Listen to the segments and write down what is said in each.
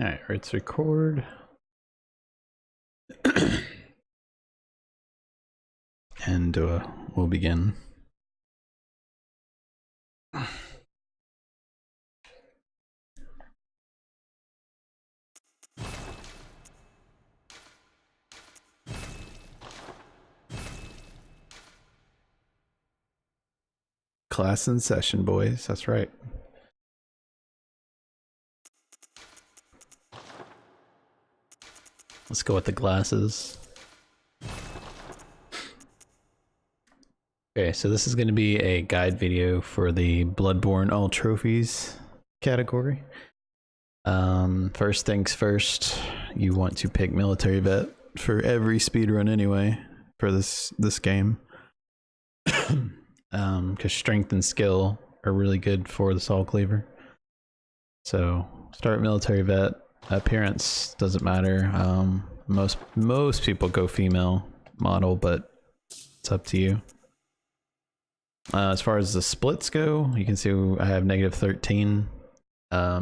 Alright, let's record. And we'll begin. Class in session, boys. That's right. Let's go with the glasses. Okay, so this is going to be a guide video for the Bloodborne All Trophies category. First things first, you want to pick military vet for every speedrun anyway for this game. Because strength and skill are really good for the Soul Cleaver. So start military vet. Appearance doesn't matter. Most people go female model, but it's up to you. As far as the splits go, you can see I have -13.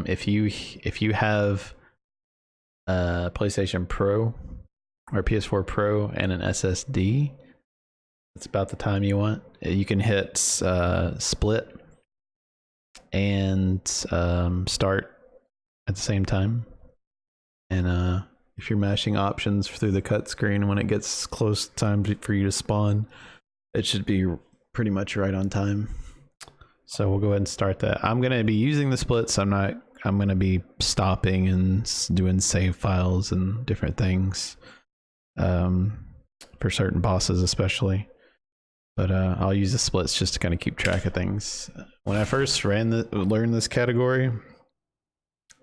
If you have a PlayStation Pro or PS4 Pro and an SSD, it's about the time you want. You can hit split and start at the same time. And if you're mashing options through the cut screen, when it gets close time for you to spawn, it should be pretty much right on time. So we'll go ahead and start that. I'm gonna be using the splits. I'm gonna be stopping and doing save files and different things for certain bosses especially. But I'll use the splits just to kind of keep track of things. When I first learned this category,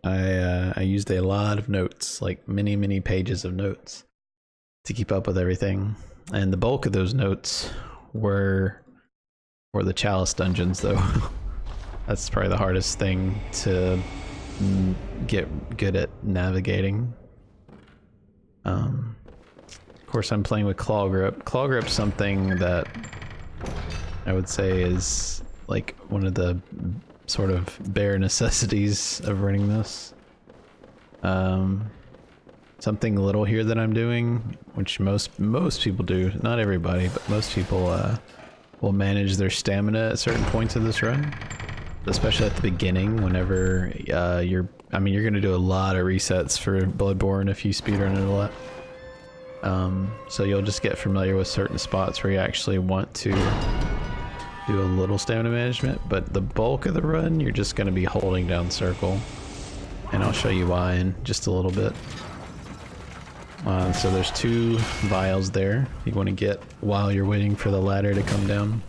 I used a lot of notes, like many pages of notes to keep up with everything. And the bulk of those notes were for the Chalice dungeons though. That's probably the hardest thing to get good at navigating. Of course I'm playing with Claw Grip. Claw Grip's something that I would say is like one of the sort of bare necessities of running this. Something little here that I'm doing, which most people do, not everybody, but most people will manage their stamina at certain points of this run, especially at the beginning. Whenever you're gonna do a lot of resets for Bloodborne if you speedrun it a lot. So you'll just get familiar with certain spots where you actually want to do a little stamina management, but the bulk of the run you're just going to be holding down circle, and I'll show you why in just a little bit. So there's 2 vials there you want to get while you're waiting for the ladder to come down.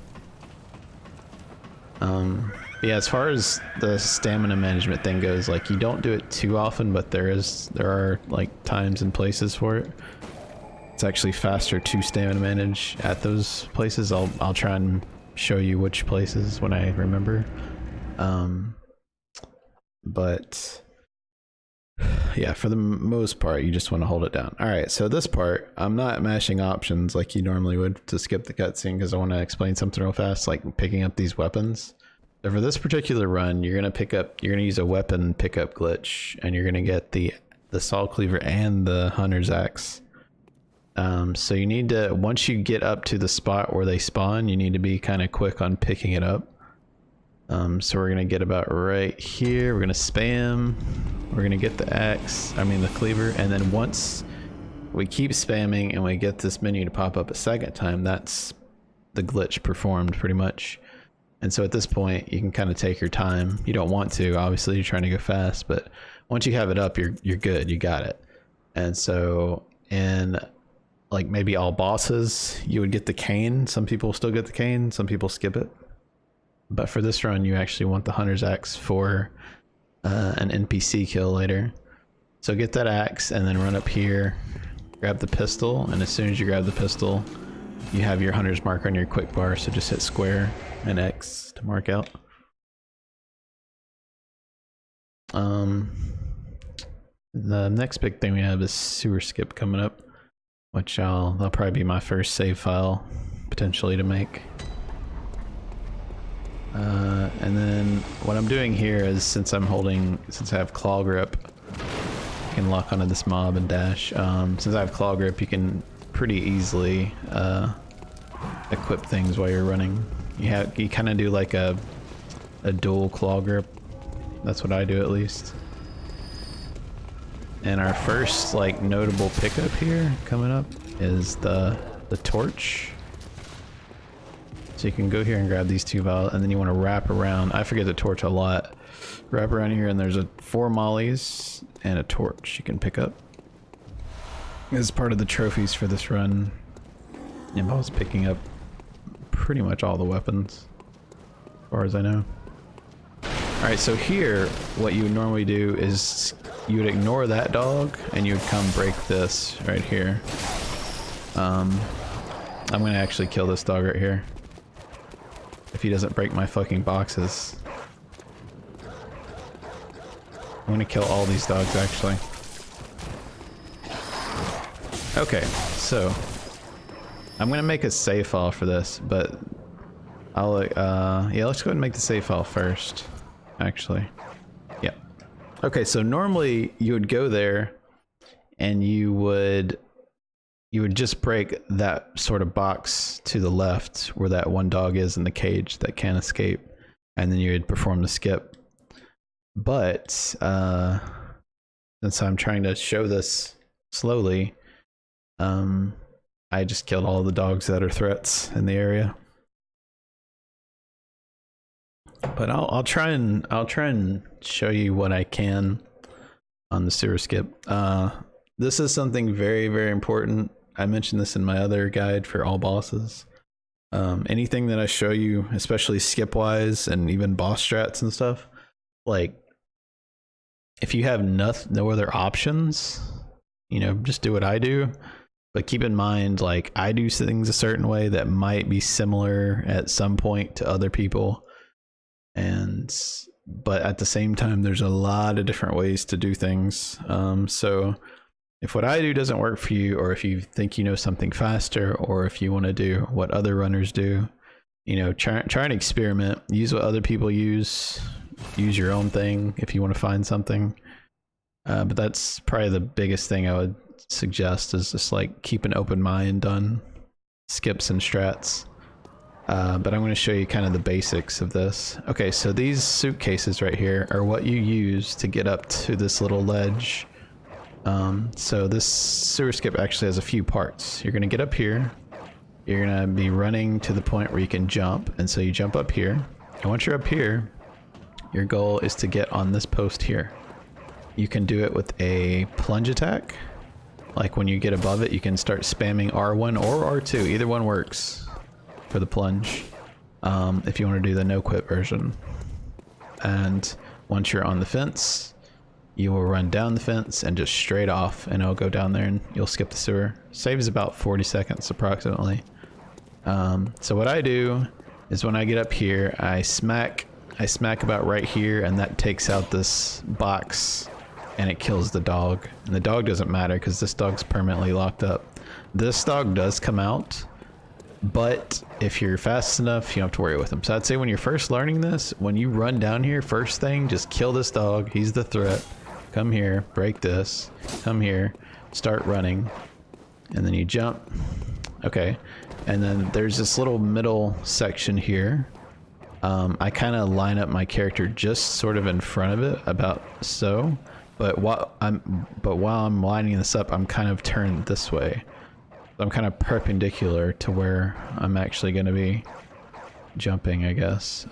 Yeah, as far as the stamina management thing goes, like you don't do it too often, but there are like times and places for it. It's actually faster to stamina manage at those places. I'll try and show you which places when I remember. But yeah, for the most part you just want to hold it down. Alright, so this part I'm not mashing options like you normally would to skip the cutscene, because I want to explain something real fast, like picking up these weapons. So for this particular run you're gonna use a weapon pickup glitch, and you're gonna get the Soul Cleaver and the Hunter's Axe. So you need to, once you get up to the spot where they spawn, you need to be kind of quick on picking it up. So we're gonna get about right here, we're gonna spam, we're gonna get the axe, the cleaver, and then once we keep spamming and we get this menu to pop up a second time, that's the glitch performed pretty much. And so at this point you can kind of take your time. You don't want to, obviously you're trying to go fast, but once you have it up, you're good, you got it. And so in like maybe all bosses you would get the cane. Some people still get the cane, some people skip it, but for this run you actually want the Hunter's Axe for an NPC kill later. So get that axe and then run up here, grab the pistol, and as soon as you grab the pistol you have your Hunter's mark on your quick bar, so just hit square and X to mark out. The next big thing we have is sewer skip coming up, which that'll probably be my first save file potentially to make. And then what I'm doing here is, since I have claw grip, can lock onto this mob and dash. Since I have claw grip, you can pretty easily equip things while you're running. You kind of do like a dual claw grip. That's what I do at least. And our first like notable pickup here coming up is the torch. So you can go here and grab these 2 vials, and then you want to wrap around. I forget the torch a lot. Wrap around here, and there's 4 mollies and a torch you can pick up. This is part of the trophies for this run. And I was picking up pretty much all the weapons, as far as I know. Alright, so here, what you would normally do is you would ignore that dog, and you would come break this right here. I'm gonna actually kill this dog right here, if he doesn't break my fucking boxes. I'm gonna kill all these dogs, actually. Okay, so I'm gonna make a save file for this, but I'll yeah, let's go ahead and make the save file first, actually. Yeah. Okay, so normally you would go there and you would just break that sort of box to the left where that one dog is in the cage that can't escape, and then you would perform the skip. But since I'm trying to show this slowly, I just killed all the dogs that are threats in the area. But I'll try and show you what I can on the sewer skip. This is something very, very important. I mentioned this in my other guide for all bosses. Anything that I show you, especially skip wise and even boss strats and stuff, like if you have no other options, you know, just do what I do. But keep in mind, like, I do things a certain way that might be similar at some point to other people. But at the same time, there's a lot of different ways to do things. So if what I do doesn't work for you, or if you think you know something faster, or if you want to do what other runners do, you know, try and experiment. Use what other people use. Use your own thing if you want to find something. But that's probably the biggest thing I would suggest, is just like keep an open mind on skips and strats. But I'm going to show you kind of the basics of this. Okay, so these suitcases right here are what you use to get up to this little ledge. So this sewer skip actually has a few parts. You're going to get up here. You're going to be running to the point where you can jump. And so you jump up here. And once you're up here, your goal is to get on this post here. You can do it with a plunge attack. Like when you get above it, you can start spamming R1 or R2. Either one works for the plunge. If you want to do the no quit version. And once you're on the fence, you will run down the fence and just straight off, and it'll go down there and you'll skip the sewer. Saves about 40 seconds approximately. So what I do is when I get up here, I smack about right here, and that takes out this box and it kills the dog. And the dog doesn't matter because this dog's permanently locked up. This dog does come out, but if you're fast enough, you don't have to worry with him. So I'd say when you're first learning this, when you run down here, first thing, just kill this dog. He's the threat. Come here, break this. Come here, start running. And then you jump. Okay. And then there's this little middle section here. I kind of line up my character just sort of in front of it, about so. But while I'm lining this up, I'm kind of turned this way. I'm kind of perpendicular to where I'm actually going to be jumping, I guess,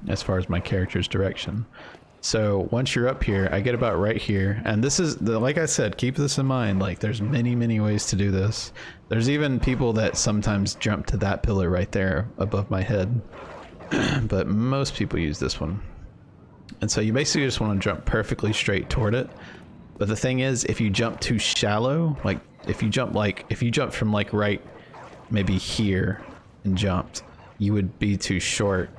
as far as my character's direction. So once you're up here, I get about right here, and this is like I said, keep this in mind. Like, there's many ways to do this. There's even people that sometimes jump to that pillar right there above my head, but most people use this one. And so you basically just want to jump perfectly straight toward it. But the thing is, if you jump too shallow, like if you jump from like right maybe here and jumped, you would be too short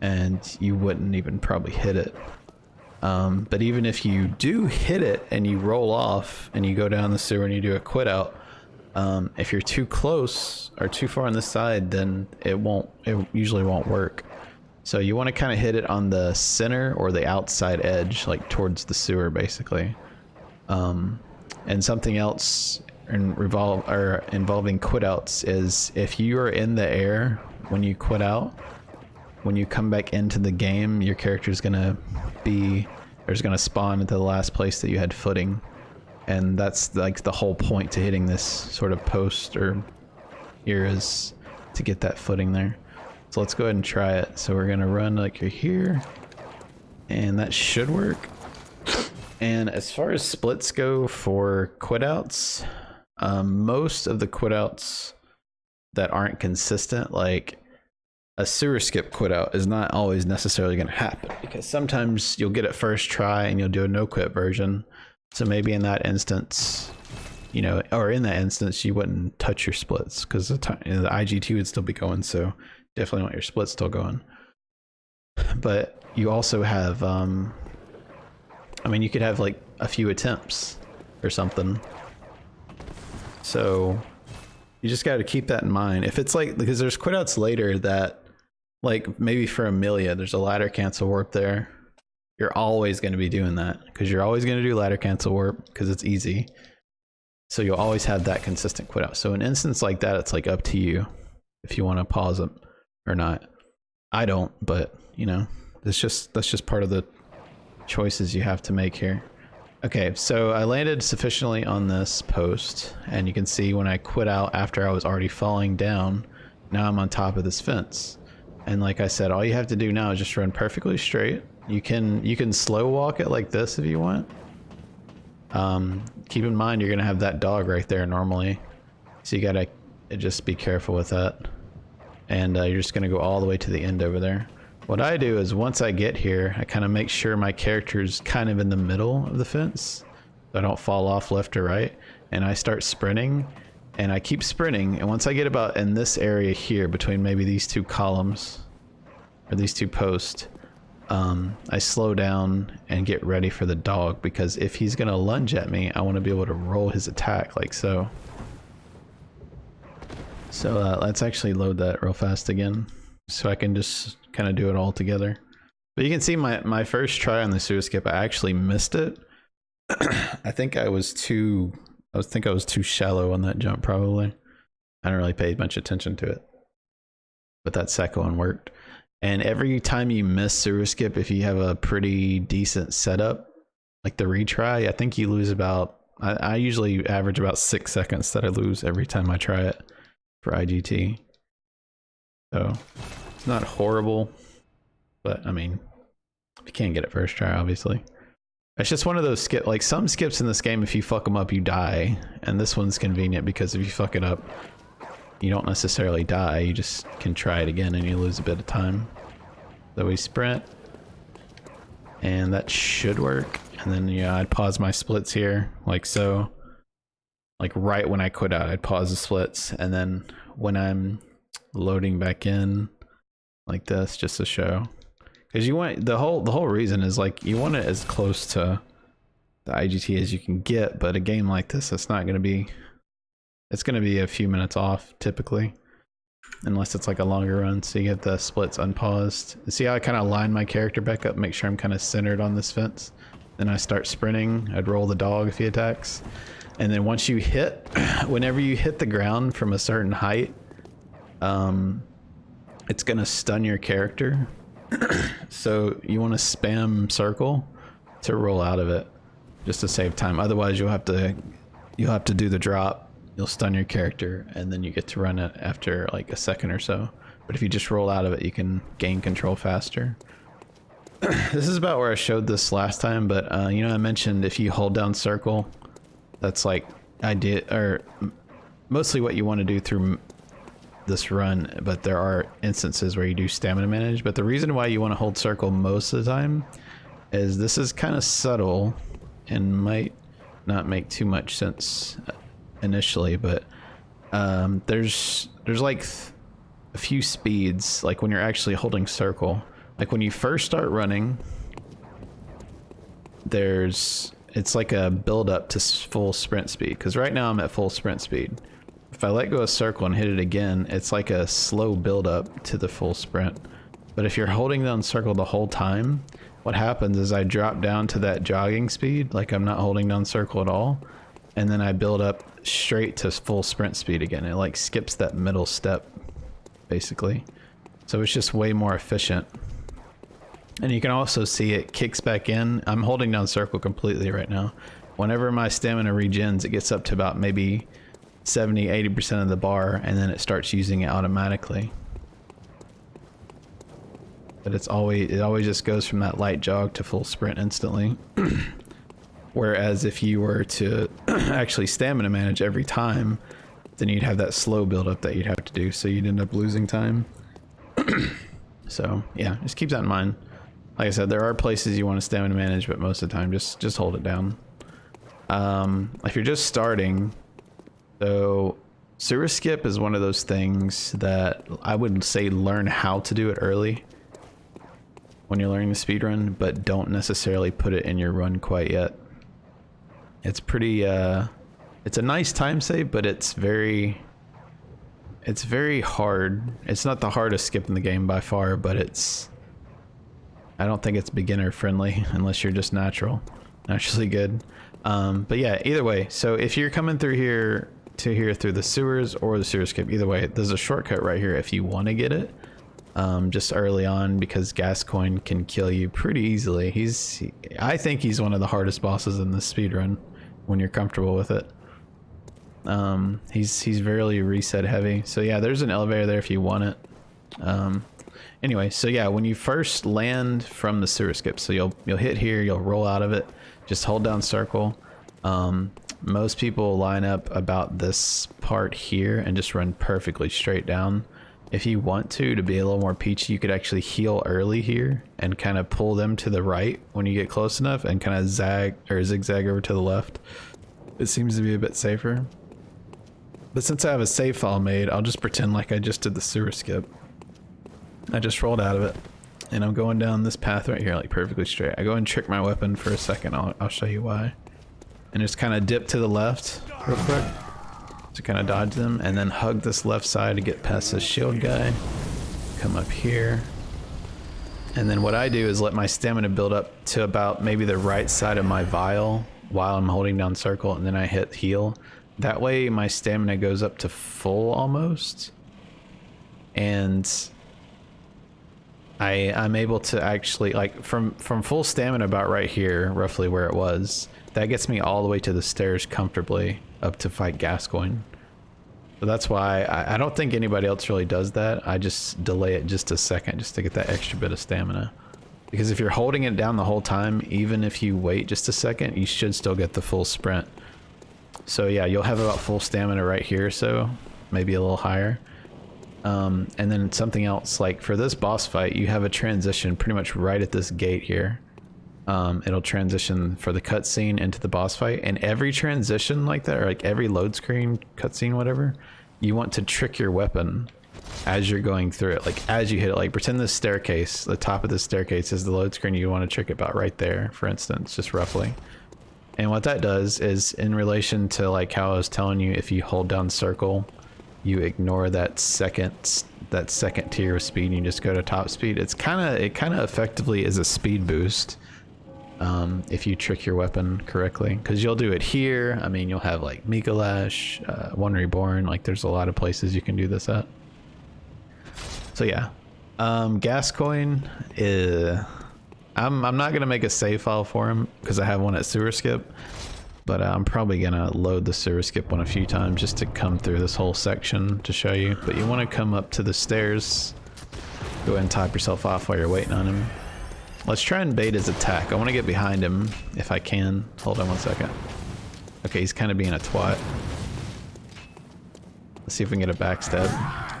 and you wouldn't even probably hit it. But even if you do hit it and you roll off and you go down the sewer and you do a quit out, if you're too close or too far on the side, then it usually won't work. So you want to kind of hit it on the center or the outside edge, like towards the sewer basically. And something else involving quit outs is if you are in the air when you quit out, when you come back into the game, your character is gonna spawn at the last place that you had footing, and that's like the whole point to hitting this sort of post or here is to get that footing there. So let's go ahead and try it. So we're gonna run like you're here, and that should work. And as far as splits go for quit outs, most of the quit outs that aren't consistent, like a sewer skip quit out, is not always necessarily going to happen, because sometimes you'll get it first try and you'll do a no quit version. So maybe in that instance, you know, or in that instance, you wouldn't touch your splits because the IGT would still be going. So definitely want your splits still going. But you also have, I mean, you could have like a few attempts or something. So you just got to keep that in mind. If it's like, because there's quit outs later that, like maybe for Amelia, there's a ladder cancel warp there. You're always going to be doing that because you're always going to do ladder cancel warp because it's easy. So you'll always have that consistent quit out. So an instance like that, it's like up to you if you want to pause it or not. I don't, but you know, that's just part of the choices you have to make here. Okay, so I landed sufficiently on this post, and you can see when I quit out after I was already falling down, now I'm on top of this fence. And like I said, all you have to do now is just run perfectly straight. You can slow walk it like this if you want. Keep in mind you're gonna have that dog right there normally, so you gotta just be careful with that. And you're just gonna go all the way to the end over there. What I do is once I get here, I kind of make sure my character's kind of in the middle of the fence, so I don't fall off left or right, and I start sprinting, and I keep sprinting, and once I get about in this area here between maybe these two columns or these two posts, I slow down and get ready for the dog, because if he's gonna lunge at me, I want to be able to roll his attack like so. So let's actually load that real fast again, so I can just kind of do it all together. But you can see my first try on the sewer skip, I actually missed it. I think I was too shallow on that jump probably. I didn't really pay much attention to it. But that second one worked. And every time you miss sewer skip, if you have a pretty decent setup, like the retry, I think you lose about, I usually average about 6 seconds that I lose every time I try it for IGT. So it's not horrible, but I mean, you can't get it first try, obviously. It's just one of those skip, like some skips in this game, if you fuck them up, you die. And this one's convenient because if you fuck it up, you don't necessarily die, you just can try it again and you lose a bit of time. So we sprint, and that should work. And then yeah, I'd pause my splits here, like so. Like right when I quit out, I'd pause the splits, and then when I'm loading back in, like this, just to show. Because you want the whole reason is like you want it as close to the IGT as you can get, but a game like this, it's not going to be. It's going to be a few minutes off typically, unless it's like a longer run. So you get the splits unpaused. See how I kind of line my character back up, make sure I'm kind of centered on this fence. Then I start sprinting. I'd roll the dog if he attacks, and then once you hit, whenever you hit the ground from a certain height, it's going to stun your character. So you want to spam circle to roll out of it, just to save time. Otherwise, you'll have to do the drop. You'll stun your character, and then you get to run it after like a second or so. But if you just roll out of it, you can gain control faster. This is about where I showed this last time, but you know, I mentioned if you hold down circle, that's like I did, or mostly what you want to do through this run, but there are instances where you do stamina manage. But the reason why you want to hold circle most of the time is this is kind of subtle and might not make too much sense initially, but there's like a few speeds, like when you're actually holding circle. Like when you first start running, it's like a build up to full sprint speed, because right now I'm at full sprint speed. If I let go of circle and hit it again, it's like a slow build up to the full sprint. But if you're holding down circle the whole time, what happens is I drop down to that jogging speed, like I'm not holding down circle at all, and then I build up straight to full sprint speed again. It like skips that middle step, basically. So it's just way more efficient. And you can also see it kicks back in. I'm holding down circle completely right now. Whenever my stamina regens, it gets up to about maybe 70-80% of the bar, and then it starts using it automatically. But it always just goes from that light jog to full sprint instantly. Whereas if you were to actually stamina manage every time, then you'd have that slow build up that you'd have to do, so you'd end up losing time. So yeah, just keep that in mind. Like I said, there are places you want to stamina manage, but most of the time just hold it down. If you're just starting, so sewer skip is one of those things that I would say learn how to do it early when you're learning the speedrun, but don't necessarily put it in your run quite yet. It's pretty it's a nice time save, but it's very hard. It's not the hardest skip in the game by far, but I don't think it's beginner friendly unless you're just naturally good. But yeah, either way, so if you're coming through here to here through the sewers or the sewer skip, either way, there's a shortcut right here if you want to get it. Just early on, because Gascoigne can kill you pretty easily. I think he's one of the hardest bosses in this speedrun when you're comfortable with it. He's very reset heavy. So yeah, there's an elevator there if you want it. Anyway, so yeah, when you first land from the sewer skip, so you'll hit here, you'll roll out of it, just hold down circle. Most people line up about this part here and just run perfectly straight down. If you want to be a little more peachy, you could actually heal early here and kind of pull them to the right when you get close enough and kind of zigzag over to the left. It seems to be a bit safer. But since I have a save file made, I'll just pretend like I just did the sewer skip. I just rolled out of it and I'm going down this path right here, like perfectly straight. I go and trick my weapon for a second. I'll show you why. And just kind of dip to the left real quick to kind of dodge them, and then hug this left side to get past this shield guy. Come up here. And then what I do is let my stamina build up to about maybe the right side of my vial while I'm holding down circle, and then I hit heal. That way my stamina goes up to full almost. And I'm able to actually, like, from full stamina about right here, roughly where it was, that gets me all the way to the stairs comfortably up to fight Gascoigne. So that's why I don't think anybody else really does that. I just delay it just a second just to get that extra bit of stamina. Because if you're holding it down the whole time, even if you wait just a second, you should still get the full sprint. So yeah, you'll have about full stamina right here, so maybe a little higher. And then something else, like for this boss fight, you have a transition pretty much right at this gate here. It'll transition for the cutscene into the boss fight, and every transition like that, or like every load screen, cutscene, whatever, you want to trick your weapon as you're going through it. Like as you hit it, like pretend this staircase, the top of this staircase is the load screen, you want to trick it about right there, for instance, just roughly. And what that does is, in relation to like how I was telling you, if you hold down circle, you ignore that second tier of speed and you just go to top speed. It kind of effectively is a speed boost. If you trick your weapon correctly, because you'll do it here. I mean, you'll have like Micolash, One Reborn, like there's a lot of places you can do this at. So yeah, Gascoigne, I'm not gonna make a save file for him because I have one at sewer skip, but I'm probably gonna load the sewer skip one a few times just to come through this whole section to show you. But you want to come up to the stairs, go ahead and top yourself off while you're waiting on him. Let's try and bait his attack. I want to get behind him if I can. Hold on one second. Okay, he's kind of being a twat. Let's see if we can get a backstab.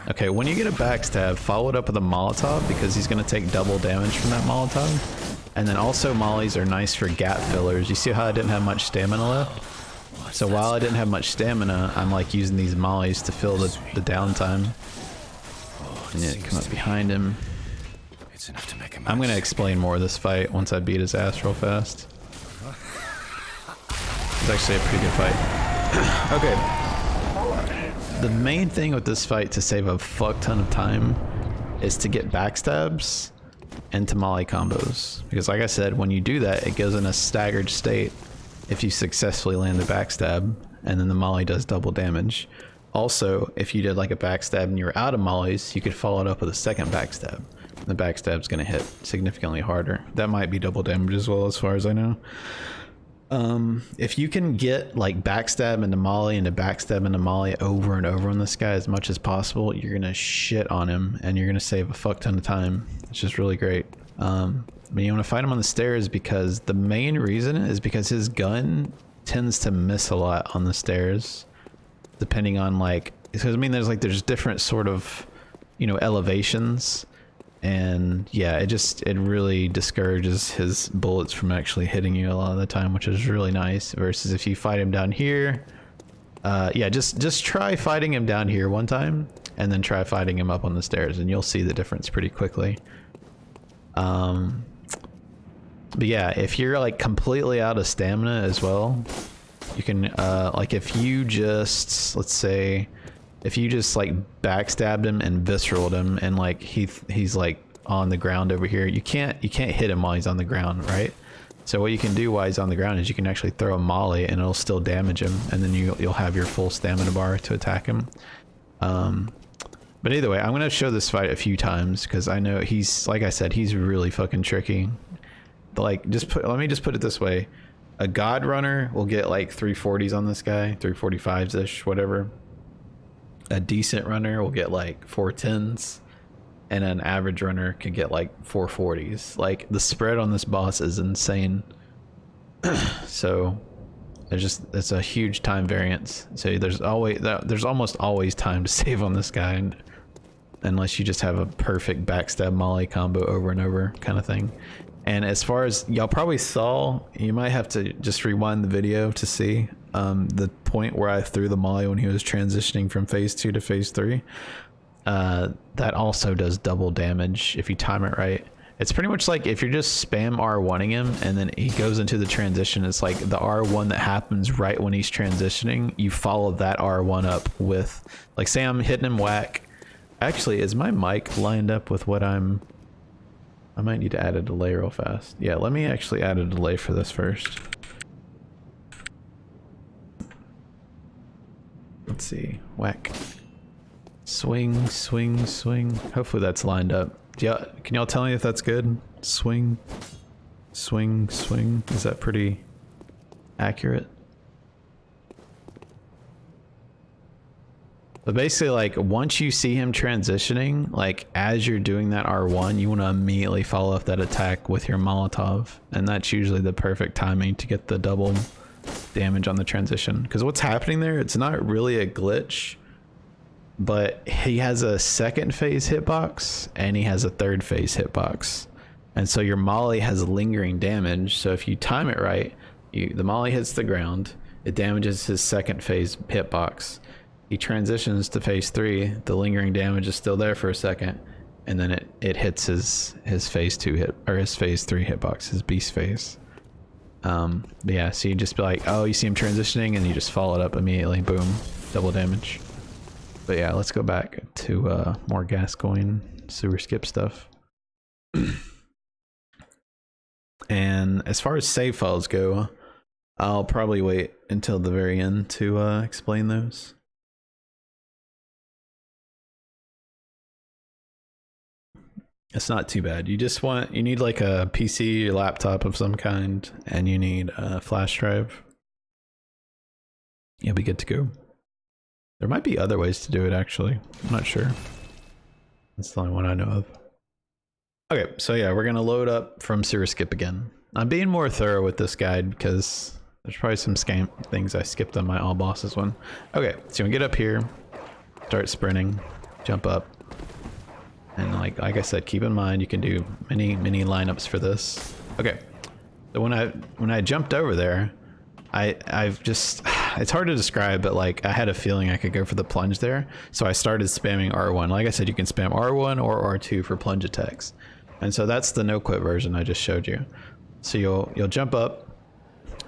Okay, when you get a backstab, follow it up with a Molotov because he's going to take double damage from that Molotov. And then also mollies are nice for gap fillers. You see how I didn't have much stamina left? So while I didn't have much stamina, I'm like using these mollies to fill the downtime. And yeah, come up behind him. I'm gonna explain more of this fight once I beat his ass real fast. It's actually a pretty good fight. Okay. The main thing with this fight to save a fuck ton of time is to get backstabs into molly combos, because like I said, when you do that, it goes in a staggered state if you successfully land the backstab, and then the molly does double damage. Also, if you did like a backstab and you were out of mollies, you could follow it up with a second backstab. The backstab's going to hit significantly harder. That might be double damage as well, as far as I know. If you can get like backstab into molly into backstab into molly over and over on this guy as much as possible, you're gonna shit on him and you're gonna save a fuck ton of time. It's just really great. But you want to fight him on the stairs, because the main reason is because his gun tends to miss a lot on the stairs, depending on like, because I mean there's different sort of, you know, elevations. And yeah, it really discourages his bullets from actually hitting you a lot of the time, which is really nice. Versus if you fight him down here, yeah, just try fighting him down here one time, and then try fighting him up on the stairs, and you'll see the difference pretty quickly. But yeah, if you're like completely out of stamina as well, you can like if you just, let's say, if you just like backstabbed him and visceraled him, and like he's like on the ground over here, you can't hit him while he's on the ground, right? So what you can do while he's on the ground is you can actually throw a molly and it'll still damage him, and then you'll have your full stamina bar to attack him. But either way, I'm gonna show this fight a few times because I know he's, like I said, he's really fucking tricky. But like, let me just put it this way: a god runner will get like 340s on this guy, 345s ish, whatever. A decent runner will get like 410s, and an average runner can get like 440s. Like, the spread on this boss is insane. So it's a huge time variance. So there's almost always time to save on this guy, unless you just have a perfect backstab molly combo over and over kind of thing. And as far as y'all probably saw, you might have to just rewind the video to see the point where I threw the molly when he was transitioning from phase 2 to phase 3. That also does double damage if you time it right. It's pretty much like if you're just spam R1ing him and then he goes into the transition, it's like the R1 that happens right when he's transitioning, you follow that R1 up with, like, say I'm hitting him whack. Actually, is my mic lined up with what I might need to add a delay real fast. Yeah, let me actually add a delay for this first. Let's see. Whack. Swing, swing, swing. Hopefully that's lined up. Yeah, can y'all tell me if that's good? Swing, swing, swing. Is that pretty accurate? But basically, like, once you see him transitioning, like, as you're doing that R1, you want to immediately follow up that attack with your Molotov. And that's usually the perfect timing to get the double damage on the transition. Because what's happening there, it's not really a glitch, but he has a second phase hitbox and he has a third phase hitbox. And so your molly has lingering damage. So if you time it right, the molly hits the ground, it damages his second phase hitbox. He transitions to phase 3, the lingering damage is still there for a second, and then it hits his phase 2 hit, or his phase 3 hitbox, his beast phase. But yeah, so you just be like, oh, you see him transitioning, and you just follow it up immediately, boom, double damage. But yeah, let's go back to more Gascoigne sewer skip stuff. And as far as save files go, I'll probably wait until the very end to explain those. It's not too bad. You need like a PC or laptop of some kind, and you need a flash drive. You'll be good to go. There might be other ways to do it, actually. I'm not sure. That's the only one I know of. Okay, so yeah, we're gonna load up from sewer skip again. I'm being more thorough with this guide because there's probably some scam things I skipped on my all bosses one. Okay, so you get up here, start sprinting, jump up. And like I said, keep in mind you can do many lineups for this. Okay, so when I jumped over there, I've just, it's hard to describe, but like I had a feeling I could go for the plunge there, so I started spamming R1. Like I said, you can spam R1 or R2 for plunge attacks, and so that's the no quit version I just showed you. So you'll jump up.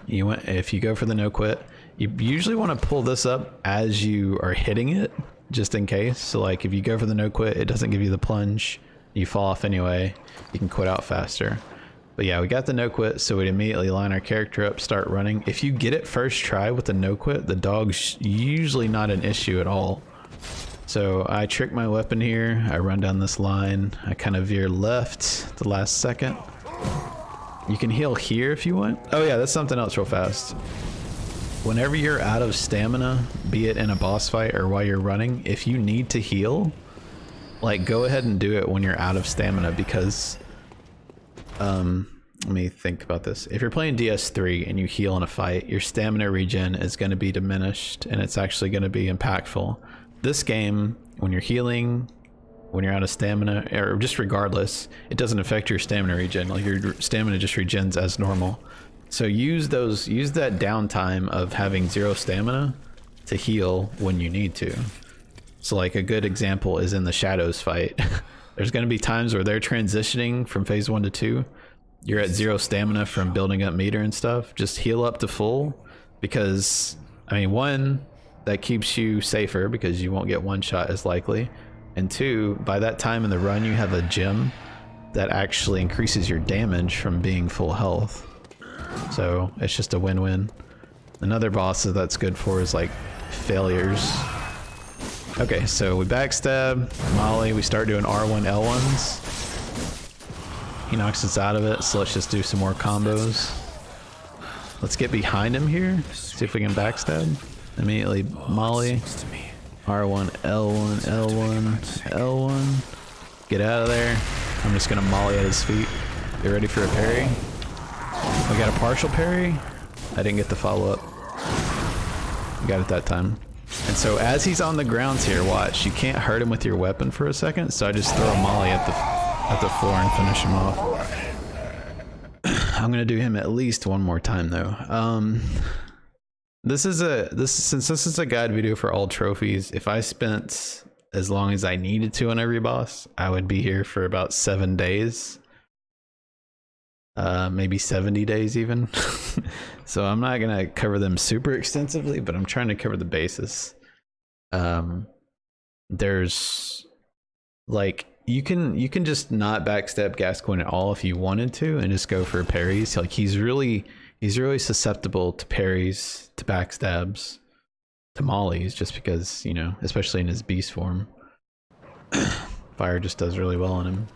If you go for the no quit, you usually want to pull this up as you are hitting it, just in case. So like if you go for the no quit, it doesn't give you the plunge you fall off anyway, you can quit out faster. But yeah, we got the no quit, so we'd immediately line our character up, start running. If you get it first try with the no quit, the dog's usually not an issue at all. So I trick my weapon here, I run down this line, I kind of veer left the last second. You can heal here if you want. Oh yeah, that's something else real fast. Whenever you're out of stamina, be it in a boss fight or while you're running, if you need to heal, like go ahead and do it when you're out of stamina, because let me think about this. If you're playing DS3 and you heal in a fight, your stamina regen is going to be diminished and it's actually going to be impactful. This game, when you're healing, when you're out of stamina, or just regardless, it doesn't affect your stamina regen. Like your stamina just regens as normal. So use that downtime of having 0 stamina to heal when you need to. So like a good example is in the Shadows fight. There's going to be times where they're transitioning from phase 1 to 2. You're at 0 stamina from building up meter and stuff. Just heal up to full, because I mean, 1, that keeps you safer because you won't get one shot as likely, and 2, by that time in the run you have a gem that actually increases your damage from being full health. So it's just a win-win. Another boss that's good for is like failures. Okay, so we backstab Molly, we start doing R1 L1s. He knocks us out of it, so let's just do some more combos. Let's get behind him here, see if we can backstab. Immediately Molly, R1 L1 L1 L1. Get out of there. I'm just gonna Molly at his feet. Get ready for a parry. We got a partial parry. I didn't get the follow-up. Got it that time. And so as he's on the grounds here, watch, you can't hurt him with your weapon for a second, so I just throw a Molly at the floor and finish him off. I'm gonna do him at least one more time though. Since this is a guide video for all trophies, if I spent as long as I needed to on every boss, I would be here for about 7 days. Maybe 70 days even. So I'm not gonna cover them super extensively, but I'm trying to cover the basis. There's like you can just not backstab Gascoigne at all if you wanted to and just go for parries. Like he's really susceptible to parries, to backstabs, to mollies, just because, you know, especially in his beast form. Fire just does really well on him.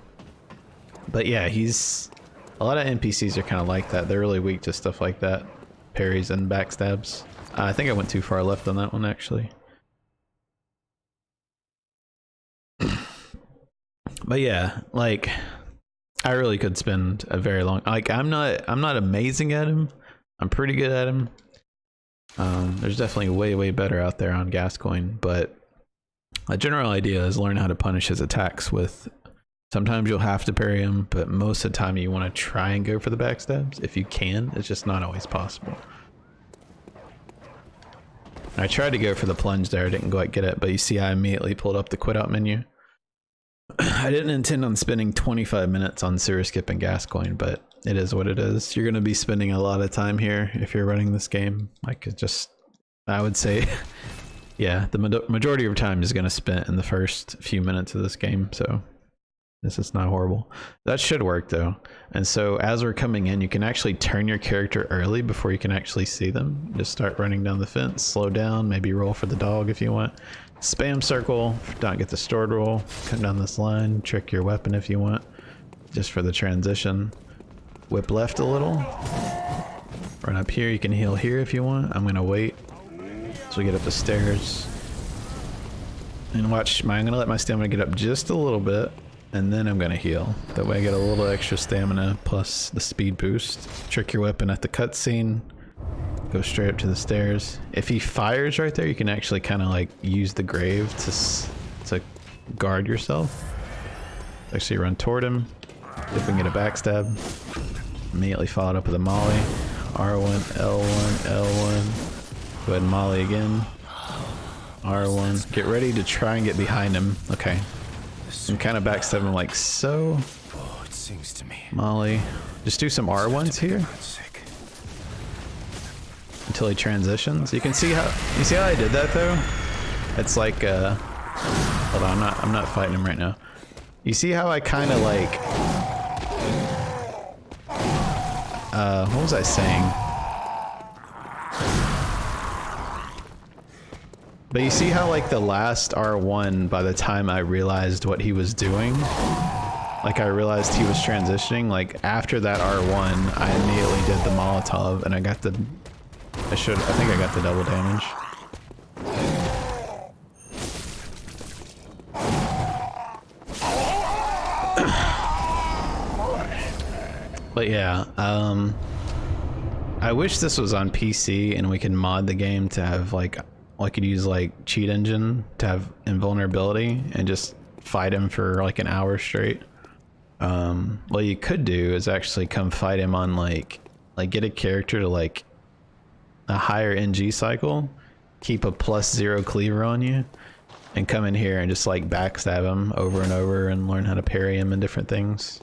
But yeah, a lot of NPCs are kind of like that. They're really weak to stuff like that. Parries and backstabs. I think I went too far left on that one, actually. But yeah, like, I really could spend a very long... Like, I'm not amazing at him. I'm pretty good at him. There's definitely way better out there on Gascoigne, but a general idea is learn how to punish his attacks with... Sometimes you'll have to parry him, but most of the time you want to try and go for the backstabs. If you can, it's just not always possible. I tried to go for the plunge there, I didn't quite get it, but you see I immediately pulled up the quit out menu. I didn't intend on spending 25 minutes on sewer skipping Gascoigne, but it is what it is. You're going to be spending a lot of time here if you're running this game. I would say, yeah, the majority of your time is going to spend in the first few minutes of this game, so... This is not horrible. That should work though. And so as we're coming in, you can actually turn your character early before you can actually see them. Just start running down the fence, slow down, maybe roll for the dog if you want. Spam circle, don't get the stored roll. Come down this line, trick your weapon if you want. Just for the transition. Whip left a little. Run up here, you can heal here if you want. I'm gonna wait so we get up the stairs. And watch, I'm gonna let my stamina get up just a little bit. And then I'm gonna heal. That way I get a little extra stamina plus the speed boost. Trick your weapon at the cutscene. Go straight up to the stairs. If he fires right there, you can actually kind of like use the grave to guard yourself. Actually run toward him. If we can get a backstab. Immediately followed up with a molly. R1, L1, L1. Go ahead and molly again. R1. Get ready to try and get behind him. Okay. And kind of backstab him like so. Oh, it sings to me. Molly. Just do some R1s here. Until he transitions. You see how I did that though? It's like hold on, I'm not fighting him right now. You see how I kind of like, what was I saying? But you see how like the last R1, by the time I realized what he was doing, like I realized he was transitioning, like after that R1, I immediately did the Molotov and I got the, I think I got the double damage. But yeah, I wish this was on PC and we could mod the game to have like, I could use like cheat engine to have invulnerability and just fight him for like an hour straight. What you could do is actually come fight him on like get a character to like a higher NG cycle, keep a +0 cleaver on you, and come in here and just like backstab him over and over and learn how to parry him and different things.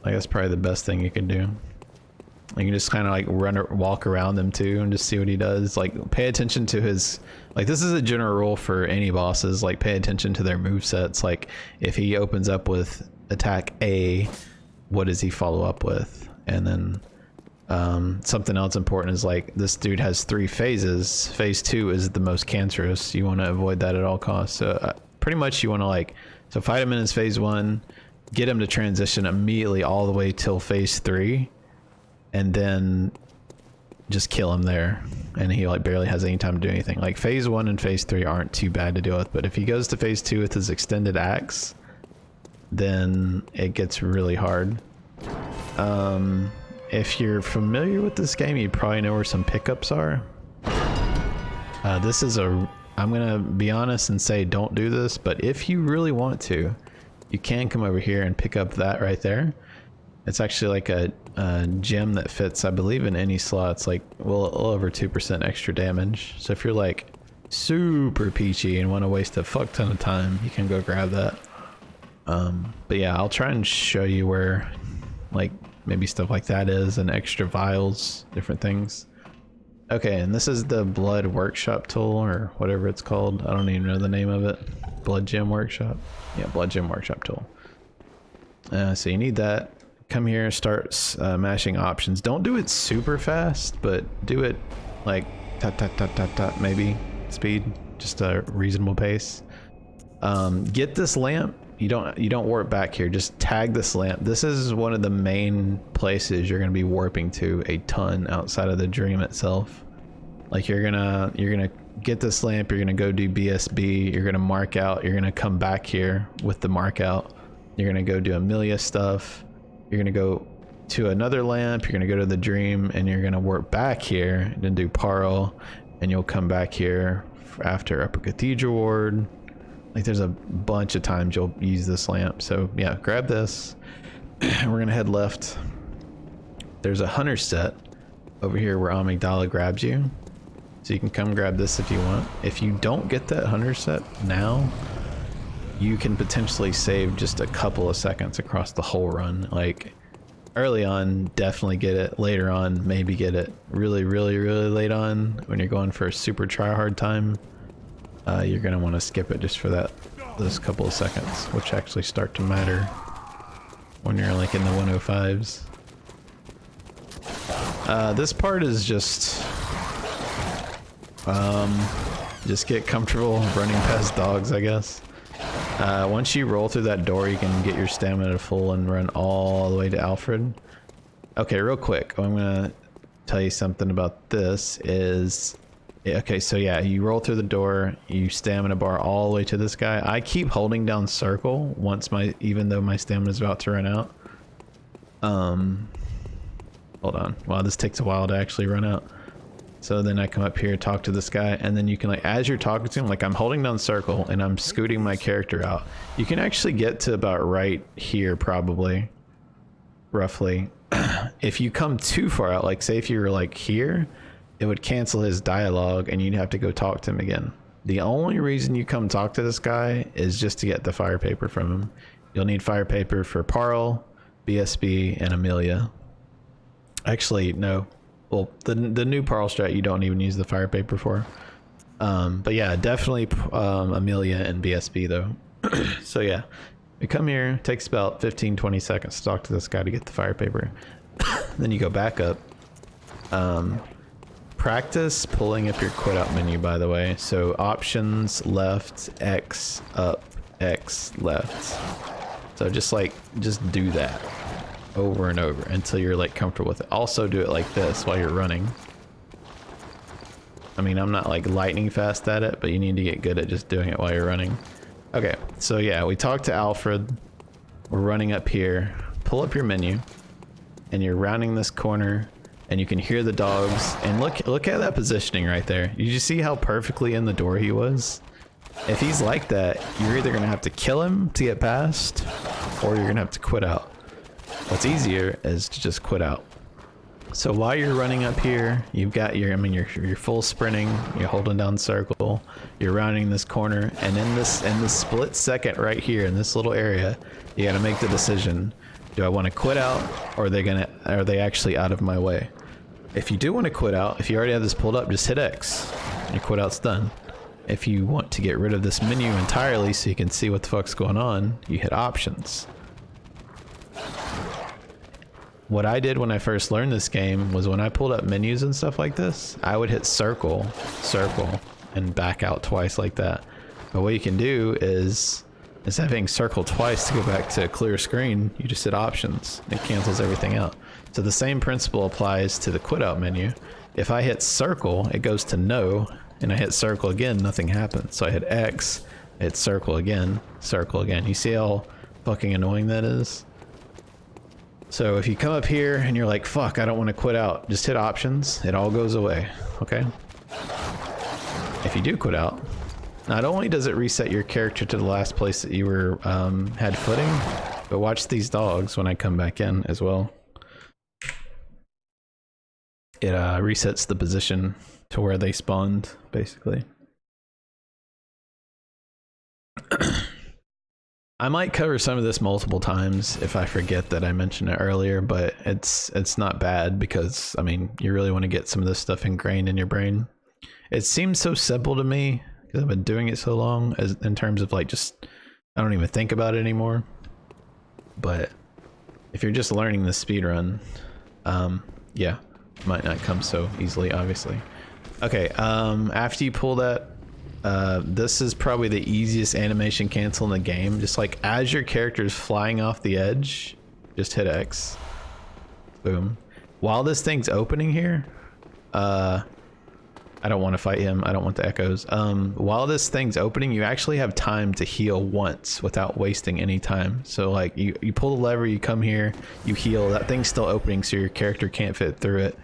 Like that's probably the best thing you can do. You can just kind of like walk around them too and just see what he does. Like pay attention to his, like this is a general rule for any bosses, like pay attention to their movesets. Like if he opens up with attack A, what does he follow up with? And then something else important is like this dude has 3 phases. Phase 2 is the most cancerous. You want to avoid that at all costs. So pretty much you want to like, so fight him in his phase 1, get him to transition immediately all the way till phase 3, and then just kill him there. And he like barely has any time to do anything. Like phase 1 and phase 3 aren't too bad to deal with, but if he goes to phase 2 with his extended axe, then it gets really hard. If you're familiar with this game, you probably know where some pickups are. This is I'm gonna be honest and say don't do this, but if you really want to, you can come over here and pick up that right there. It's actually like a gem that fits, I believe, in any slot. It's like well over 2% extra damage. So if you're like super peachy and want to waste a fuck ton of time, you can go grab that. But yeah, I'll try and show you where like maybe stuff like that is, and extra vials, different things. Okay, and this is the blood workshop tool or whatever it's called. I don't even know the name of it. Blood gem workshop. Yeah, blood gem workshop tool. So you need that. Come here, start mashing options. Don't do it super fast, but do it like tap tap tap tap tap, maybe speed, just a reasonable pace. Get this lamp. You don't warp back here, just tag this lamp. This is one of the main places you're going to be warping to a ton outside of the dream itself. Like you're gonna get this lamp, you're gonna go do BSB, you're gonna mark out, you're gonna come back here with the mark out, you're gonna go do Amelia stuff, you're gonna go to another lamp, you're gonna go to the dream, and you're gonna warp back here and then do Paarl, and you'll come back here after Upper Cathedral Ward. Like there's a bunch of times you'll use this lamp. So yeah, grab this. We're gonna head left. There's a hunter set over here where Amygdala grabs you. So you can come grab this if you want. If you don't get that hunter set now, you can potentially save just a couple of seconds across the whole run. Like early on, definitely get it. Later on, maybe get it. Really, really, really late on, when you're going for a super try hard time, you're gonna want to skip it just for those couple of seconds, which actually start to matter when you're like in the 105s. This part is just get comfortable running past dogs, I guess. Once you roll through that door, you can get your stamina to full and run all the way to Alfred. Okay, real quick, I'm gonna tell you something about this is, okay, so yeah, you roll through the door, you stamina bar all the way to this guy. I keep holding down circle even though my stamina is about to run out. Hold on. Wow, this takes a while to actually run out. So then I come up here, talk to this guy, and then you can, like, as you're talking to him, like I'm holding down circle and I'm scooting my character out. You can actually get to about right here, probably, roughly. If you come too far out, like say if you were like here, it would cancel his dialogue and you'd have to go talk to him again. The only reason you come talk to this guy is just to get the fire paper from him. You'll need fire paper for Paarl, BSB, and Amelia. Actually, no. Well, the new Paarl strat you don't even use the fire paper for. But yeah, definitely Amelia and BSB though. So yeah, You come here, takes about 15-20 seconds to talk to this guy to get the fire paper. Then you go back up. Practice pulling up your quit out menu, by the way. So options, left, X, up, X, left. So just do that over and over until you're like comfortable with it. Also do it like this while you're running. I mean, I'm not like lightning fast at it, but you need to get good at just doing it while you're running. Okay, so yeah, we talked to Alfred. We're running up here. Pull up your menu, and you're rounding this corner, and you can hear the dogs. And look at that positioning right there. Did you see how perfectly in the door he was? If he's like that, you're either gonna have to kill him to get past, or you're gonna have to quit out. What's easier is to just quit out. So while you're running up here, you've got your, you're full sprinting, you're holding down circle, you're rounding this corner, and in this split second right here in this little area, you got to make the decision: do I want to quit out, or are they actually out of my way? If you do want to quit out, if you already have this pulled up, just hit X. Your quit out's done. If you want to get rid of this menu entirely so you can see what the fuck's going on, you hit options. What I did when I first learned this game was when I pulled up menus and stuff like this, I would hit circle, and back out twice like that. But what you can do is, instead of hitting circle twice to go back to a clear screen, you just hit options. It cancels everything out. So the same principle applies to the quit out menu. If I hit circle, it goes to no, and I hit circle again, nothing happens. So I hit X, I hit circle again, circle again. You see how fucking annoying that is? So if you come up here and you're like, fuck, I don't want to quit out, just hit options. It all goes away, okay? If you do quit out, not only does it reset your character to the last place that you were had footing, but watch these dogs when I come back in as well. It resets the position to where they spawned, basically. I might cover some of this multiple times if I forget that I mentioned it earlier, but it's not bad because, I mean, you really want to get some of this stuff ingrained in your brain. It seems so simple to me because I've been doing it so long, as in terms of like just, I don't even think about it anymore. But if you're just learning the speedrun, yeah, it might not come so easily, obviously. Okay, after you pull that, this is probably the easiest animation cancel in the game. Just like as your character is flying off the edge, just hit X. Boom. While this thing's opening here, I don't want to fight him. I don't want the echoes. While this thing's opening, you actually have time to heal once without wasting any time. So like you pull the lever, you come here, you heal. That thing's still opening, so your character can't fit through it.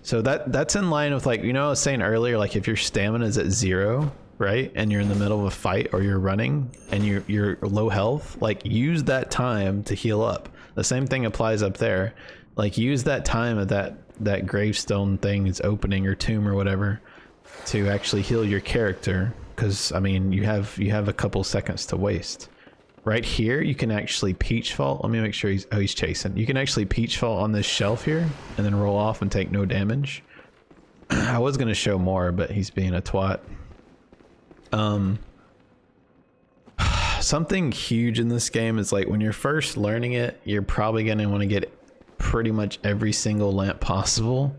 So that's in line with, like, you know, I was saying earlier, like if your stamina is at 0, right, and you're in the middle of a fight or you're running and you're low health, like use that time to heal up. The same thing applies up there. Like use that time of that gravestone thing is opening, or tomb or whatever, to actually heal your character, because I mean you have a couple seconds to waste. Right here, you can actually peach fault. Let me make sure he's chasing. You can actually peach fault on this shelf here and then roll off and take no damage. I was going to show more, but he's being a twat. Something huge in this game is like when you're first learning it, you're probably going to want to get pretty much every single lamp possible.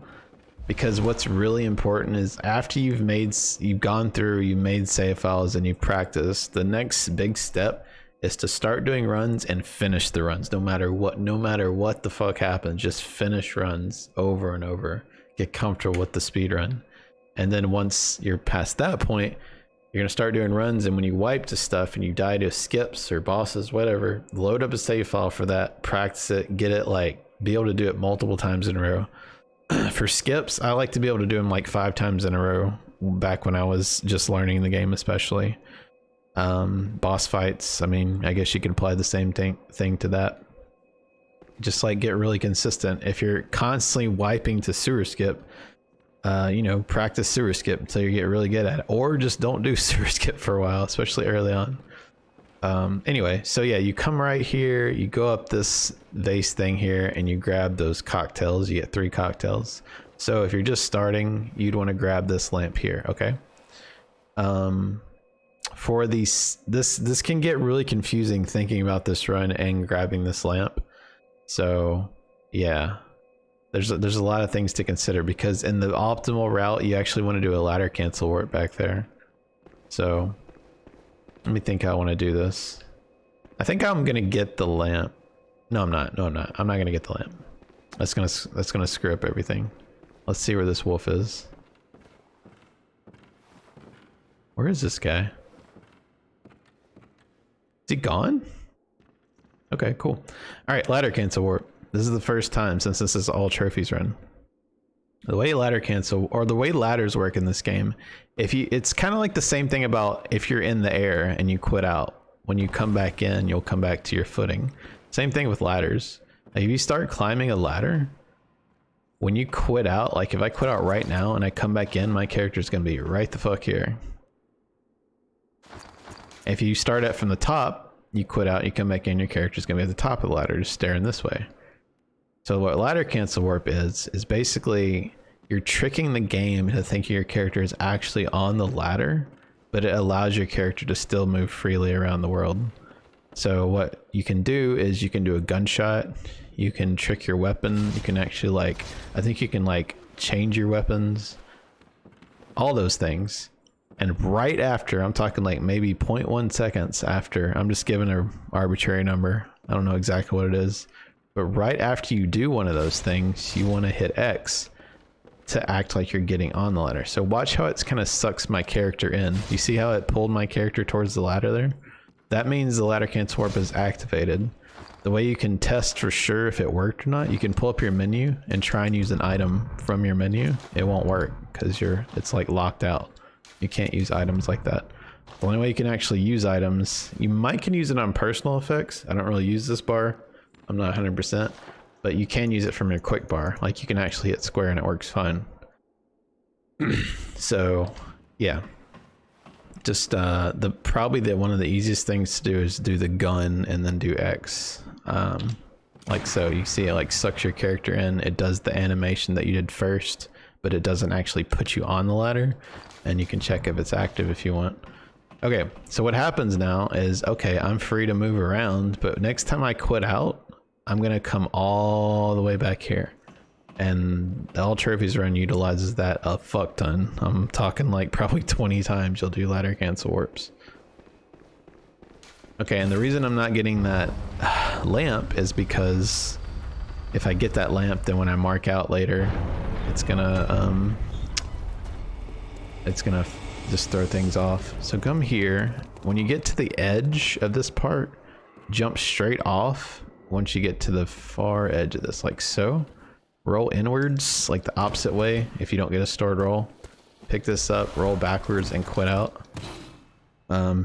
Because what's really important is after you've made save files and you've practiced, the next big step is to start doing runs and finish the runs no matter what the fuck happens. Just finish runs over and over, get comfortable with the speed run, and then once you're past that point, you're gonna start doing runs, and when you wipe to stuff and you die to skips or bosses, whatever, load up a save file for that, practice it, get it, like be able to do it multiple times in a row. For skips, I like to be able to do them like 5 times in a row back when I was just learning the game, especially. Boss fights, I mean, I guess you could apply the same thing to that. Just like get really consistent. If you're constantly wiping to sewer skip, you know, practice sewer skip until you get really good at it, or just don't do sewer skip for a while, especially early on. Anyway, so yeah, you come right here, you go up this vase thing here, and you grab those cocktails. You get 3 cocktails. So if you're just starting, you'd want to grab this lamp here, okay? for these, this can get really confusing thinking about this run and grabbing this lamp. So yeah, there's a lot of things to consider, because in the optimal route you actually want to do a ladder cancel warp back there. So let me think how I want to do this. I think I'm gonna get the lamp. No, I'm not. No, I'm not. I'm not gonna get the lamp. That's gonna screw up everything. Let's see where this wolf is. Where is this guy? Is he gone? Okay, cool. All right, ladder cancel warp. This is the first time since this is all trophies run. The way ladder cancel, or the way ladders work in this game, it's kind of like the same thing about if you're in the air and you quit out. When you come back in, you'll come back to your footing. Same thing with ladders. Like if you start climbing a ladder, when you quit out, like if I quit out right now and I come back in, my character's gonna be right the fuck here. If you start it from the top, you quit out, you come back in, your character's gonna be at the top of the ladder, just staring this way. So what ladder cancel warp is basically you're tricking the game into thinking your character is actually on the ladder, but it allows your character to still move freely around the world. So what you can do is you can do a gunshot, you can trick your weapon, you can actually like, I think you can like change your weapons, all those things. And right after, I'm talking like maybe 0.1 seconds after, I'm just giving an arbitrary number, I don't know exactly what it is, but right after you do one of those things, you want to hit X to act like you're getting on the ladder. So watch how it's kind of sucks my character in. You see how it pulled my character towards the ladder there? That means the ladder cancel warp is activated. The way you can test for sure if it worked or not, you can pull up your menu and try and use an item from your menu. It won't work because it's like locked out. You can't use items like that. The only way you can actually use items, you can use it on personal effects. I don't really use this bar. I'm not 100%, but you can use it from your quick bar. Like you can actually hit square and it works fine. So yeah, just probably one of the easiest things to do is do the gun and then do X. Like so, you see it like sucks your character in. It does the animation that you did first, but it doesn't actually put you on the ladder. And you can check if it's active if you want. Okay, so what happens now is, okay, I'm free to move around, but next time I quit out, I'm gonna come all the way back here. And the all trophies run utilizes that a fuck ton. I'm talking like probably 20 times you'll do ladder cancel warps. Okay, and the reason I'm not getting that lamp is because if I get that lamp, then when I mark out later, it's gonna just throw things off. So come here. When you get to the edge of this part, jump straight off once you get to the far edge of this, like so. Roll inwards, like the opposite way if you don't get a stored roll. Pick this up, roll backwards, and quit out.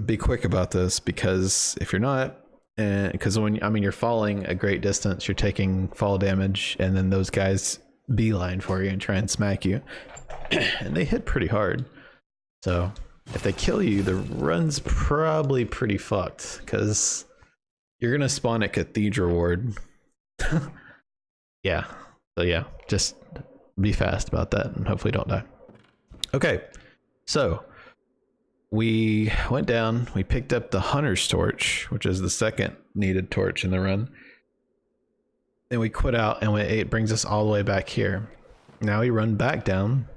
Be quick about this, because if you're not, because when you're falling a great distance, you're taking fall damage, and then those guys beeline for you and try and smack you. And they hit pretty hard. So if they kill you, the run's probably pretty fucked, because you're gonna spawn at Cathedral Ward. Yeah. So yeah, just be fast about that and hopefully don't die. Okay, so we went down, we picked up the Hunter's Torch, which is the second needed torch in the run. And we quit out, and it brings us all the way back here. Now we run back down.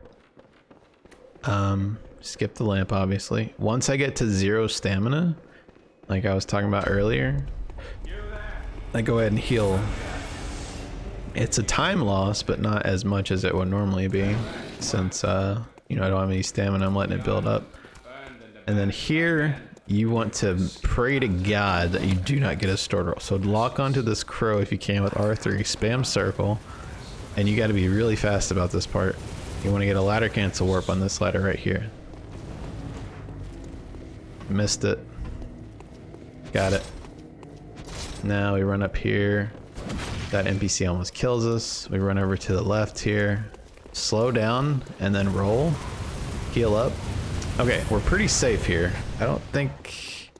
Skip the lamp, obviously. Once I get to 0 stamina, like I was talking about earlier, I go ahead and heal. It's a time loss, but not as much as it would normally be, since I don't have any stamina. I'm letting it build up. And then here, you want to pray to God that you do not get a stored roll. So lock onto this crow if you can with R3, spam circle, and you got to be really fast about this part. You want to get a ladder cancel warp on this ladder right here. Missed it. Got it. Now we run up here. That NPC almost kills us. We run over to the left here. Slow down and then roll. Heal up. Okay, we're pretty safe here. I don't think...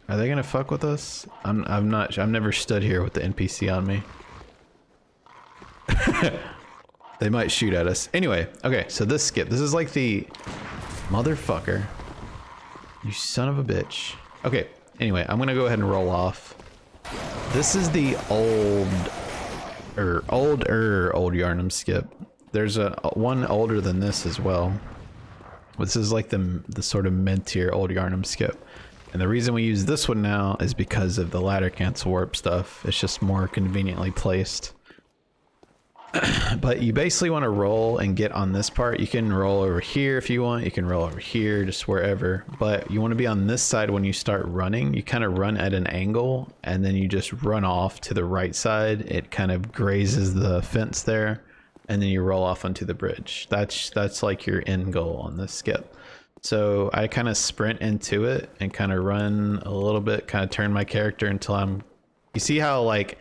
Are they gonna fuck with us? I'm not. I've never stood here with the NPC on me. They might shoot at us. Anyway, okay, so this skip. This is like the... Motherfucker. You son of a bitch. Okay, anyway, I'm gonna go ahead and roll off. This is the older Yharnam Skip. There's a one older than this as well. This is like the sort of mid-tier old Yharnam Skip. And the reason we use this one now is because of the ladder cancel warp stuff. It's just more conveniently placed. But you basically want to roll and get on this part. You can roll over here if you want. You can roll over here, just wherever. But you want to be on this side when you start running. You kind of run at an angle and then you just run off to the right side. It kind of grazes the fence there. And then you roll off onto the bridge. That's like your end goal on this skip. So I kind of sprint into it and kind of run a little bit, kind of turn my character until I'm... You see how like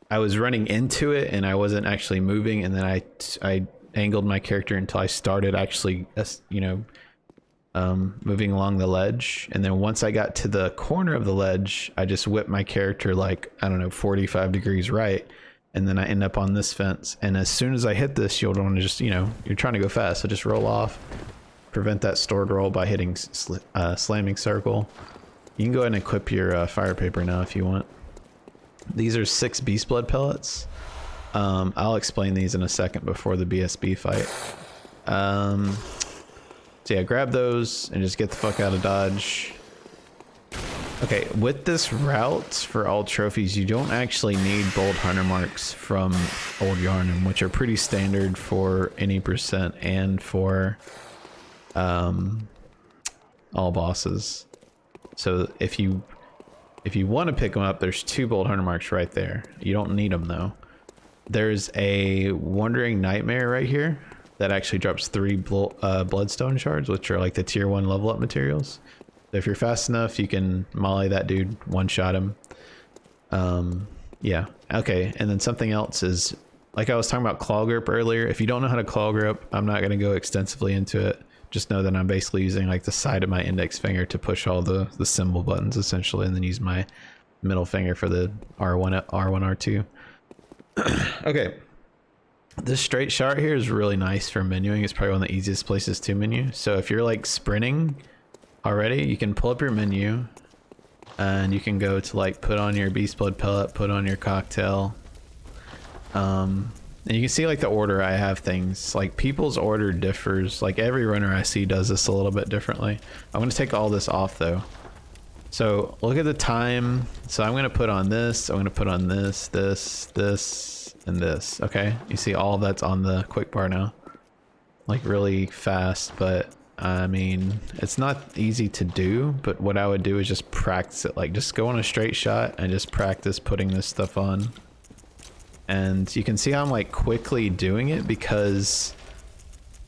I was running into it and I wasn't actually moving, and then I angled my character until I started actually, you know, moving along the ledge. And then once I got to the corner of the ledge, I just whipped my character like, I don't know, 45 degrees right. And then I end up on this fence. And as soon as I hit this, you'll want to just, you know, you're trying to go fast, so just roll off. Prevent that stored roll by hitting slamming circle. You can go ahead and equip your fire paper now if you want. These are 6 beast blood pellets. I'll explain these in a second before the BSB fight. So yeah, grab those and just get the fuck out of Dodge. Okay, with this route for all trophies, you don't actually need bold hunter marks from Old Yharnam, which are pretty standard for any percent and for all bosses. So if you want to pick them up, there's 2 bold hunter marks right there. You don't need them though. There's a Wandering Nightmare right here that actually drops 3 bloodstone shards, which are like the tier 1 level up materials. If you're fast enough, you can molly that dude, one-shot him. Yeah, okay, and then something else is, like I was talking about claw grip earlier. If you don't know how to claw grip, I'm not going to go extensively into it. Just know that I'm basically using like the side of my index finger to push all the symbol buttons essentially, and then use my middle finger for the R1, R2. Okay, this straight shot here is really nice for menuing. It's probably one of the easiest places to menu. So if you're like sprinting already, you can pull up your menu and you can go to like put on your beast blood pellet, put on your cocktail, and you can see like the order I have things. Like people's order differs. Like every runner I see does this a little bit differently. I'm going to take all this off though. So look at the time. So I'm going to put on this, I'm going to put on this, this, and this. Okay, you see all that's on the quick bar now, like really fast. But I mean, it's not easy to do, but what I would do is just practice it. Like just go on a straight shot and just practice putting this stuff on. And you can see how I'm like quickly doing it, because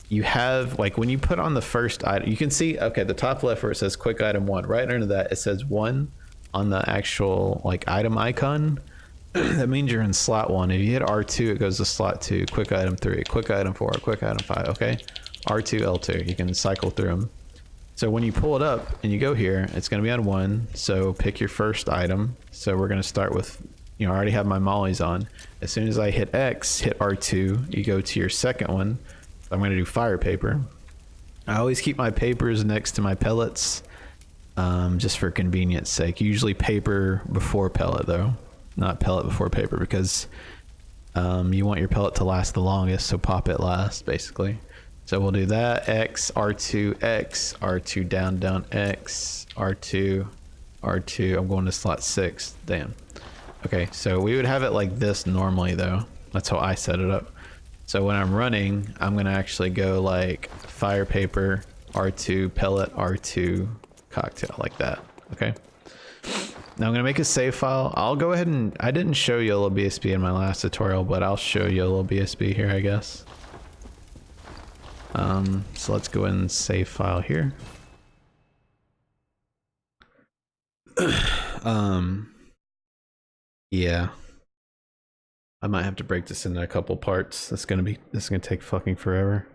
you have like when you put on the first item, you can see, okay, the top left where it says quick item 1, right under that it says 1 on the actual like item icon. That means you're in slot 1. If you hit R2, it goes to slot 2, quick item 3, quick item 4, quick item 5. Okay, R2, L2, you can cycle through them. So when you pull it up and you go here, it's going to be on 1. So pick your first item. So we're going to start with, you know, I already have my mollies on. As soon as I hit X, hit R2, you go to your second one. I'm going to do fire paper. I always keep my papers next to my pellets, just for convenience sake. Usually paper before pellet though, not pellet before paper, because you want your pellet to last the longest, so pop it last basically. So we'll do that, X, R2, X, R2 down, down, X, R2, R2. I'm going to slot 6, damn. Okay, so we would have it like this normally though. That's how I set it up. So when I'm running, I'm gonna actually go like fire paper, R2, pellet, R2, cocktail, like that, okay? Now I'm gonna make a save file. I'll go ahead and, I didn't show you a little BSB in my last tutorial, but I'll show you a little BSB here, I guess. So let's go ahead and save file here. Yeah, I might have to break this into a couple parts. This is gonna take fucking forever.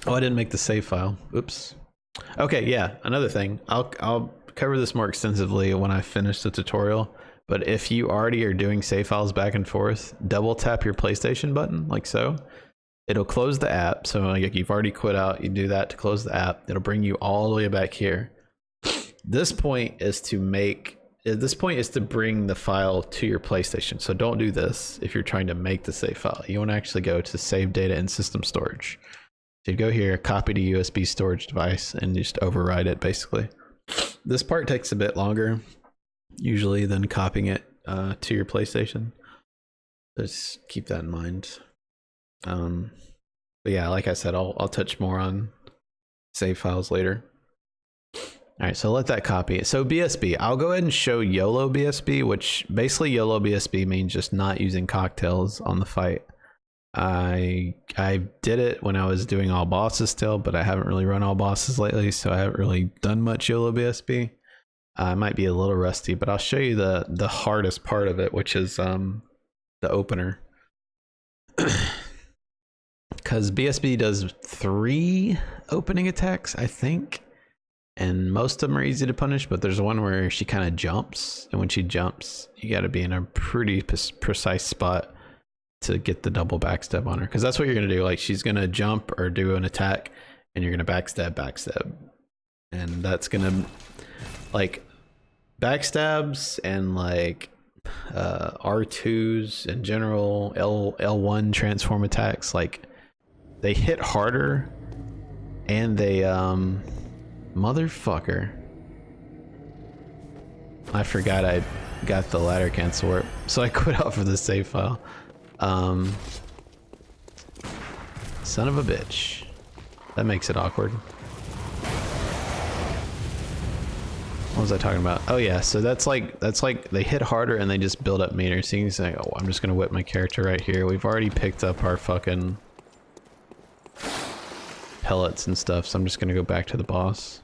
Oh, I didn't make the save file. Oops. Okay, yeah, another thing. I'll cover this more extensively when I finish the tutorial. But if you already are doing save files back and forth, double tap your PlayStation button like so, It'll close the app. So like you've already quit out, you do that to close the app. It'll bring you all the way back here. This point is to bring the file to your PlayStation. So don't do this if you're trying to make the save file. You want to actually go to save data in system storage. So you go here, copy to USB storage device, and just override it basically. This part takes a bit longer usually than copying it to your PlayStation. Just keep that in mind. But yeah, like I said, I'll touch more on save files later. All right, so let that copy. So BSB, I'll go ahead and show YOLO BSB, which basically YOLO BSB means just not using cocktails on the fight. I did it when I was doing all bosses still, but I haven't really run all bosses lately, so I haven't really done much YOLO BSB. I might be a little rusty, but I'll show you the hardest part of it, which is the opener. Because BSB does 3 opening attacks, I think. And most of them are easy to punish, but there's one where she kind of jumps, and when she jumps, you got to be in a pretty precise spot to get the double backstab on her, because that's what you're gonna do. Like, she's gonna jump or do an attack, and you're gonna backstab, and that's gonna, like, backstabs and like R2s in general, L1 transform attacks, like they hit harder, and they motherfucker. I forgot I got the ladder cancel warp, so I quit out for the save file. Son of a bitch. That makes it awkward. What was I talking about? Oh yeah, so that's like they hit harder and they just build up meters. So you can say, oh, I'm just gonna whip my character right here. We've already picked up our fucking pellets and stuff, so I'm just gonna go back to the boss.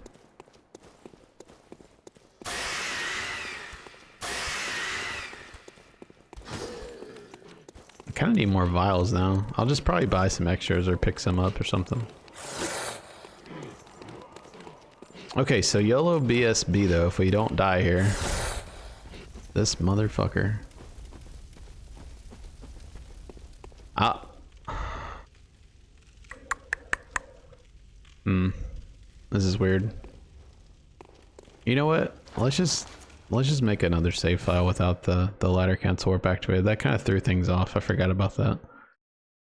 I kind of need more vials now. I'll just probably buy some extras or pick some up or something. Okay, so YOLO BSB though, if we don't die here. This motherfucker. Ah. This is weird. You know what? Let's just make another save file without the ladder cancel warp activated. That kind of threw things off. I forgot about that.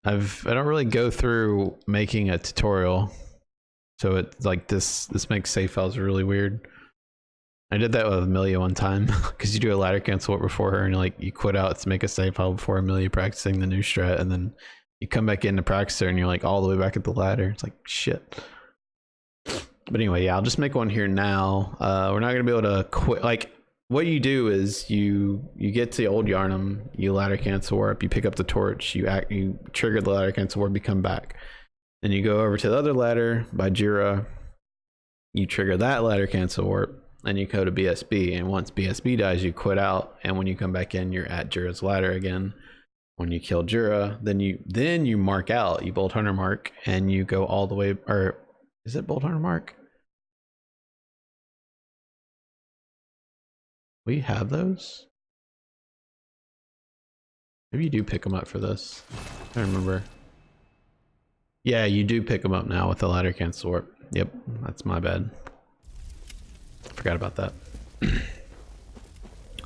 I don't really go through making a tutorial, so it's like this makes save files really weird. I did that with Amelia one time because you do a ladder cancel warp before her, and like you quit out to make a save file before Amelia practicing the new strat, and then you come back in to practice her and you're like all the way back at the ladder. It's like shit. But anyway, yeah, I'll just make one here now. We're not gonna be able to quit. Like, what you do is you get to the old Yharnam, you ladder cancel warp, you pick up the torch, you trigger the ladder cancel warp, you come back. Then you go over to the other ladder by Jira, you trigger that ladder cancel warp, and you go to BSB. And once BSB dies, you quit out, and when you come back in, you're at Jira's ladder again. When you kill Jira, then you mark out, you Bolt Hunter mark, and you go all the way, or is it Bolt Hunter mark? We have those? Maybe you do pick them up for this. I don't remember. Yeah, you do pick them up now with the ladder cancel warp. Yep, that's my bad. Forgot about that.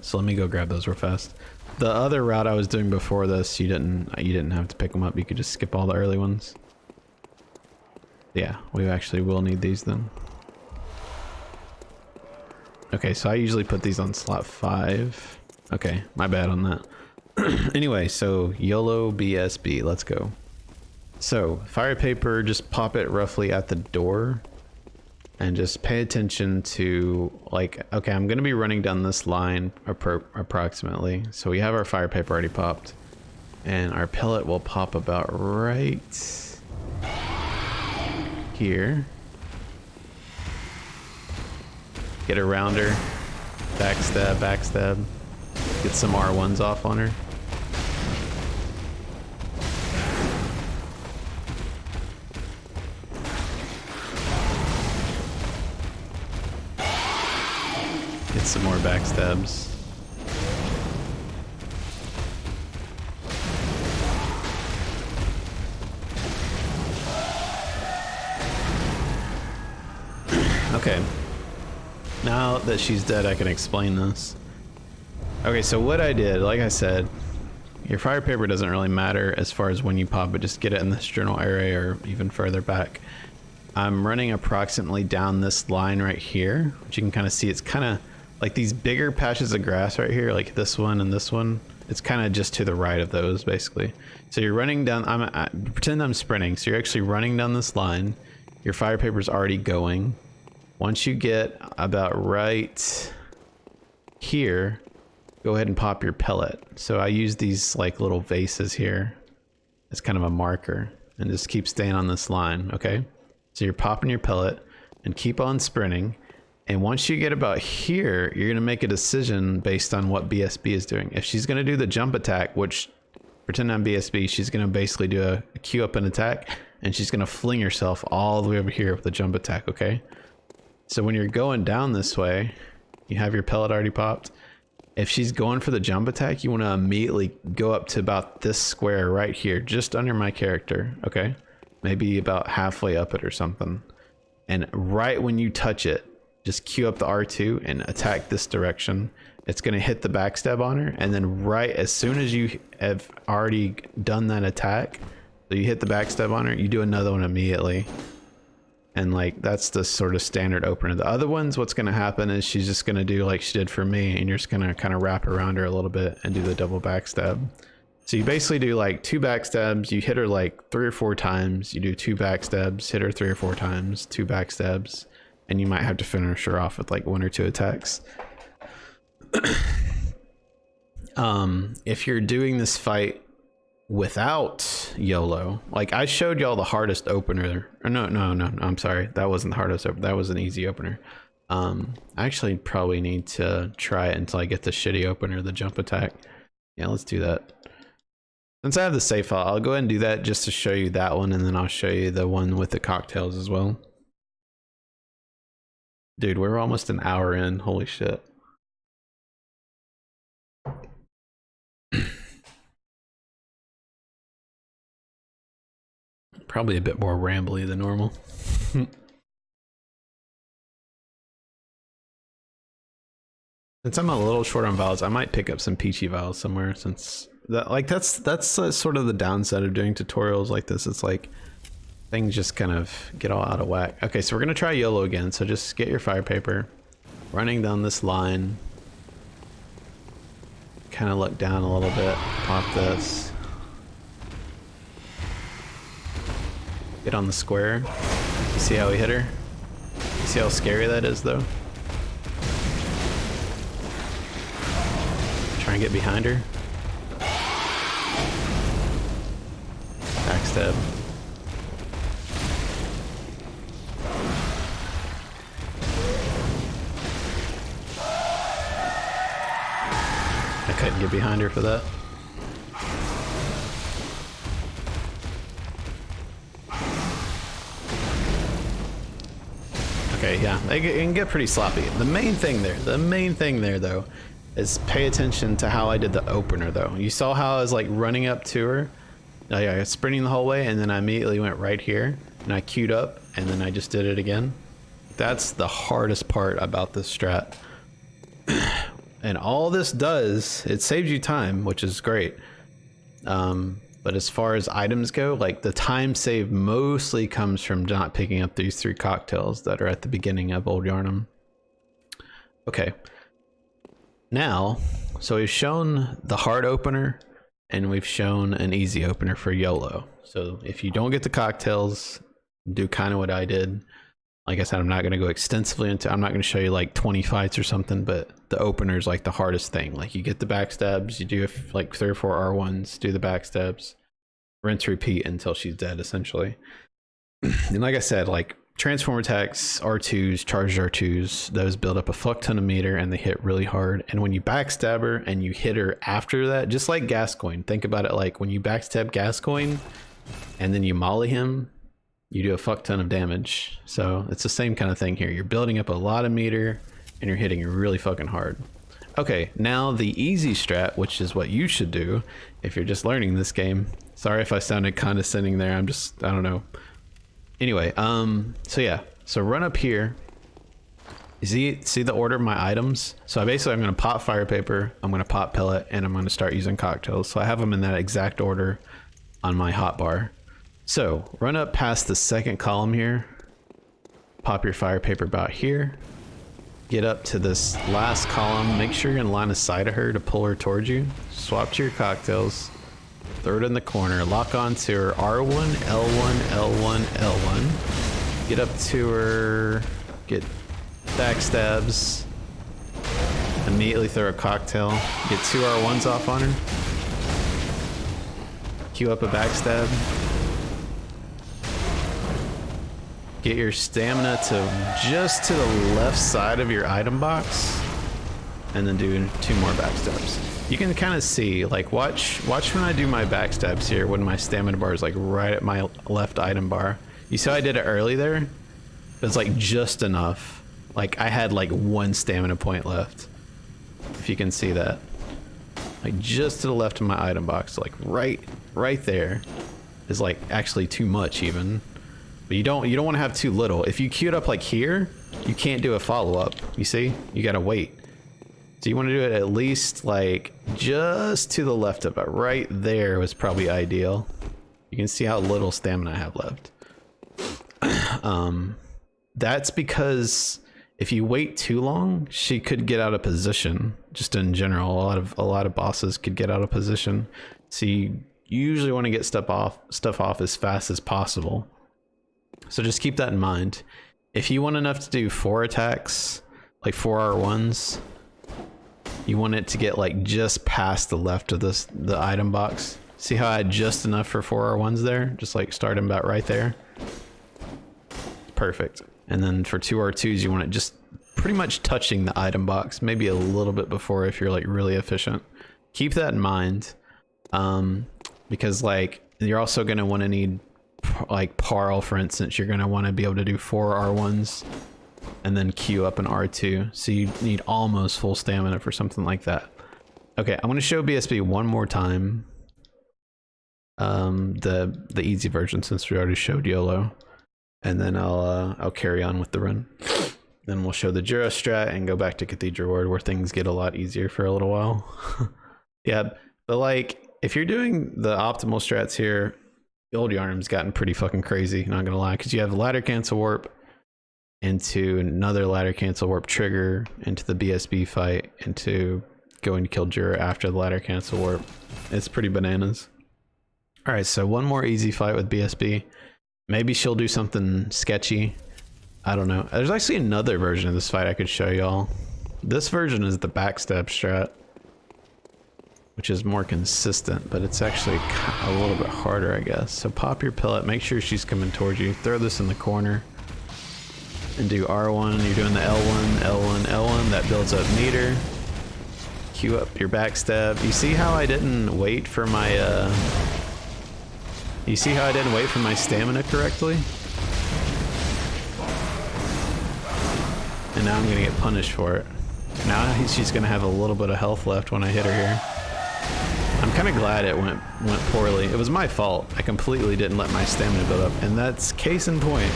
So let me go grab those real fast. The other route I was doing before this, you didn't have to pick them up. You could just skip all the early ones. Yeah, we actually will need these then. Okay, so I usually put these on slot 5. Okay, my bad on that. Anyway, so YOLO BSB, let's go. So, fire paper, just pop it roughly at the door. And just pay attention to, like, okay, I'm gonna be running down this line approximately. So we have our fire paper already popped. And our pellet will pop about right here. Get around her, backstab, get some R1s off on her. Get some more backstabs. Okay. Now that she's dead, I can explain this. Okay, so what I did, like I said, your fire paper doesn't really matter as far as when you pop it, just get it in this journal area or even further back. I'm running approximately down this line right here, which you can kind of see. It's kind of like these bigger patches of grass right here, like this one and this one. It's kind of just to the right of those, basically. So you're running down, pretend I'm sprinting, so you're actually running down this line. Your fire paper's already going. Once you get about right here, go ahead and pop your pellet. So I use these like little vases here as kind of a marker and just keep staying on this line, okay? So you're popping your pellet and keep on sprinting. And once you get about here, you're gonna make a decision based on what BSB is doing. If she's gonna do the jump attack, which pretend I'm BSB, she's gonna basically do a queue up an attack and she's gonna fling herself all the way over here with the jump attack, okay? So when you're going down this way, you have your pellet already popped. If she's going for the jump attack, you want to immediately go up to about this square right here, just under my character, okay? Maybe about halfway up it or something. And right when you touch it, just queue up the R2 and attack this direction. It's going to hit the backstab on her, and then right as soon as you have already done that attack, so you hit the backstab on her, you do another one immediately. And like, that's the sort of standard opener. The other ones, what's going to happen is she's just going to do like she did for me, and you're just going to kind of wrap around her a little bit and do the double backstab. So you basically do like 2 backstabs, you hit her like 3 or 4 times, you do 2 backstabs, hit her 3 or 4 times, 2 backstabs, and you might have to finish her off with like 1 or 2 attacks. If you're doing this fight without YOLO, like I showed y'all the hardest opener, or no, I'm sorry, that wasn't the hardest opener, that was an easy opener. I actually probably need to try it until I get the shitty opener, the jump attack. Yeah, let's do that. Since I have the save file, I'll go ahead and do that just to show you that one, and then I'll show you the one with the cocktails as well. Dude, we're almost an hour in, holy shit. Probably a bit more rambly than normal. Since I'm a little short on vials, I might pick up some peachy vials somewhere, since that, like, that's sort of the downside of doing tutorials like this. It's like things just kind of get all out of whack. Okay, so we're gonna try YOLO again. So just get your fire paper, running down this line, kind of look down a little bit, pop this. Get on the square. You see how we hit her? You see how scary that is, though? Try and get behind her. Backstab. I couldn't get behind her for that. Okay, yeah, it can get pretty sloppy. The main thing there though, is pay attention to how I did the opener though. You saw how I was like running up to her, I was sprinting the whole way, and then I immediately went right here, and I queued up, and then I just did it again. That's the hardest part about this strat. And all this does, it saves you time, which is great. But as far as items go, like the time save mostly comes from not picking up these 3 cocktails that are at the beginning of Old Yharnam. Okay. Now, so we've shown the hard opener and we've shown an easy opener for YOLO. So if you don't get the cocktails, do kind of what I did. Like I said, I'm not going to go extensively into, I'm not going to show you like 20 fights or something, but the opener is like the hardest thing. Like you get the backstabs, you do like 3 or 4 R1s, do the backstabs, rinse, repeat until she's dead, essentially. And like I said, like transform attacks, R2s, charged R2s, those build up a fuck ton of meter and they hit really hard. And when you backstab her and you hit her after that, just like Gascoigne, think about it like when you backstab Gascoigne and then you molly him, you do a fuck ton of damage. So it's the same kind of thing here. You're building up a lot of meter and you're hitting really fucking hard. Okay, now the easy strat, which is what you should do if you're just learning this game. Sorry if I sounded condescending there. I don't know. Anyway, so yeah, so run up here You see the order of my items? So I'm going to pop fire paper, I'm going to pop pellet, and I'm going to start using cocktails. So I have them in that exact order on my hotbar. So run up past the second column here, pop your fire paper about here, get up to this last column, make sure you're in line of sight of her to pull her towards you, swap to your cocktails, throw it in the corner, lock onto her R1, L1, L1, L1, get up to her, get backstabs, immediately throw a cocktail, get 2 R1s off on her, queue up a backstab, get your stamina to just to the left side of your item box, and then do 2 more backstabs. You can kind of see, like, watch when I do my backstabs here, when my stamina bar is like right at my left item bar. You see how I did it early there? It was like just enough. Like I had like 1 stamina point left. If you can see that. Like just to the left of my item box, like right there is like actually too much even. But you don't want to have too little. If you queue it up like here, you can't do a follow-up. You see? You gotta wait. So you want to do it at least like just to the left of it. Right there was probably ideal. You can see how little stamina I have left. That's because if you wait too long, she could get out of position. Just in general, a lot of bosses could get out of position. So you usually want to get stuff off as fast as possible. So just keep that in mind. If you want enough to do 4 attacks, like 4 R1s, you want it to get like just past the left of the item box. See how I had just enough for 4 R1s there? Just like starting about right there. Perfect. And then for 2 R2s, you want it just pretty much touching the item box, maybe a little bit before if you're like really efficient. Keep that in mind, because like you're also going to want to need like Paarl, for instance. You're going to want to be able to do 4 R1s and then queue up an R2. So you need almost full stamina for something like that. Okay, I'm going to show BSB one more time. The easy version, since we already showed YOLO. And then I'll carry on with the run. Then we'll show the Jura strat and go back to Cathedral Ward, where things get a lot easier for a little while. Yeah, but like if you're doing the optimal strats here, the old Yharnam's gotten pretty fucking crazy, not gonna lie, because you have ladder cancel warp into another ladder cancel warp trigger into the BSB fight, into going to kill Jura after the ladder cancel warp. It's pretty bananas. All right, so one more easy fight with BSB. Maybe she'll do something sketchy. I don't know. There's actually another version of this fight I could show y'all. This version is the backstab strat, which is more consistent, but it's actually a little bit harder, I guess. So pop your pellet, make sure she's coming towards you. Throw this in the corner and do R1. You're doing the L1, L1, L1. That builds up meter. Queue up your backstab. You see how I didn't wait for my you see how I didn't wait for my stamina correctly? And now I'm gonna get punished for it. Now she's gonna have a little bit of health left when I hit her here. I'm kind of glad it went poorly. It was my fault. I completely didn't let my stamina build up, and that's case in point.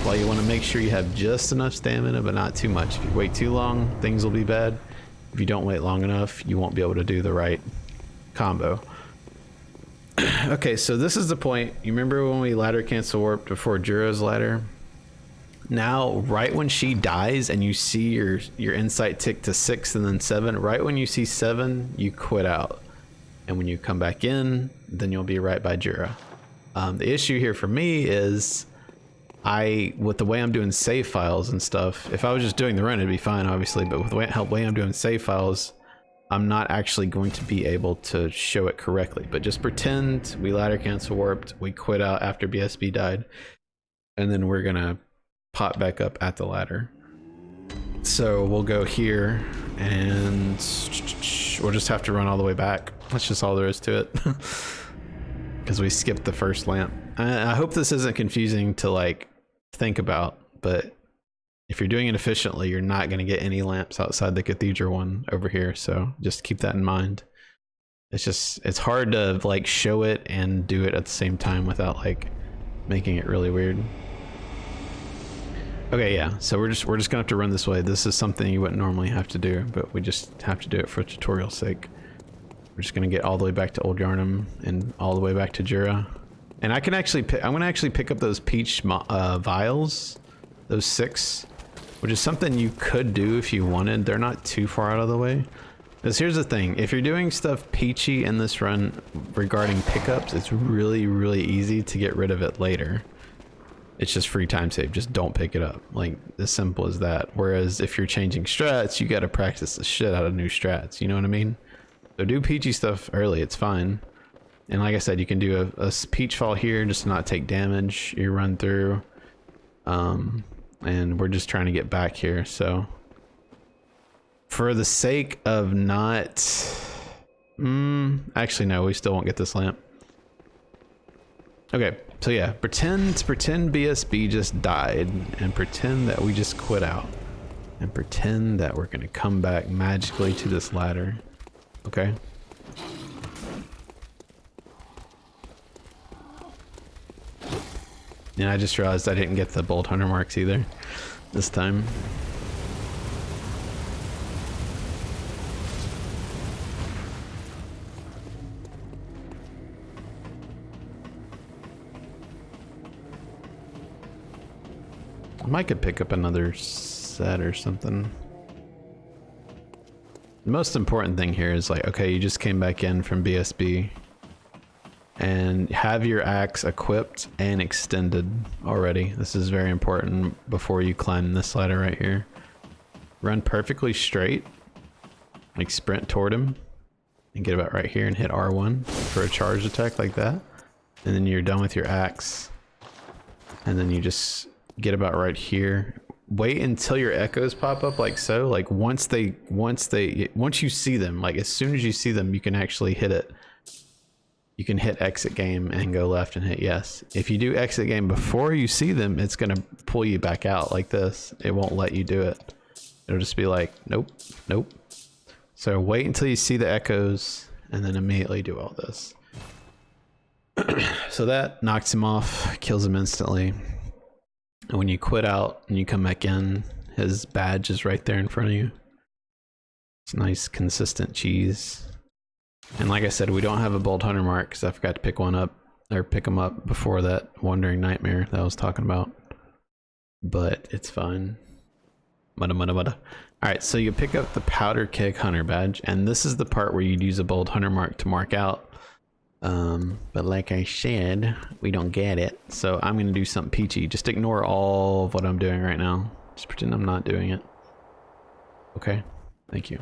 While you want to make sure you have just enough stamina, but not too much. If you wait too long, things will be bad. If you don't wait long enough, you won't be able to do the right combo. Okay, so this is the point. You remember when we ladder cancel warped before Jura's ladder? Now, right when she dies and you see your insight tick to 6 and then 7, right when you see 7, you quit out. And when you come back in, then you'll be right by Jura. The issue here for me is with the way I'm doing save files and stuff, if I was just doing the run, it'd be fine, obviously, but with the way I'm doing save files, I'm not actually going to be able to show it correctly. But just pretend we ladder cancel warped, we quit out after BSB died, and then we're gonna pop back up at the ladder. So we'll go here and we'll just have to run all the way back. That's just all there is to it. Because we skipped the first lamp. I hope this isn't confusing to like think about, but if you're doing it efficiently, you're not going to get any lamps outside the cathedral one over here. So just keep that in mind. It's hard to like show it and do it at the same time without like making it really weird. Okay, yeah. So we're just gonna have to run this way. This is something you wouldn't normally have to do, but we just have to do it for tutorial's sake. We're just gonna get all the way back to Old Yharnam and all the way back to Jura. And I can actually I'm gonna actually pick up those peach vials, those 6, which is something you could do if you wanted. They're not too far out of the way. Because here's the thing, if you're doing stuff peachy in this run regarding pickups, it's really, really easy to get rid of it later. It's just free time save, just don't pick it up. Like, as simple as that. Whereas if you're changing strats, you gotta practice the shit out of new strats, you know what I mean? So do peachy stuff early, it's fine. And like I said, you can do a peach fall here just to not take damage, you run through. And we're just trying to get back here, so. For the sake of not... actually no, we still won't get this lamp. Okay, so yeah, pretend BSB just died, and pretend that we just quit out. And pretend that we're gonna come back magically to this ladder. Okay? And I just realized I didn't get the bolt hunter marks either this time. I might could pick up another set or something. The most important thing here is like, okay, you just came back in from BSB and have your axe equipped and extended already. This is very important before you climb this ladder right here. Run perfectly straight, like sprint toward him and get about right here and hit R1 for a charged attack like that. And then you're done with your axe. And then you just get about right here. Wait until your echoes pop up like so. Like once you see them, like as soon as you see them, you can actually hit it. You can hit exit game and go left and hit yes. If you do exit game before you see them, it's gonna pull you back out like this. It won't let you do it. It'll just be like, nope, nope. So wait until you see the echoes and then immediately do all this. So that knocks him off, kills him instantly. And when you quit out and you come back in, his badge is right there in front of you. It's nice, consistent cheese. And like I said, we don't have a bolt hunter mark because I forgot to pick one up, or pick them up before that wandering nightmare that I was talking about. But it's fine. Mudda, mudda, mudda. Alright, so you pick up the powder keg hunter badge, and this is the part where you'd use a bolt hunter mark to mark out. But like I said, we don't get it. So I'm going to do something peachy. Just ignore all of what I'm doing right now. Just pretend I'm not doing it. Okay. Thank you.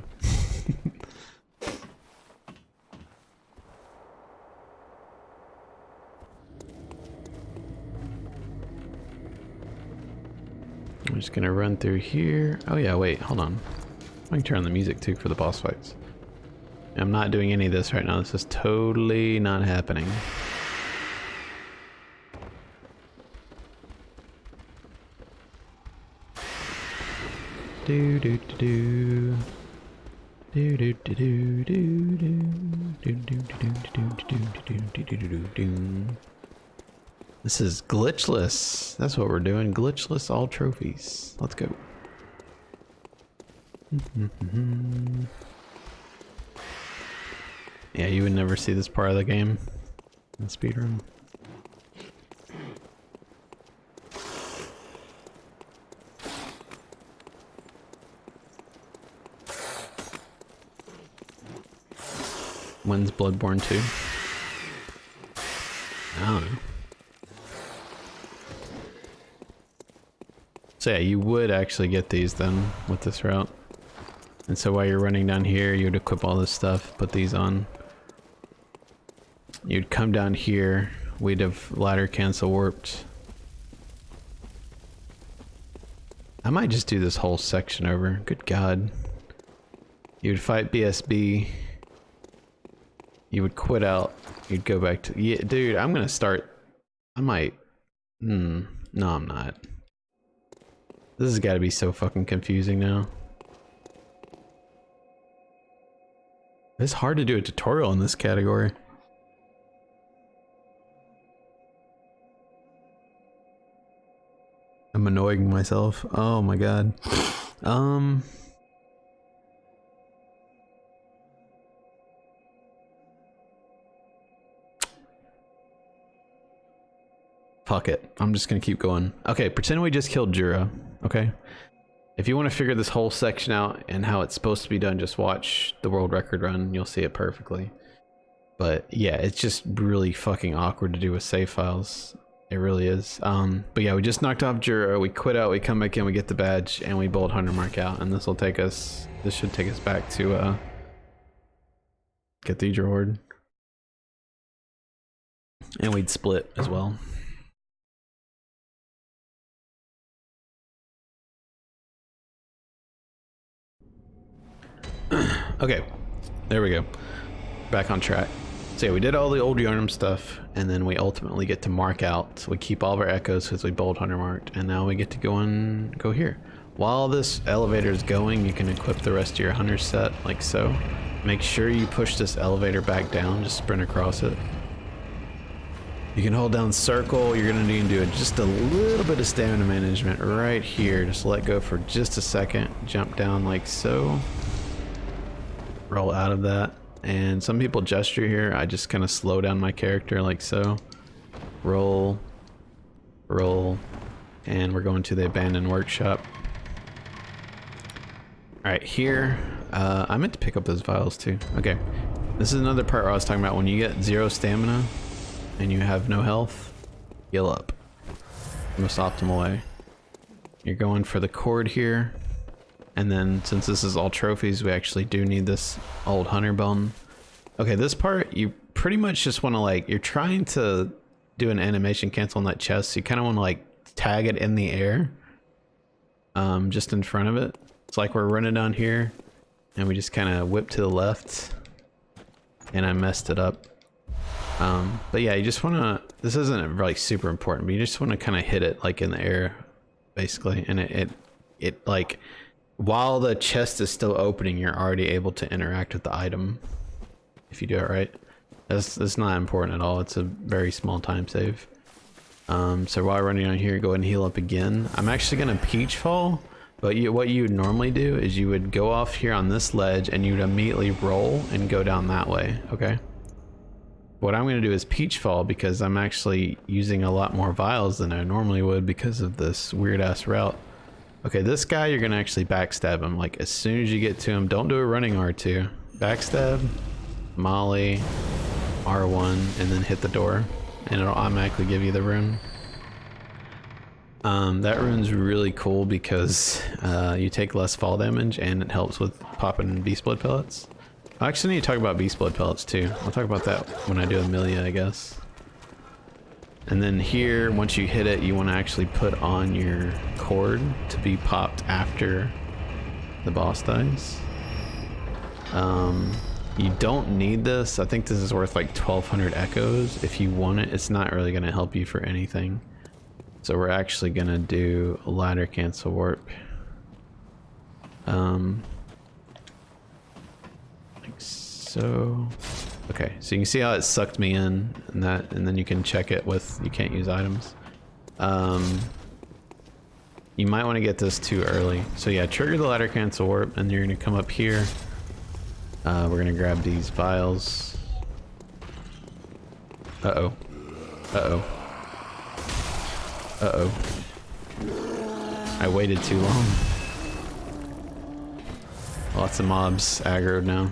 I'm just going to run through here. Oh yeah, wait, hold on. I can turn on the music too for the boss fights. I'm not doing any of this right now. This is totally not happening. Do do do do. Do do do do do do do do do do do do. This is glitchless. That's what we're doing. Glitchless all trophies. Let's go. Yeah, you would never see this part of the game in speedrun. When's Bloodborne 2? I don't know. So yeah, you would actually get these then with this route. And so while you're running down here, you would equip all this stuff, put these on. You'd come down here, we'd have ladder cancel warped. I might just do this whole section over, good god. You would fight BSB. You would quit out, you'd go back to, yeah, dude, I'm gonna start, I might, no I'm not. This has gotta be so fucking confusing now. It's hard to do a tutorial in this category. I'm annoying myself. Oh my god. Fuck it. I'm just gonna keep going. Okay, pretend we just killed Jura. Okay. If you want to figure this whole section out and how it's supposed to be done, just watch the world record run. You'll see it perfectly. But yeah, it's just really fucking awkward to do with save files. It really is. But yeah, we just knocked off Jura. We quit out. We come back in. We get the badge and we bold 100 mark out. And this will take us. This should take us back to Cathedral Horde. And we'd split as well. Okay, there we go. Back on track. So yeah, we did all the old Yharnam stuff, and then we ultimately get to mark out. So we keep all of our echoes because we bold 100 marked, and now we get to go here. While this elevator is going, you can equip the rest of your hunter set like so. Make sure you push this elevator back down, just sprint across it. You can hold down circle. You're gonna need to do just a little bit of stamina management right here. Just let go for just a second, jump down like so. Roll out of that, and some people gesture here. I just kind of slow down my character like so. Roll, and we're going to the abandoned workshop. All right, here I meant to pick up those vials too. Okay, this is another part where I was talking about when you get 0 stamina and you have no health, heal up. Most optimal way. You're going for the cord here. And then, since this is all trophies, we actually do need this old hunter bone. Okay, this part, you pretty much just want to, like, you're trying to do an animation cancel on that chest, so you kind of want to, like, tag it in the air. Just in front of it. It's like we're running down here, and we just kind of whip to the left. And I messed it up. But yeah, you just want to, this isn't really super important, but you just want to kind of hit it, like, in the air, basically. And it like... While the chest is still opening, you're already able to interact with the item. If you do it right. That's not important at all. It's a very small time save. So while running on here, go ahead and heal up again. I'm actually going to peach fall. But what you would normally do is you would go off here on this ledge and you'd immediately roll and go down that way. Okay. What I'm going to do is peach fall because I'm actually using a lot more vials than I normally would because of this weird ass route. Okay, this guy, you're gonna actually backstab him. Like, as soon as you get to him, don't do a running R2. Backstab, molly, R1, and then hit the door, and it'll automatically give you the rune. That rune's really cool because you take less fall damage, and it helps with popping beast blood pellets. I actually need to talk about beast blood pellets too. I'll talk about that when I do Amelia, I guess. And then here, once you hit it, you want to actually put on your cord to be popped after the boss dies. You don't need this. I think this is worth like 1200 echoes. If you want it, it's not really going to help you for anything. So we're actually going to do a ladder cancel warp. Like so. Okay, so you can see how it sucked me in, and then you can check it with, you can't use items. You might want to get this too early. So yeah, trigger the ladder cancel warp, and you're going to come up here. We're going to grab these vials. Uh-oh. Uh-oh. Uh-oh. I waited too long. Lots of mobs aggroed now.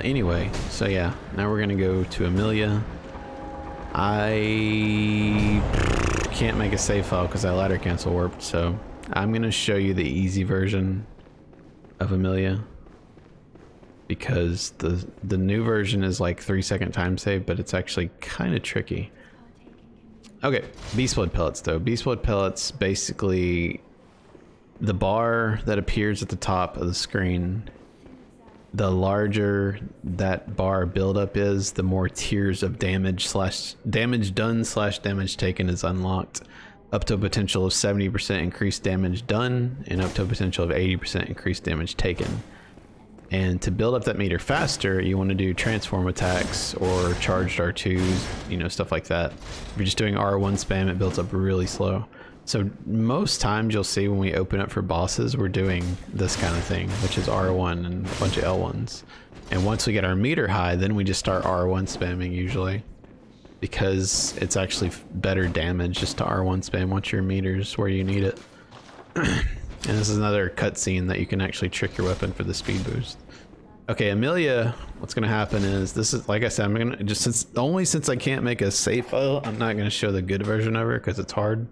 Anyway, so yeah, now we're gonna go to Amelia. I can't make a save file because I ladder cancel warped, so I'm gonna show you the easy version of Amelia because the new version is like 3-second time save, but it's actually kind of tricky. Okay, beast blood pellets though. Beast blood pellets, basically the bar that appears at the top of the screen, the larger that bar buildup is, the more tiers of damage done / damage taken is unlocked, up to a potential of 70% increased damage done and up to a potential of 80% increased damage taken. And to build up that meter faster, you want to do transform attacks or charged R2s, you know, stuff like that. If you're just doing R1 spam, it builds up really slow. So most times you'll see when we open up for bosses, we're doing this kind of thing, which is R1 and a bunch of L1s. And once we get our meter high, then we just start R1 spamming usually, because it's actually better damage just to R1 spam once your meter's where you need it. And this is another cutscene that you can actually trick your weapon for the speed boost. Okay, Amelia, what's gonna happen is, this is, like I said, I'm gonna just, since I can't make a save file, I'm not gonna show the good version of her because it's hard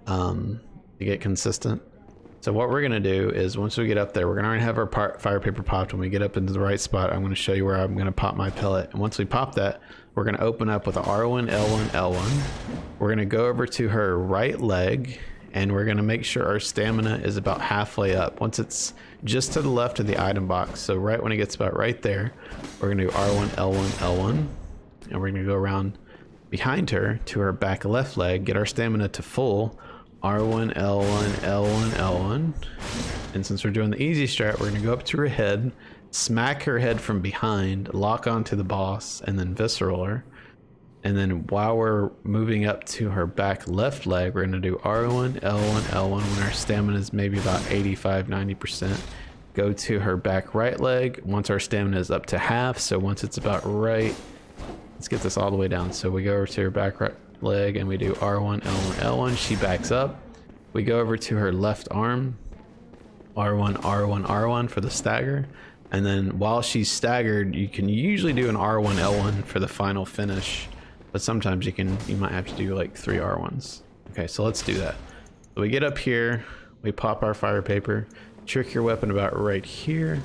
to get consistent. So what we're gonna do is, once we get up there, we're gonna already have our fire paper popped. When we get up into the right spot, I'm gonna show you where I'm gonna pop my pellet. And once we pop that, we're gonna open up with a R1, L1, L1. We're gonna go over to her right leg, and we're gonna make sure our stamina is about halfway up. Once it's just to the left of the item box, so right when it gets about right there, we're gonna do R1, L1, L1, and we're gonna go around behind her to her back left leg, get our stamina to full, R1, L1, L1, L1. And since we're doing the easy strat, we're gonna go up to her head, smack her head from behind, lock onto the boss, and then visceral her. And then while we're moving up to her back left leg, we're gonna do R1, L1, L1 when our stamina is maybe about 85, 90%. Go to her back right leg once our stamina is up to half. So once it's about right, let's get this all the way down. So we go over to her back right leg and we do R1, L1, L1. She backs up. We go over to her left arm, R1, R1, R1 for the stagger. And then while she's staggered, you can usually do an R1, L1 for the final finish. But sometimes you might have to do like 3 R1s. Okay, so let's do that. So we get up here, we pop our fire paper, trick your weapon about right here.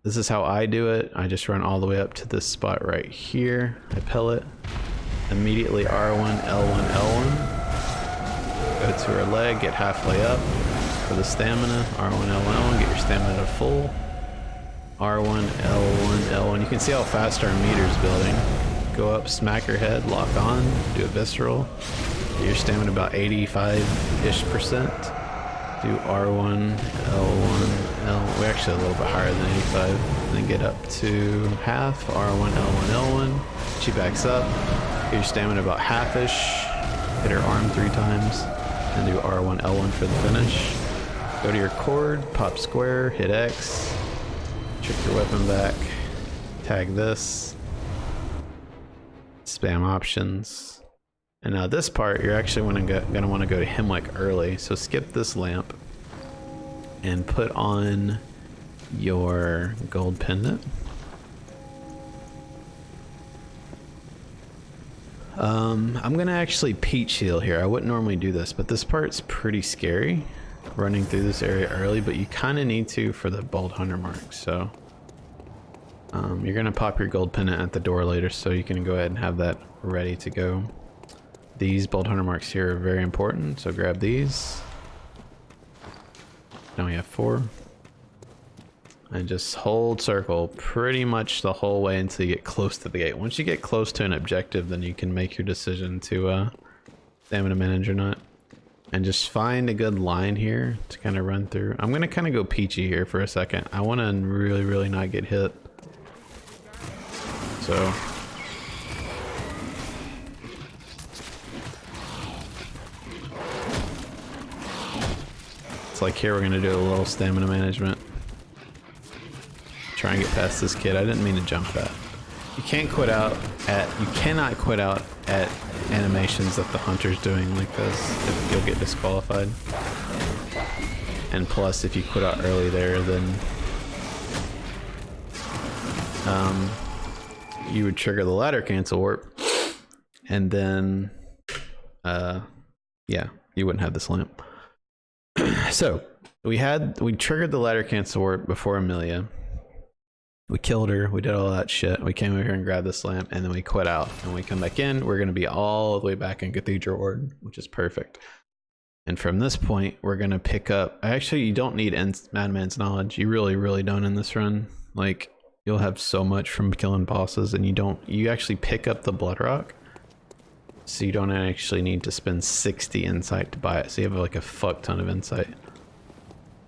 This is how I do it. I just run all the way up to this spot right here. I pellet. Immediately R1, L1, L1. Go to her leg, get halfway up for the stamina. R1, L1, L1, get your stamina to full. R1, L1, L1. You can see how fast our meter's building. Go up, smack her head, lock on, do a visceral. Get your stamina about 85-ish%. Do R1, L1, L. We're actually a little bit higher than 85. And then get up to half. R1, L1, L1. She backs up. Get your stamina about half-ish. Hit her arm 3 times. And do R1, L1 for the finish. Go to your cord, pop square, hit X. Trick your weapon back. Tag this. Spam options. And now this part, you're actually gonna want to go to Hemwick early. So skip this lamp and put on your gold pendant. I'm gonna actually peach heal here. I wouldn't normally do this, but this part's pretty scary, running through this area early, but you kind of need to for the Bold Hunter mark. So you're gonna pop your gold pendant at the door later, so you can go ahead and have that ready to go. These Bold Hunter marks here are very important, so grab these. Now we have 4. And just hold circle pretty much the whole way until you get close to the gate. Once you get close to an objective, then you can make your decision to stamina manage or not. And just find a good line here to kind of run through. I'm gonna kind of go peachy here for a second. I want to really not get hit. So it's like here we're gonna do a little stamina management. Try and get past this kid. I didn't mean to jump that. You cannot quit out at animations that the hunter's doing like this. You'll get disqualified. And plus, if you quit out early there, then you would trigger the ladder cancel warp, and then yeah, you wouldn't have this lamp. So we triggered the ladder cancel warp before Amelia. We killed her, we did all that shit, we came over here and grabbed this lamp, and then we quit out. And we come back in, we're gonna be all the way back in Cathedral Ward, which is perfect. And from this point, we're gonna pick up, actually you don't need Madman's Knowledge, you really don't in this run. Like, you'll have so much from killing bosses, and you actually pick up the Blood Rock. So you don't actually need to spend 60 insight to buy it, so you have like a fuck ton of insight.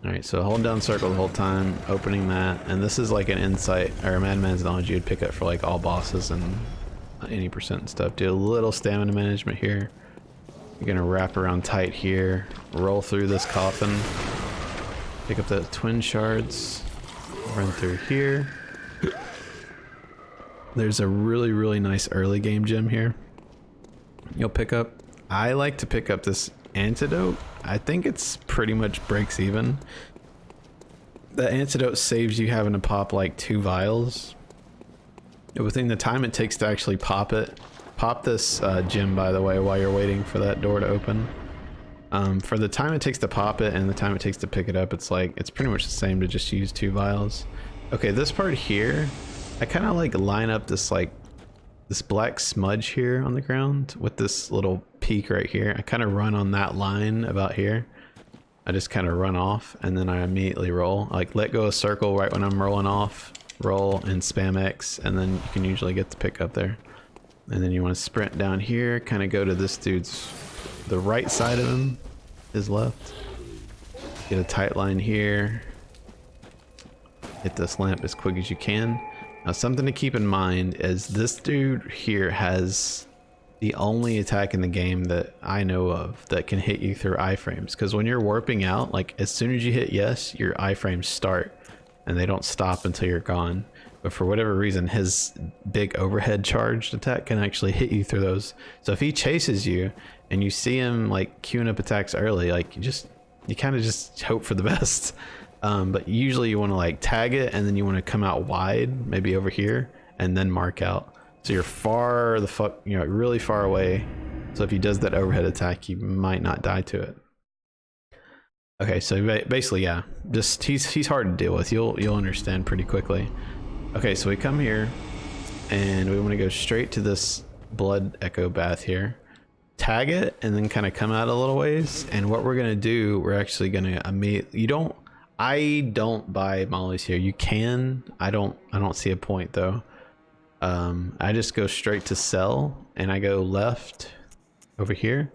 Alright, so hold down circle the whole time, opening that, and this is like an insight, or a madman's knowledge you would pick up for like all bosses and any percent and stuff. Do a little stamina management here. You're gonna wrap around tight here, roll through this coffin, pick up the twin shards, run through here. There's a really nice early game gem here you'll pick up. I like to pick up this antidote. I think it's pretty much breaks even. The antidote saves you having to pop like 2 vials. Within the time it takes to actually pop it. Pop this gem, by the way, while you're waiting for that door to open. For the time it takes to pop it and the time it takes to pick it up, it's pretty much the same to just use 2 vials. Okay, this part here, I kind of like line up this this black smudge here on the ground with this little peak right here. I kind of run on that line about here. I just kind of run off and then I immediately roll. Like let go of circle right when I'm rolling off, roll and spam X, and then you can usually get the pick up there. And then you want to sprint down here, kind of go to this dude's, the right side of him, his left. Get a tight line here. Hit this lamp as quick as you can. Now something to keep in mind is this dude here has the only attack in the game that I know of that can hit you through iframes. Because when you're warping out, like as soon as you hit yes, your iframes start and they don't stop until you're gone. But for whatever reason, his big overhead charged attack can actually hit you through those. So if he chases you and you see him like queuing up attacks early, like you kind of just hope for the best. But usually you want to like tag it and then you want to come out wide, maybe over here, and then mark out. So you're far the fuck, really far away. So if he does that overhead attack, you might not die to it. Okay, so basically, yeah, just he's hard to deal with. You'll understand pretty quickly. Okay, so we come here and we want to go straight to this blood echo bath here. Tag it and then kind of come out a little ways. And what we're gonna do, we're actually gonna I don't buy mollies here. You can. I don't see a point though. I just go straight to sell and I go left over here,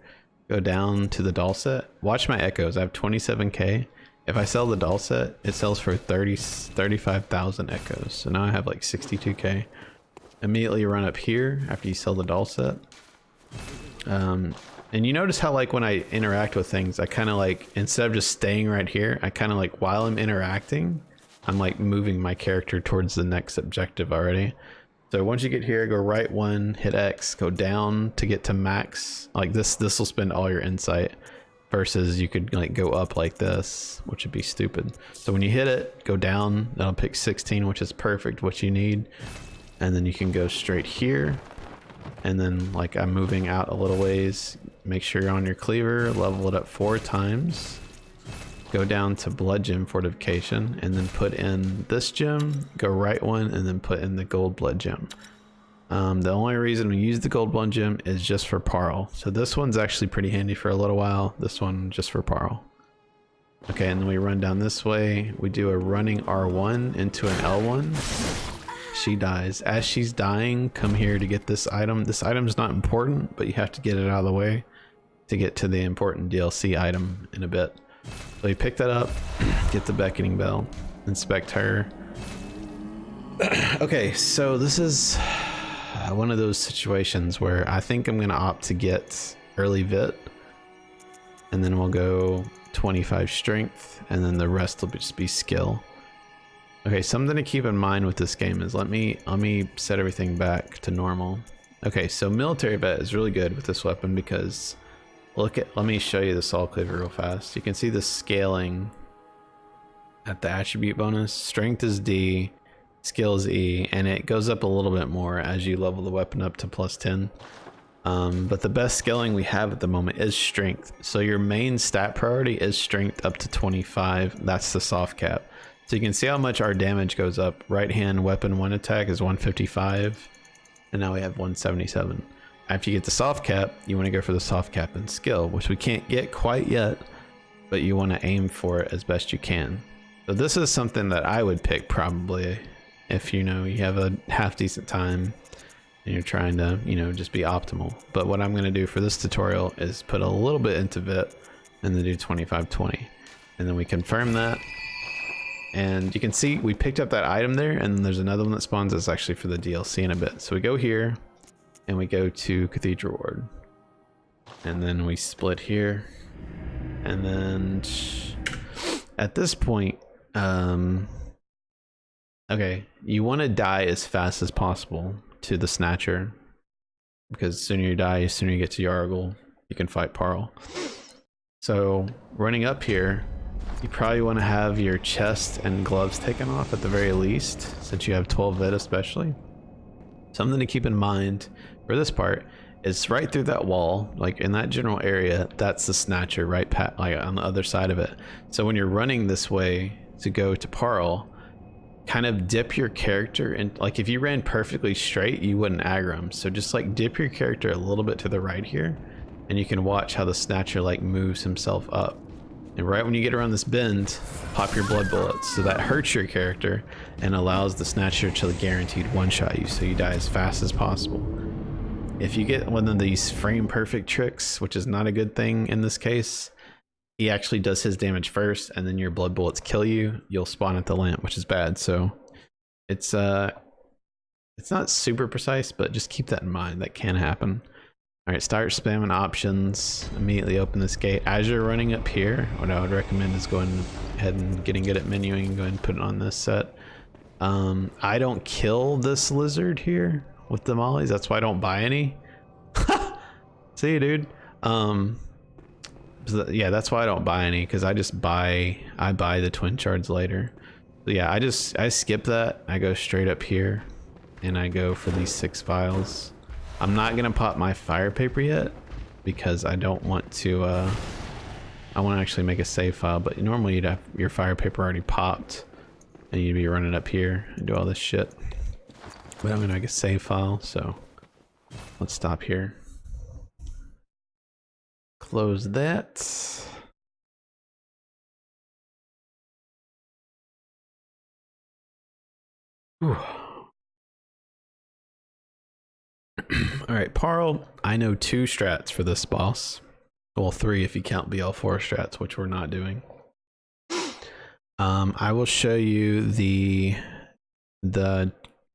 go down to the doll set. Watch my echoes. I have 27k. If I sell the doll set, it sells for 35,000 echoes. So now I have like 62k. Immediately run up here after you sell the doll set. And you notice how like when I interact with things, I kind of like, instead of just staying right here, I kind of like while I'm interacting, I'm like moving my character towards the next objective already. So once you get here, go right 1, hit X, go down to get to max. Like this will spend all your insight versus you could like go up like this, which would be stupid. So when you hit it, go down, that'll pick 16, which is perfect, what you need. And then you can go straight here. And then like I'm moving out a little ways, make sure you're on your cleaver, level it up 4 times, go down to blood gem fortification and then put in this gem, go right 1 and then put in the gold blood gem. The only reason we use the gold blood gem is just for Paarl. So this one's actually pretty handy for a little while, this one just for Paarl. Okay, and then we run down this way, we do a running R1 into an L1. She dies. As she's dying, come here to get this item. This item's not important, but you have to get it out of the way to get to the important DLC item in a bit. So you pick that up, get the beckoning bell, inspect her. Okay, so this is one of those situations where I think I'm gonna opt to get early vit, and then we'll go 25 strength, and then the rest will just be skill. Okay, something to keep in mind with this game is let me set everything back to normal. Okay, so military vet is really good with this weapon because let me show you the saw cleaver real fast. You can see the scaling at the attribute bonus. Strength is D, skill is E, and it goes up a little bit more as you level the weapon up to +10. But the best scaling we have at the moment is strength. So your main stat priority is strength up to 25. That's the soft cap. So you can see how much our damage goes up. Right hand weapon 1 attack is 155, and now we have 177. After you get the soft cap, you want to go for the soft cap and skill, which we can't get quite yet, but you want to aim for it as best you can. So this is something that I would pick probably if you have a half decent time and you're trying to just be optimal. But what I'm going to do for this tutorial is put a little bit into vit and then do 25-20. And then we confirm that. And you can see we picked up that item there, and then there's another one that spawns that's actually for the DLC in a bit. So we go here and we go to Cathedral Ward. And then we split here. And then at this point, okay, you want to die as fast as possible to the Snatcher, because the sooner you die, the sooner you get to Yahar'gul, you can fight Paarl. So running up here, you probably want to have your chest and gloves taken off at the very least, since you have 12 vid especially. Something to keep in mind for this part is right through that wall, like in that general area, that's the Snatcher right like on the other side of it. So when you're running this way to go to Paarl, kind of dip your character, and like if you ran perfectly straight, you wouldn't aggro him. So just like dip your character a little bit to the right here, and you can watch how the Snatcher like moves himself up. And right when you get around this bend, pop your blood bullets. So that hurts your character and allows the Snatcher to guaranteed one-shot you, so you die as fast as possible. If you get one of these frame perfect tricks, which is not a good thing in this case, he actually does his damage first, and then your blood bullets kill you. You'll spawn at the lamp, which is bad. So it's not super precise, but just keep that in mind. That can happen. All right, start spamming options. Immediately open this gate. As you're running up here, what I would recommend is going ahead and getting good at menuing and go ahead and put it on this set. I don't kill this lizard here with the mollies. That's why I don't buy any. See you, dude. Yeah, that's why I don't buy any, because I buy the twin shards later. So yeah, I skip that. I go straight up here and I go for these 6 vials. I'm not gonna pop my fire paper yet because I don't want to I want to actually make a save file, but normally you'd have your fire paper already popped and you'd be running up here and do all this shit. But I'm gonna make a save file, so let's stop here. Close that. Whew. Alright, Paarl, I know 2 strats for this boss. Well, 3 if you count BL4 strats, which we're not doing. I will show you the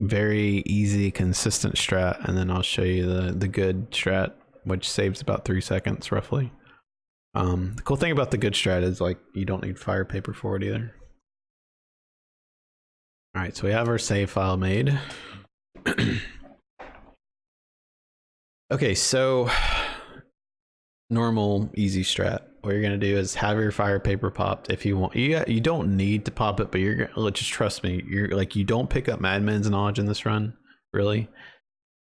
very easy, consistent strat, and then I'll show you the good strat, which saves about 3 seconds roughly. The cool thing about the good strat is like you don't need fire paper for it either. Alright, so we have our save file made. Okay, so normal easy strat. What you're gonna do is have your fire paper popped if you want. You don't need to pop it, but you're gonna just trust me. You're like, you don't pick up Madman's knowledge in this run, really,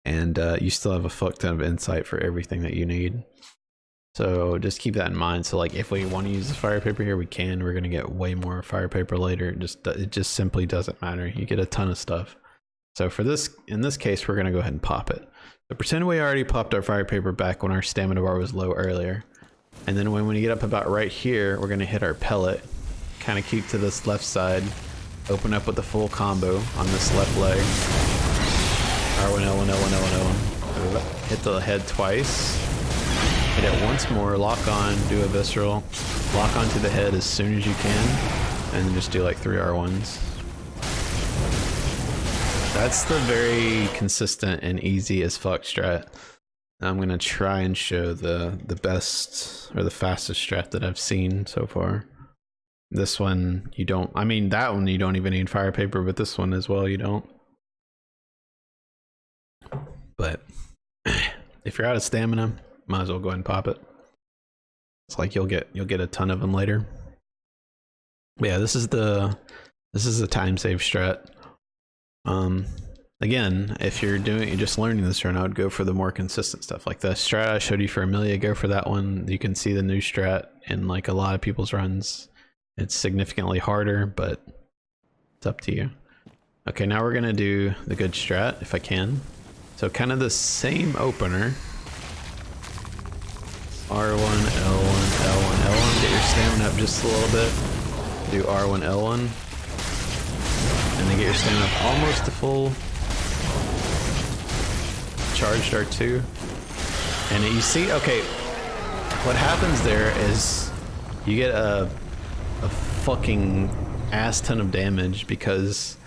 and you still have a fuck ton of insight for everything that you need. So just keep that in mind. So like if we want to use the fire paper here, we can. We're gonna get way more fire paper later. It just simply doesn't matter. You get a ton of stuff. So for this, in this case, we're gonna go ahead and pop it. So pretend we already popped our fire paper back when our stamina bar was low earlier. And then when we get up about right here, we're gonna hit our pellet. Kind of keep to this left side. Open up with the full combo on this left leg. R1, L1, L1, L1, L1. Hit the head twice. Hit it once more, lock on, do a visceral. Lock onto the head as soon as you can. And then just do like 3 R1s. That's the very consistent and easy as fuck strat. I'm gonna try and show the best or the fastest strat that I've seen so far. This one you don't, I mean that one you don't even need fire paper, but this one as well you don't. But if you're out of stamina, might as well go ahead and pop it. It's like you'll get a ton of them later. But yeah, this is the time save strat. Again, if you're just learning this run, I would go for the more consistent stuff. Like the strat I showed you for Amelia, go for that one. You can see the new strat in like a lot of people's runs. It's significantly harder, but it's up to you. Okay, now we're gonna do the good strat, if I can. So kind of the same opener. R1, L1, L1, L1. Get your stamina up just a little bit. Do R1, L1. And then get your stamina up almost to full. Charged R2. And you see, okay, what happens there is you get a a fucking ass ton of damage because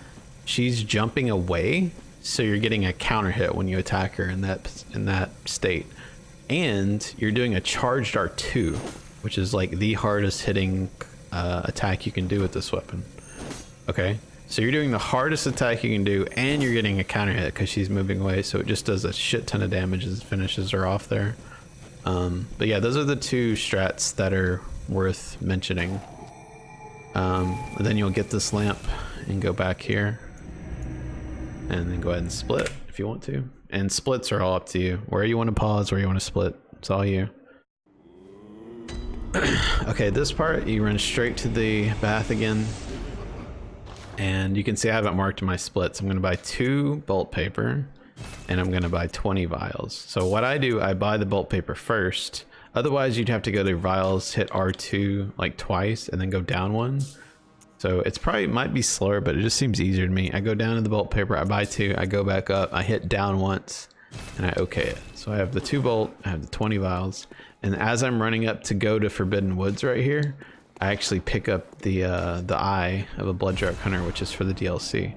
she's jumping away, so you're getting a counter hit when you attack her in that state. And you're doing a charged R2, which is like the hardest hitting attack you can do with this weapon. Okay, so you're doing the hardest attack you can do, and you're getting a counter hit because she's moving away, so it just does a shit ton of damage as it finishes her off there. But yeah, those are the two strats that are worth mentioning. Then you'll get this lamp and go back here, and then go ahead and split if you want to. And splits are all up to you. Where you want to pause, where you want to split, it's all you. Okay, this part, you run straight to the bath again. And you can see I haven't marked my splits. I'm going to buy 2 bolt paper, and I'm going to buy 20 vials. So what I do, I buy the bolt paper first. Otherwise, you'd have to go to vials, hit R2 like twice, and then go down 1. So it's probably might be slower, but it just seems easier to me. I go down to the bolt paper, I buy 2, I go back up, I hit down once, and I okay it. So I have the 2 bolt, I have the 20 vials, and as I'm running up to go to Forbidden Woods right here, I actually pick up the eye of a Blooddrake Hunter, which is for the DLC.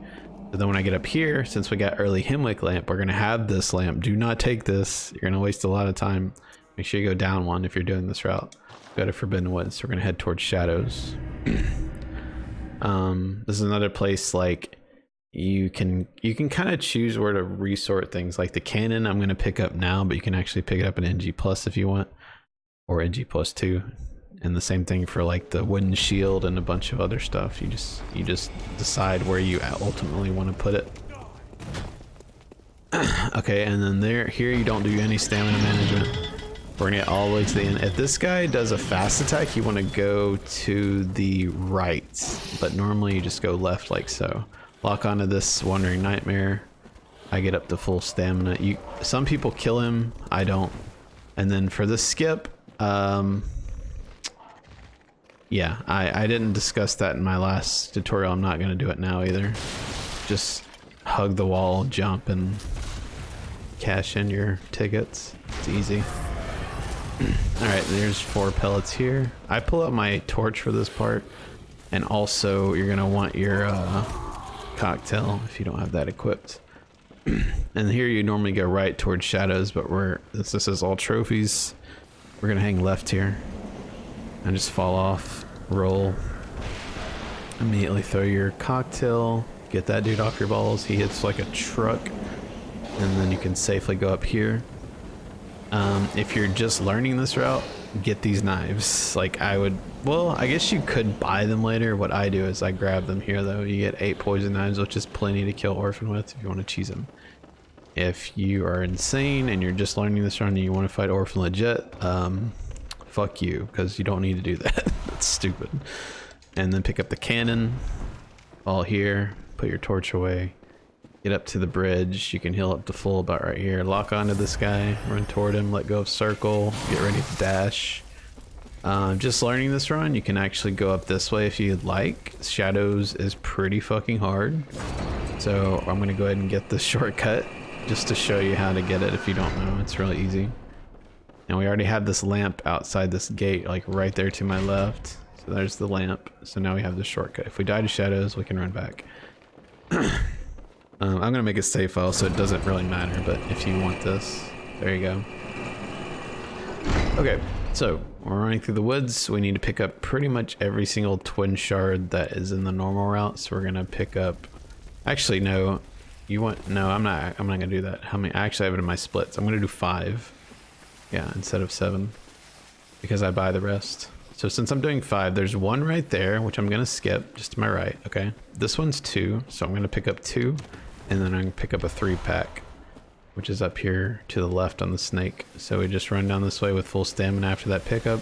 So then when I get up here, since we got early Hemwick lamp, we're gonna have this lamp. Do not take this. You're gonna waste a lot of time. Make sure you go down 1 if you're doing this route. Go to Forbidden Woods. So we're gonna head towards Shadows. This is another place like you can kind of choose where to resort things. Like the cannon I'm gonna pick up now, but you can actually pick it up in NG Plus if you want, or NG Plus 2. And the same thing for like the wooden shield and a bunch of other stuff. You just decide where you ultimately want to put it. Okay, and then here you don't do any stamina management. Bring it all the way to the end. If this guy does a fast attack, you want to go to the right, but normally you just go left like so. Lock onto this Wandering Nightmare. I get up to full stamina. Some people kill him, I don't. And then for the skip, yeah, I didn't discuss that in my last tutorial. I'm not going to do it now either. Just hug the wall, jump, and cash in your tickets. It's easy. Alright, there's 4 pellets here. I pull out my torch for this part. And also, you're going to want your cocktail if you don't have that equipped. And here you normally go right towards Shadows, but this is all trophies. We're going to hang left here. And just fall off, roll, immediately throw your cocktail, get that dude off your balls. He hits like a truck, and then you can safely go up here. If you're just learning this route, get these knives. Like I guess you could buy them later. What I do is I grab them here though. You get 8 poison knives, which is plenty to kill Orphan with if you want to cheese them. If you are insane and you're just learning this round and you want to fight Orphan legit, fuck you, because you don't need to do that. That's stupid. And then pick up the cannon, all here, put your torch away, get up to the bridge. You can heal up to full about right here. Lock onto this guy, run toward him, let go of circle, get ready to dash. Just learning this run, you can actually go up this way if you'd like. Shadows is pretty fucking hard, so I'm gonna go ahead and get the shortcut just to show you how to get it if you don't know. It's really easy. And we already have this lamp outside this gate, like right there to my left. So there's the lamp. So now we have the shortcut. If we die to Shadows, we can run back. I'm gonna make a save file so it doesn't really matter, but if you want this, there you go. Okay, so we're running through the woods. We need to pick up pretty much every single twin shard that is in the normal route. So we're gonna pick up, actually no, I'm not gonna do that. How many? I actually have it in my splits. I'm gonna do 5. Yeah, instead of 7, because I buy the rest. So since I'm doing 5, there's 1 right there, which I'm gonna skip just to my right. Okay, this one's 2, so I'm gonna pick up 2, and then I'm gonna pick up a 3-pack, which is up here to the left on the snake. So we just run down this way with full stamina after that pickup.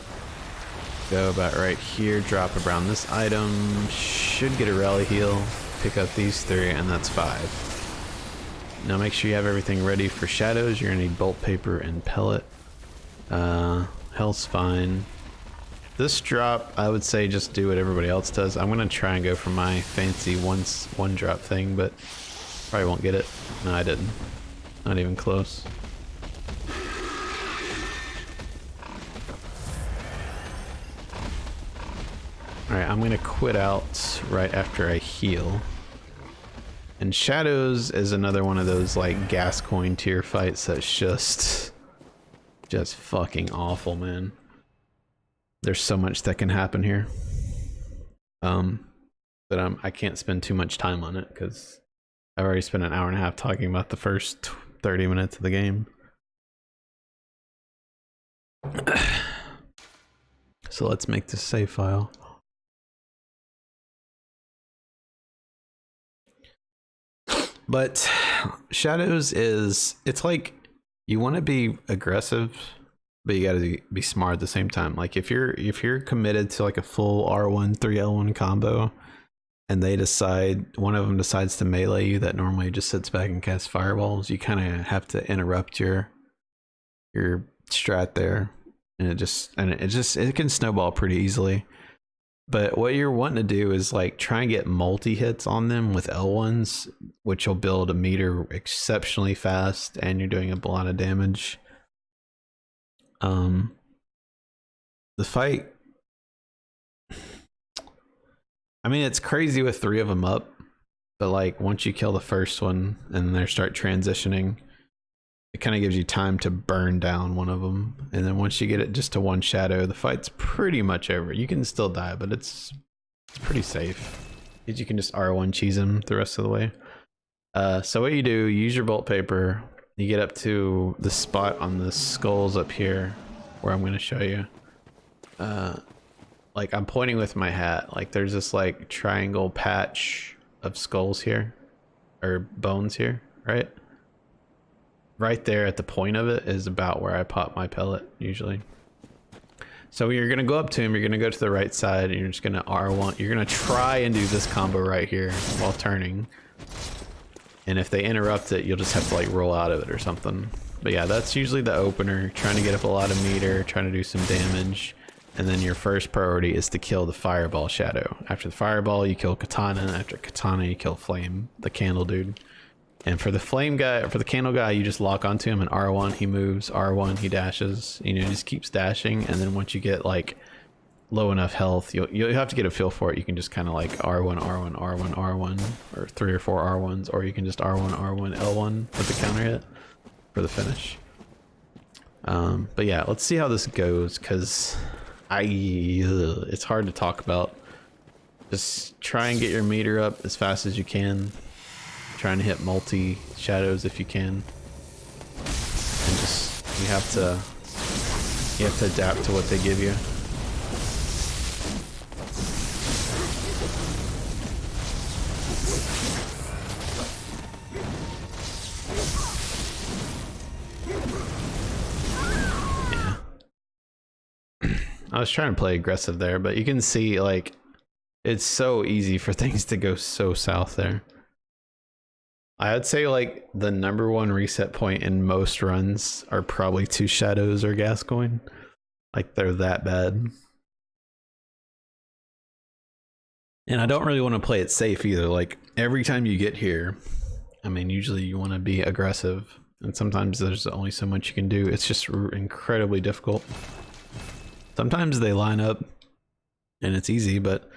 Go about right here, drop around this item, should get a rally heal, pick up these 3, and that's 5. Now make sure you have everything ready for Shadows. You're gonna need bolt paper and pellet. Health's fine. This drop, I would say just do what everybody else does. I'm gonna try and go for my fancy one drop thing, but probably won't get it. No, I didn't. Not even close. Alright, Alright, I'm gonna quit out right after I heal. And Shadows is another one of those like Gascoigne tier fights that's just fucking awful, man. There's so much that can happen here. But I can't spend too much time on it because I've already spent an hour and a half talking about the first 30 minutes of the game. So let's make this save file. But Shadows is, it's like you want to be aggressive, but you got to be smart at the same time. Like if you're committed to like a full R1 3L1 combo and they decide, one of them decides to melee you that normally just sits back and casts fireballs, you kind of have to interrupt your strat there. And it can snowball pretty easily. But what you're wanting to do is like try and get multi hits on them with L1s, which will build a meter exceptionally fast, and you're doing a lot of damage. The fight, I mean, it's crazy with 3 of them up, but like once you kill the first one and they start transitioning, it kind of gives you time to burn down one of them, and then once you get it just to one shadow, the fight's pretty much over. You can still die, but it's pretty safe because you can just R1 cheese them the rest of the way. So what you do, you use your bolt paper, you get up to the spot on the skulls up here where I'm going to show you. Like I'm pointing with my hat, like there's this like triangle patch of skulls here, or bones here, right? Right there at the point of it is about where I pop my pellet usually. So you're gonna go up to him, you're gonna go to the right side, and you're just gonna R1. You're gonna try and do this combo right here while turning. And if they interrupt it, you'll just have to like roll out of it or something. But yeah, that's usually the opener, trying to get up a lot of meter, trying to do some damage. And then your first priority is to kill the fireball shadow. After the fireball, you kill katana. After katana, you kill flame, the candle dude. And for the flame guy, or for the candle guy, you just lock onto him and R1, he moves, R1, he dashes, you know, he just keeps dashing. And then once you get like low enough health, you'll have to get a feel for it. You can just kind of like R1, R1, R1, R1, or 3 or 4 R1s, or you can just R1, R1, L1 with the counter hit for the finish. But yeah, let's see how this goes, because it's hard to talk about. Just try and get your meter up as fast as you can. Trying to hit multi shadows if you can, and just you have to adapt to what they give you. Yeah. I was trying to play aggressive there, but you can see like it's so easy for things to go so south there. I would say like the #1 reset point in most runs are probably 2 shadows or Gascoigne. Like they're that bad. And I don't really want to play it safe either. Like every time you get here, I mean, usually you want to be aggressive, and sometimes there's only so much you can do. It's just incredibly difficult. Sometimes they line up and it's easy, but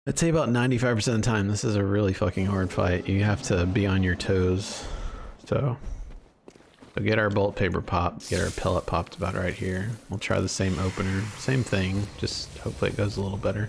I'd say about 95% of the time, this is a really fucking hard fight. You have to be on your toes. So we'll get our bolt paper popped, get our pellet popped about right here. We'll try the same opener, same thing, just hopefully it goes a little better.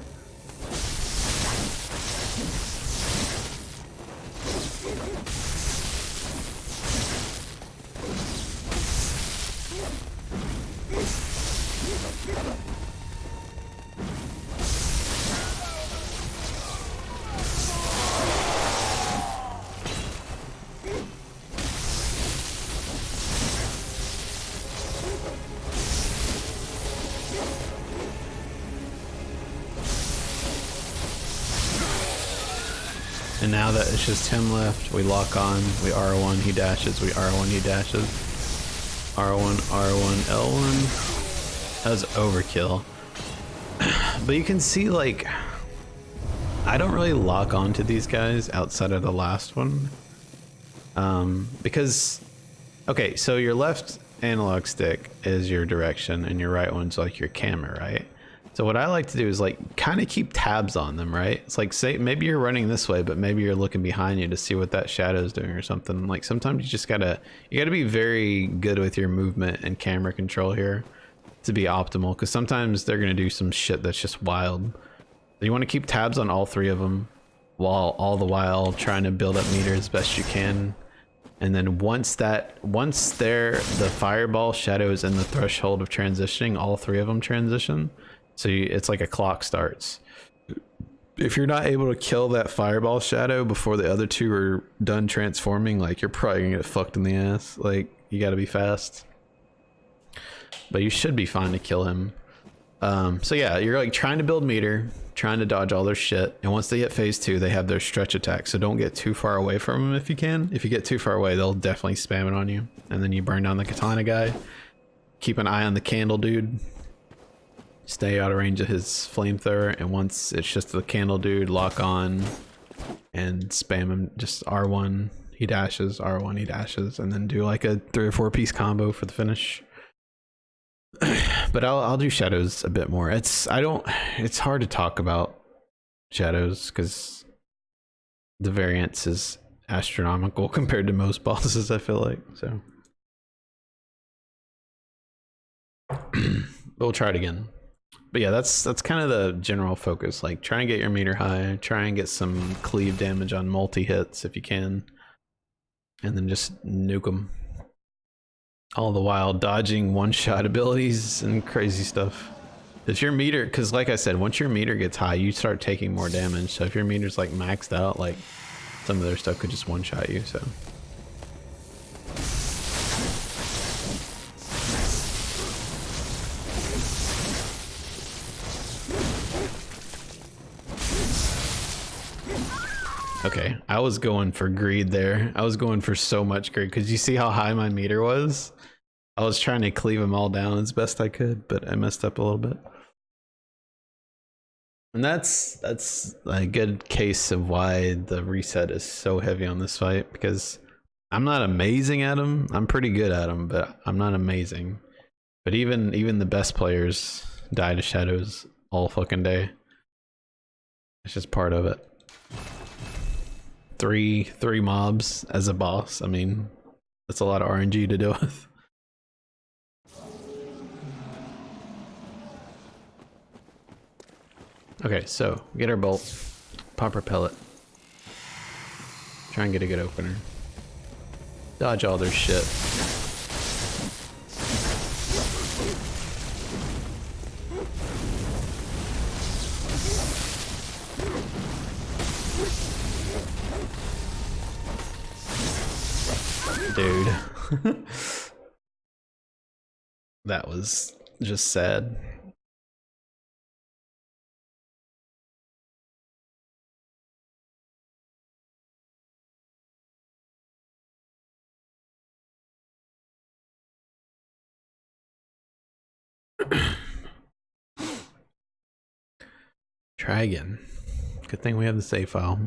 And now that it's just him left, we lock on, we R1, he dashes, we R1, he dashes. R1, R1, L1. That was overkill. But you can see, like, I don't really lock onto these guys outside of the last one. Because, okay, so your left analog stick is your direction and your right one's like your camera, right? So what I like to do is like kind of keep tabs on them, right? It's like, say maybe you're running this way, but maybe you're looking behind you to see what that shadow's doing or something. Like sometimes you just gotta be very good with your movement and camera control here to be optimal, because sometimes they're gonna do some shit that's just wild. So you want to keep tabs on all three of them while all the while trying to build up meter as best you can. And then once the fireball shadow is in the threshold of transitioning, all three of them transition. So it's like a clock starts. If you're not able to kill that fireball shadow before the other two are done transforming, like you're probably gonna get fucked in the ass. Like you gotta be fast. But you should be fine to kill him. So yeah, you're like trying to build meter, trying to dodge all their shit. And once they hit phase 2, they have their stretch attack. So don't get too far away from them if you can. If you get too far away, they'll definitely spam it on you. And then you burn down the katana guy. Keep an eye on the candle dude. Stay out of range of his flamethrower, and once it's just the candle dude, lock on and spam him. Just R1, he dashes, R1, he dashes, and then do like a 3 or 4 piece combo for the finish. But I'll do shadows a bit more. It's hard to talk about shadows because the variance is astronomical compared to most bosses, I feel like. So we'll try it again. But yeah, that's kind of the general focus. Like try and get your meter high, try and get some cleave damage on multi hits if you can, and then just nuke them. All the while dodging one-shot abilities and crazy stuff. If your meter, because like I said, once your meter gets high, you start taking more damage. So if your meter's like maxed out, like some of their stuff could just one-shot you. So. Okay, I was going for greed there. I was going for so much greed because you see how high my meter was? I was trying to cleave them all down as best I could, but I messed up a little bit. And that's a good case of why the reset is so heavy on this fight, because I'm not amazing at them. I'm pretty good at them, but I'm not amazing. But even the best players die to shadows all fucking day. It's just part of it. Three mobs as a boss. I mean, that's a lot of RNG to deal with. Okay, so get our bolt, pop our pellet, try and get a good opener, dodge all their shit. Dude. That was just sad. Try again. Good thing we have the save file.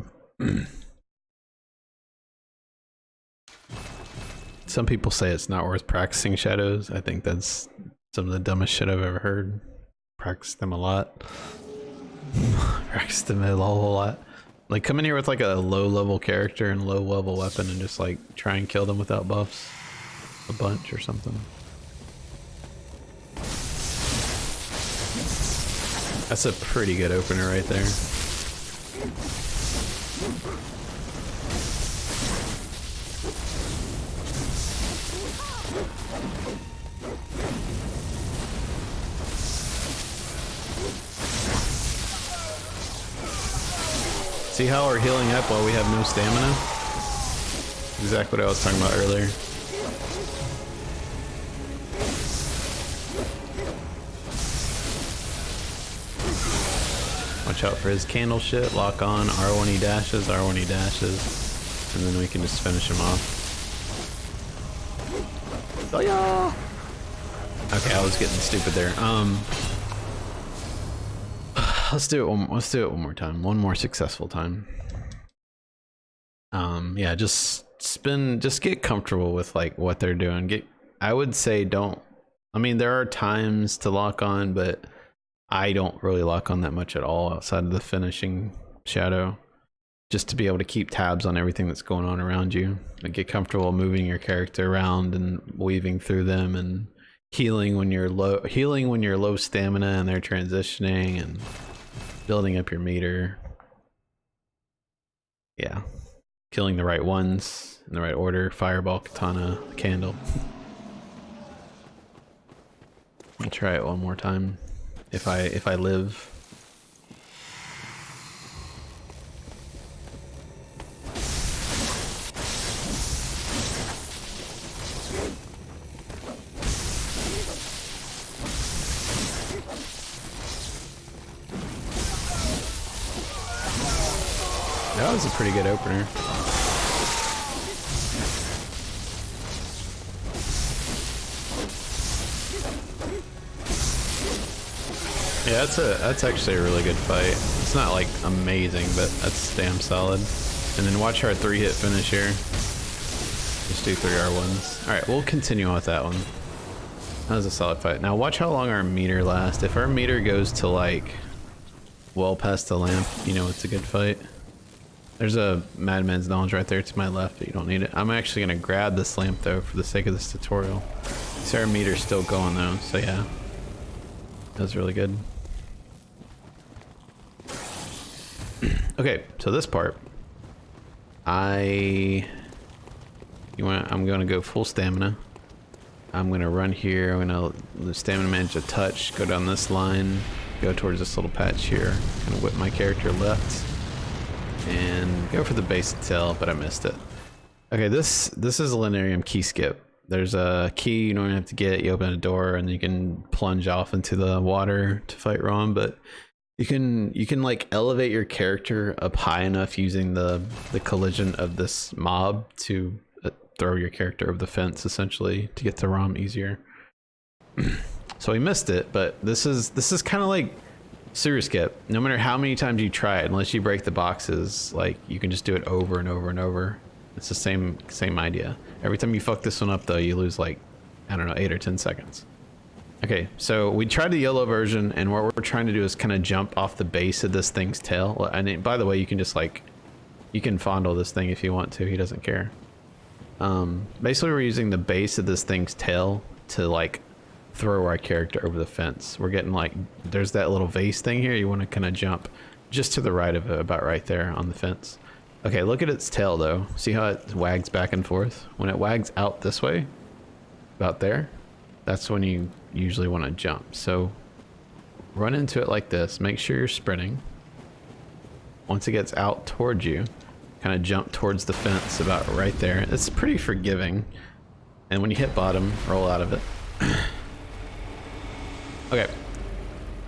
Some people say it's not worth practicing shadows. I think that's some of the dumbest shit I've ever heard. Practice them a lot. Practice them a whole lot. Like come in here with like a low level character and low level weapon and just like try and kill them without buffs a bunch or something. That's a pretty good opener right there. See how we're healing up while we have no stamina? Exactly what I was talking about earlier. Watch out for his candle shit. Lock on. R1 he dashes, R1 he dashes. And then we can just finish him off. Oh yeah! Okay, I was getting stupid there. Let's do it one more time. One more successful time. Yeah, just get comfortable with like what they're doing. I would say don't, I mean, there are times to lock on, but I don't really lock on that much at all outside of the finishing shadow, just to be able to keep tabs on everything that's going on around you and get comfortable moving your character around and weaving through them and healing when you're low stamina and they're transitioning and building up your meter. Yeah, killing the right ones in the right order. Fireball, katana, candle. I'll try it one more time if I live. That was a pretty good opener. Yeah, that's actually a really good fight. It's not like amazing, but that's damn solid. And then watch our 3-hit finish here. Just do 3 R1s. Alright, we'll continue on with that one. That was a solid fight. Now watch how long our meter lasts. If our meter goes to like well past the lamp, you know it's a good fight. There's a Madman's Knowledge right there to my left, but you don't need it. I'm actually gonna grab this lamp though for the sake of this tutorial. See, our meter's still going though, so yeah. That was really good. Okay, so this part, I'm gonna go full stamina. I'm gonna run here. I'm gonna stamina manage a touch, go down this line, go towards this little patch here, kind of whip my character left, and go for the base tail, but I missed it. Okay, this is a Lunarium Key Skip. There's a key you don't have to get. You open a door and you can plunge off into the water to fight Rom, but you can like elevate your character up high enough using the collision of this mob to throw your character over the fence essentially to get to Rom easier. So we missed it, but this is kind of like sewer skip. No matter how many times you try it, unless you break the boxes, like you can just do it over and over and over. It's the same idea. Every time you fuck this one up though, you lose like, I don't know, 8 or 10 seconds. Okay, so we tried the yellow version, and what we're trying to do is kind of jump off the base of this thing's tail. And by the way, you can just like, you can fondle this thing if you want to, he doesn't care. Basically we're using the base of this thing's tail to like throw our character over the fence. We're getting like, there's that little vase thing here, you want to kind of jump just to the right of it, about right there on the fence. Okay, look at its tail though. See how it wags back and forth? When it wags out this way, about there, that's when you usually want to jump. So run into it like this, make sure you're sprinting. Once it gets out towards you, kind of jump towards the fence about right there. It's pretty forgiving. And when you hit bottom, roll out of it. Okay.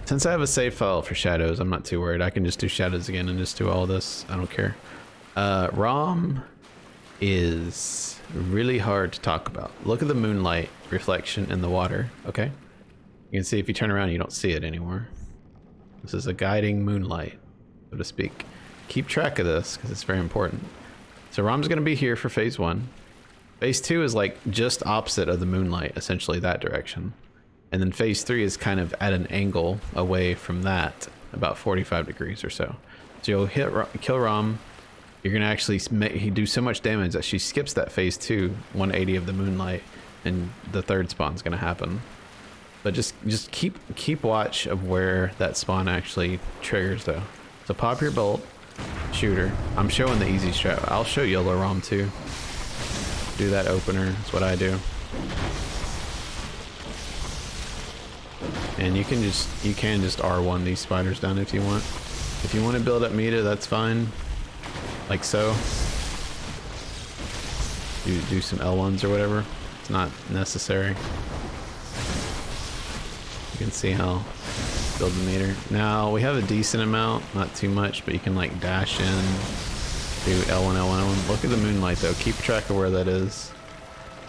Since I have a save file for shadows, I'm not too worried. I can just do shadows again and just do all this. I don't care. Rom is really hard to talk about. Look at the moonlight reflection in the water, okay? You can see if you turn around, you don't see it anymore. This is a guiding moonlight, so to speak. Keep track of this because it's very important. So Rom's going to be here for phase 1. Phase 2 is like just opposite of the moonlight, essentially that direction. And then phase 3 is kind of at an angle away from that, about 45 degrees or so. So you'll kill Rom. You're going to actually do so much damage that she skips that phase 2, 180 of the moonlight, and the third spawn's going to happen. But just keep watch of where that spawn actually triggers though. So pop your bolt, shoot her. I'm showing the easy strat. I'll show yellow Rom too. Do that opener, that's what I do. And you can just R1 these spiders down if you want. If you want to build up meter, that's fine. Like so. Do some L1s or whatever. It's not necessary. You can see how build the meter. Now we have a decent amount, not too much, but you can like dash in, do L1, L1, L1. Look at the moonlight though. Keep track of where that is.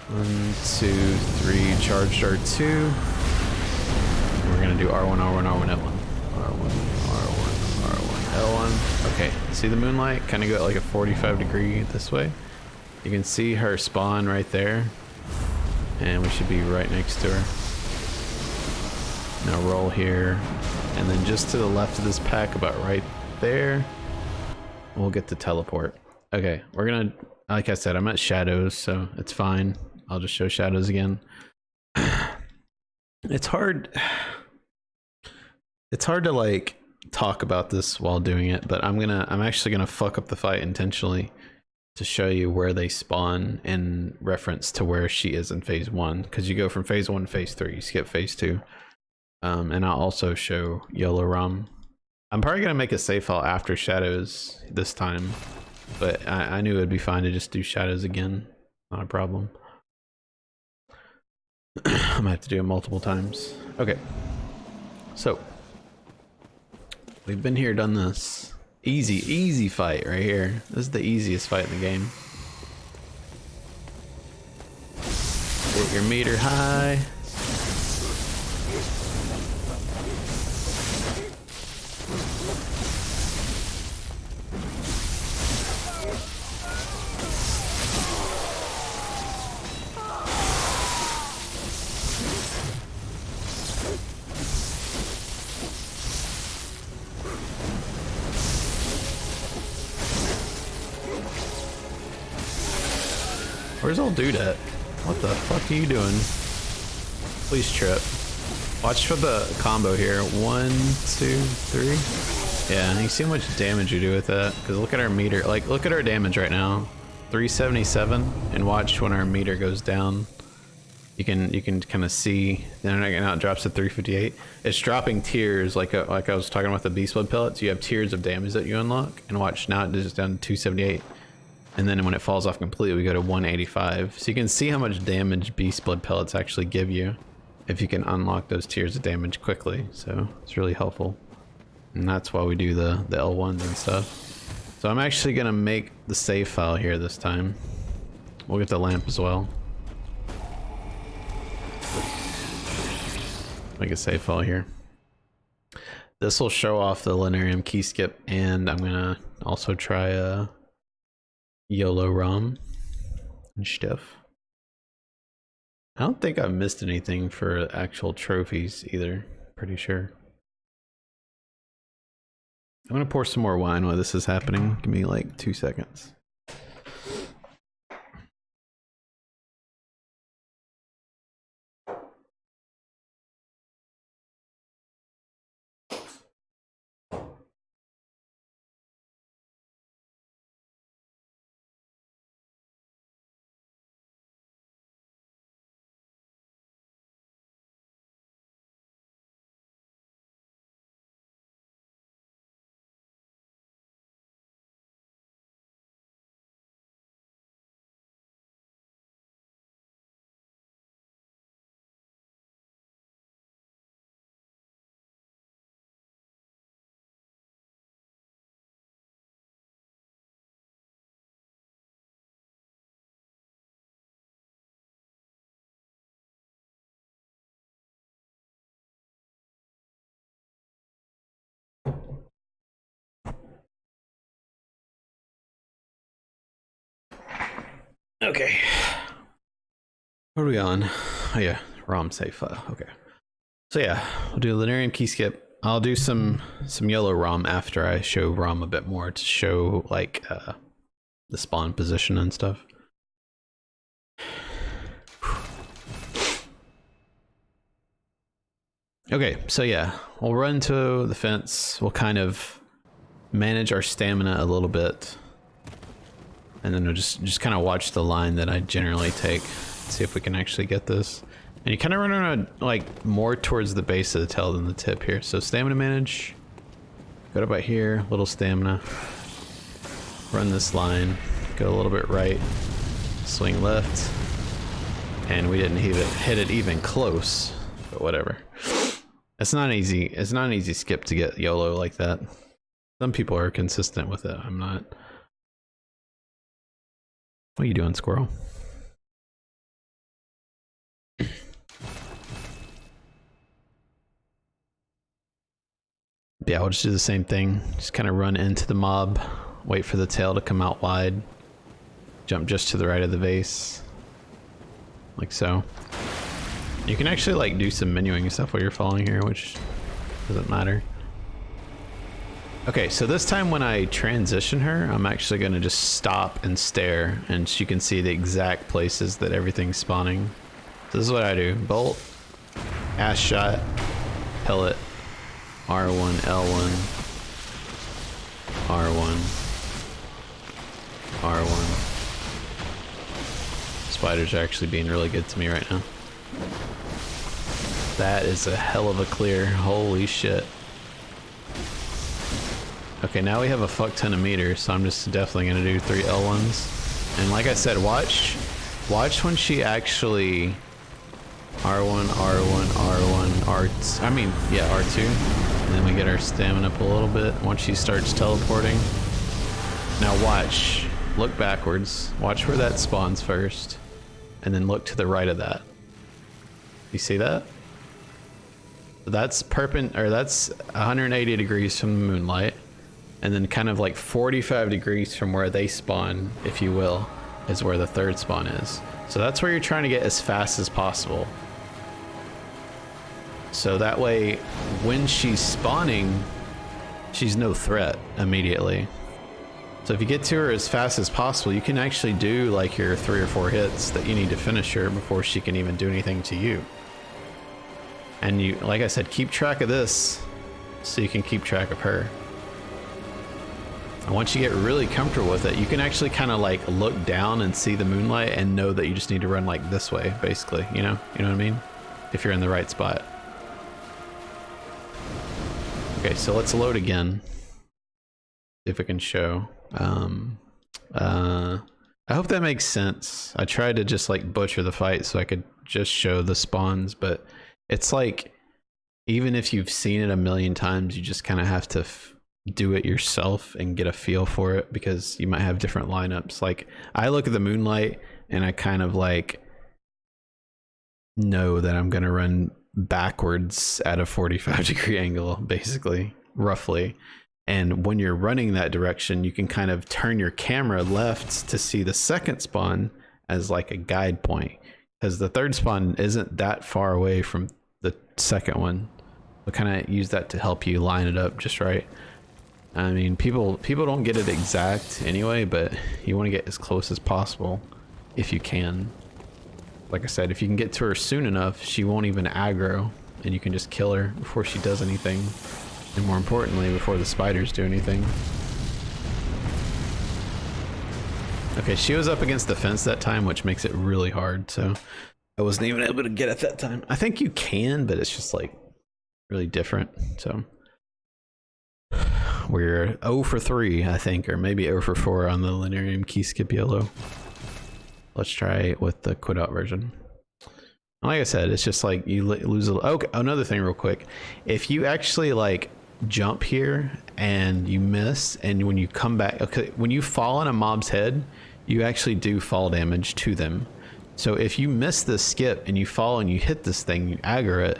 1, 2, 3, charged R2. We're gonna do R1, R1, R1, L1. R1, R1, R1, L1. Okay, see the moonlight? Kind of go at like a 45 degree this way. You can see her spawn right there. And we should be right next to her. Now roll here, and then just to the left of this pack, about right there, we'll get to teleport. Okay, we're gonna, like I said, I'm at shadows, so it's fine. I'll just show shadows again. It's hard to like talk about this while doing it, but I'm actually gonna fuck up the fight intentionally to show you where they spawn in reference to where she is in phase 1, because you go from phase 1 to phase 3, you skip phase 2. And I'll also show YOLO ROM. I'm probably gonna make a save file after shadows this time, but I knew it'd be fine to just do shadows again. Not a problem. I'm gonna have to do it multiple times. Okay, so we've been here, done this. Easy fight right here. This is the easiest fight in the game. Get your meter high. Where's old dude at? What the fuck are you doing? Please trip. Watch for the combo here. 1, 2, 3. Yeah, you see how much damage you do with that? Because look at our meter. Like, look at our damage right now. 377. And watch when our meter goes down. You can kind of see. Now it drops to 358. It's dropping tiers like I was talking about the beast blood pellets. You have tiers of damage that you unlock. And watch, now it is down to 278. And then when it falls off completely, we go to 185. So you can see how much damage beast blood pellets actually give you if you can unlock those tiers of damage quickly. So it's really helpful. And that's why we do the L1s and stuff. So I'm actually gonna make the save file here this time. We'll get the lamp as well. Make a save file here. This will show off the Lunarium Key Skip, and I'm gonna also try YOLO ROM and stuff. I don't think I've missed anything for actual trophies either. Pretty sure. I'm gonna pour some more wine while this is happening. Give me like 2 seconds. Okay. What are we on? Oh yeah, ROM save file. Okay. So yeah, we'll do Lunarium Key Skip. I'll do some YOLO ROM after I show ROM a bit more to show like the spawn position and stuff. Okay, so yeah, we'll run to the fence. We'll kind of manage our stamina a little bit. And then we'll just kind of watch the line that I generally take. See if we can actually get this. And you kind of run around like more towards the base of the tail than the tip here. So stamina manage. Go to about here, little stamina. Run this line. Go a little bit right. Swing left. And we didn't hit it even close. But whatever. It's not easy. It's not an easy skip to get YOLO like that. Some people are consistent with it. I'm not. What are you doing, squirrel? Yeah, we'll just do the same thing. Just kind of run into the mob, wait for the tail to come out wide, jump just to the right of the vase, like so. You can actually like do some menuing stuff while you're falling here, which doesn't matter. Okay, so this time when I transition her, I'm actually gonna just stop and stare, and she can see the exact places that everything's spawning. So this is what I do. Bolt, ass shot, pellet, R1, L1, R1, R1. Spiders are actually being really good to me right now. That is a hell of a clear. Holy shit. Okay, now we have a fuck ton of meters, so I'm just definitely gonna do 3 L1s. And like I said, watch when she actually R1, R1, R1, R2, I mean, yeah, R2. And then we get our stamina up a little bit once she starts teleporting. Now watch, look backwards, watch where that spawns first, and then look to the right of that. You see that? That's that's 180 degrees from the moonlight, and then kind of like 45 degrees from where they spawn, if you will, is where the third spawn is. So that's where you're trying to get as fast as possible. So that way, when she's spawning, she's no threat immediately. So if you get to her as fast as possible, you can actually do like your 3 or 4 hits that you need to finish her before she can even do anything to you. And you, like I said, keep track of this so you can keep track of her. And once you get really comfortable with it, you can actually kind of like look down and see the moonlight and know that you just need to run like this way, basically, you know what I mean? If you're in the right spot. Okay, so let's load again. See if it can show. I hope that makes sense. I tried to just like butcher the fight so I could just show the spawns, but it's like, even if you've seen it a million times, you just kind of have to do it yourself and get a feel for it, because you might have different lineups. Like, I look at the moonlight and I kind of like know that I'm gonna run backwards at a 45 degree angle, basically, roughly. And when you're running that direction, you can kind of turn your camera left to see the second spawn as like a guide point, because the third spawn isn't that far away from the second one. We'll kind of use that to help you line it up just right. I mean, people don't get it exact anyway, but you want to get as close as possible if you can. Like I said, if you can get to her soon enough, she won't even aggro, and you can just kill her before she does anything. And more importantly, before the spiders do anything. Okay, she was up against the fence that time, which makes it really hard, so I wasn't even able to get at that time. I think you can, but it's just like really different, so. We're 0 for 3, I think, or maybe 0 for 4 on the Lunarium Key Skip YOLO. Let's try it with the quit out version. Like I said, it's just like you lose a... Okay, another thing real quick. If you actually like jump here and you miss, and when you come back... Okay, when you fall on a mob's head, you actually do fall damage to them. So if you miss this skip and you fall and you hit this thing, you aggro it,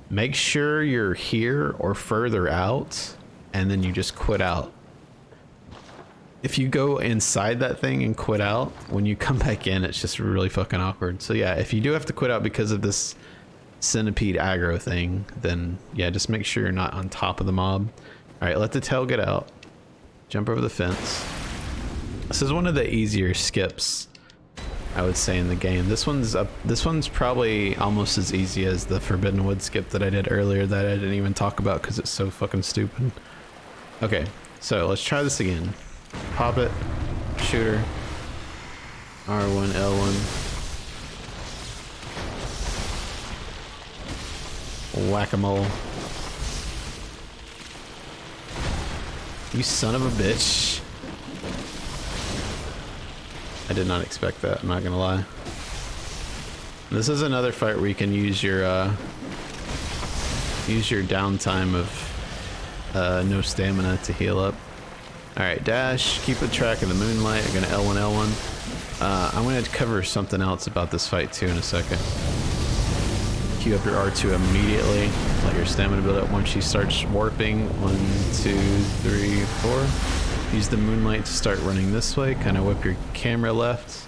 make sure you're here or further out, and then you just quit out. If you go inside that thing and quit out, when you come back in, it's just really fucking awkward. So yeah, if you do have to quit out because of this centipede aggro thing, then yeah, just make sure you're not on top of the mob. All right, let the tail get out. Jump over the fence. This is one of the easier skips, I would say, in the game. This one's probably almost as easy as the Forbidden Wood skip that I did earlier that I didn't even talk about because it's so fucking stupid. Okay, so let's try this again. Pop it, shoot her, R1, L1. Whack-a-mole. You son of a bitch. I did not expect that, I'm not gonna lie. This is another fight where you can use your downtime of no stamina to heal up. Alright, dash, keep a track of the moonlight. I'm gonna L1, L1. I'm gonna cover something else about this fight too in a second. Queue up your R2 immediately. Let your stamina build up once she starts warping. 1, 2, 3, 4. Use the moonlight to start running this way. Kind of whip your camera left.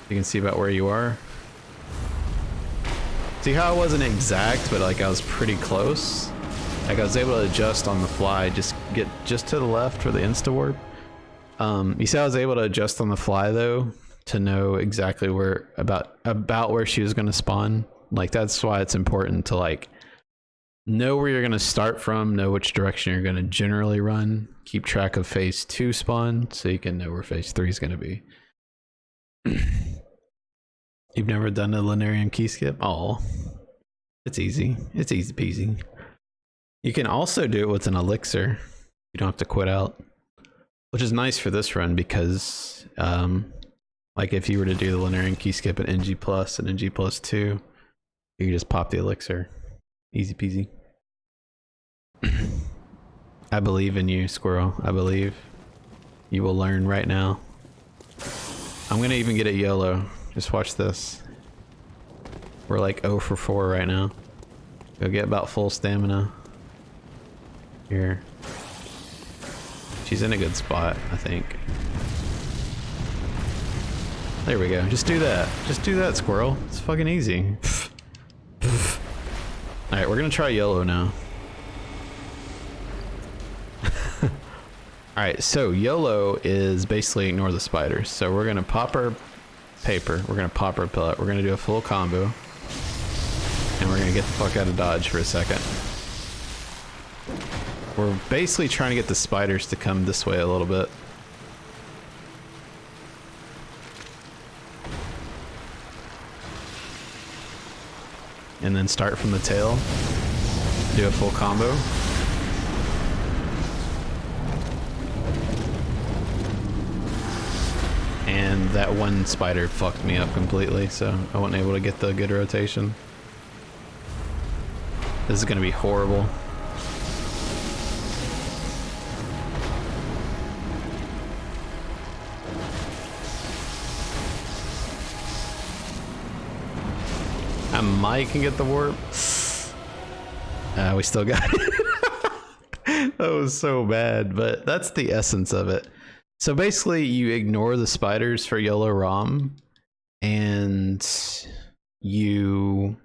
You can see about where you are. See how I wasn't exact, but like I was pretty close? Like I was able to adjust on the fly, just get just to the left for the insta warp. You see I was able to adjust on the fly though, to know exactly where, about where she was gonna spawn. Like that's why it's important to like know where you're gonna start from, know which direction you're gonna generally run, keep track of phase 2 spawn, so you can know where phase 3 is gonna be. You've never done a Lunarium Key Skip? Oh, it's easy. It's easy peasy. You can also do it with an elixir. You don't have to quit out, which is nice for this run because, like if you were to do the Lunarium Key Skip at NG plus and NG plus 2, you can just pop the elixir. Easy peasy. I believe in you, Squirrel. I believe you will learn right now. I'm gonna even get a YOLO. Just watch this. We're like 0 for 4 right now. Go get about full stamina. Here. She's in a good spot, I think. There we go. Just do that. Just do that, Squirrel. It's fucking easy. Alright, we're gonna try YOLO now. Alright, so YOLO is basically ignore the spiders. So we're gonna pop our paper, we're gonna pop our pellet, we're gonna do a full combo, and we're gonna get the fuck out of dodge for a second. We're basically trying to get the spiders to come this way a little bit. And then start from the tail, do a full combo. And that one spider fucked me up completely, so I wasn't able to get the good rotation. This is gonna be horrible. I might can get the warp. We still got it. That was so bad, but that's the essence of it. So basically you ignore the spiders for YOLO ROM and you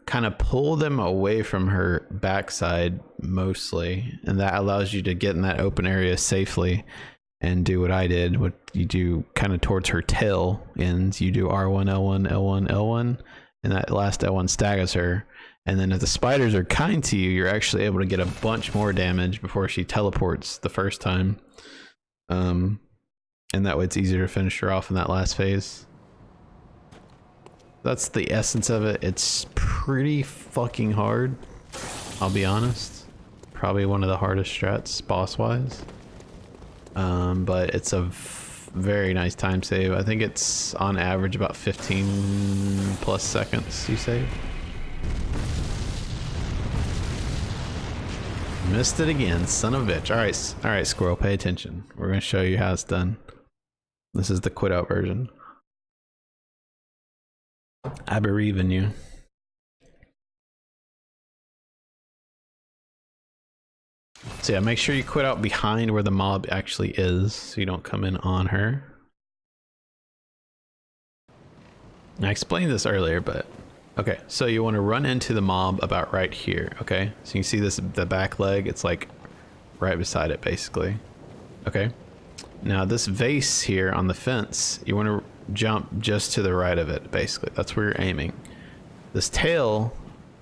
kind of pull them away from her backside mostly, and that allows you to get in that open area safely and do what I did. What you do kind of towards her tail ends, you do R1, L1, L1, L1, and that last L1 staggers her. And then if the spiders are kind to you, you're actually able to get a bunch more damage before she teleports the first time. And that way it's easier to finish her off in that last phase. That's the essence of it. It's pretty fucking hard, I'll be honest. Probably one of the hardest strats boss-wise. But it's a very nice time save. I think it's on average about 15 plus seconds you save. Missed it again, son of a bitch. All right, Squirrel, pay attention. We're gonna show you how it's done. This is the quit out version. I believe in you. So yeah, make sure you quit out behind where the mob actually is, so you don't come in on her. I explained this earlier, but okay, so you want to run into the mob about right here, okay? So you can see this, the back leg, it's like right beside it basically. Okay, now this vase here on the fence, you want to jump just to the right of it basically. That's where you're aiming. This tail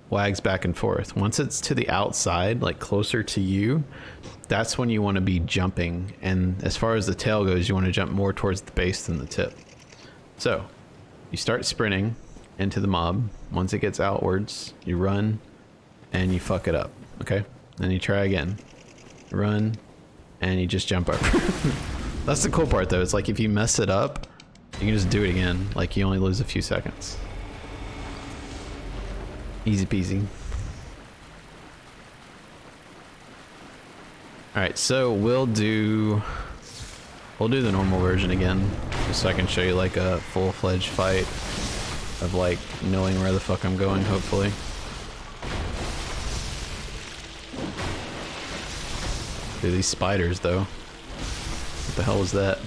wags back and forth. Once it's to the outside, like closer to you, that's when you want to be jumping. And as far as the tail goes, you want to jump more towards the base than the tip. So you start sprinting into the mob. Once it gets outwards, you run and you fuck it up. Okay, then you try again, run, and you just jump over. That's the cool part though. It's like if you mess it up, you can just do it again. Like you only lose a few seconds. Easy peasy. All right, so we'll do the normal version again, just so I can show you like a full-fledged fight of like knowing where the fuck I'm going, hopefully. Dude, these spiders though. What the hell was that?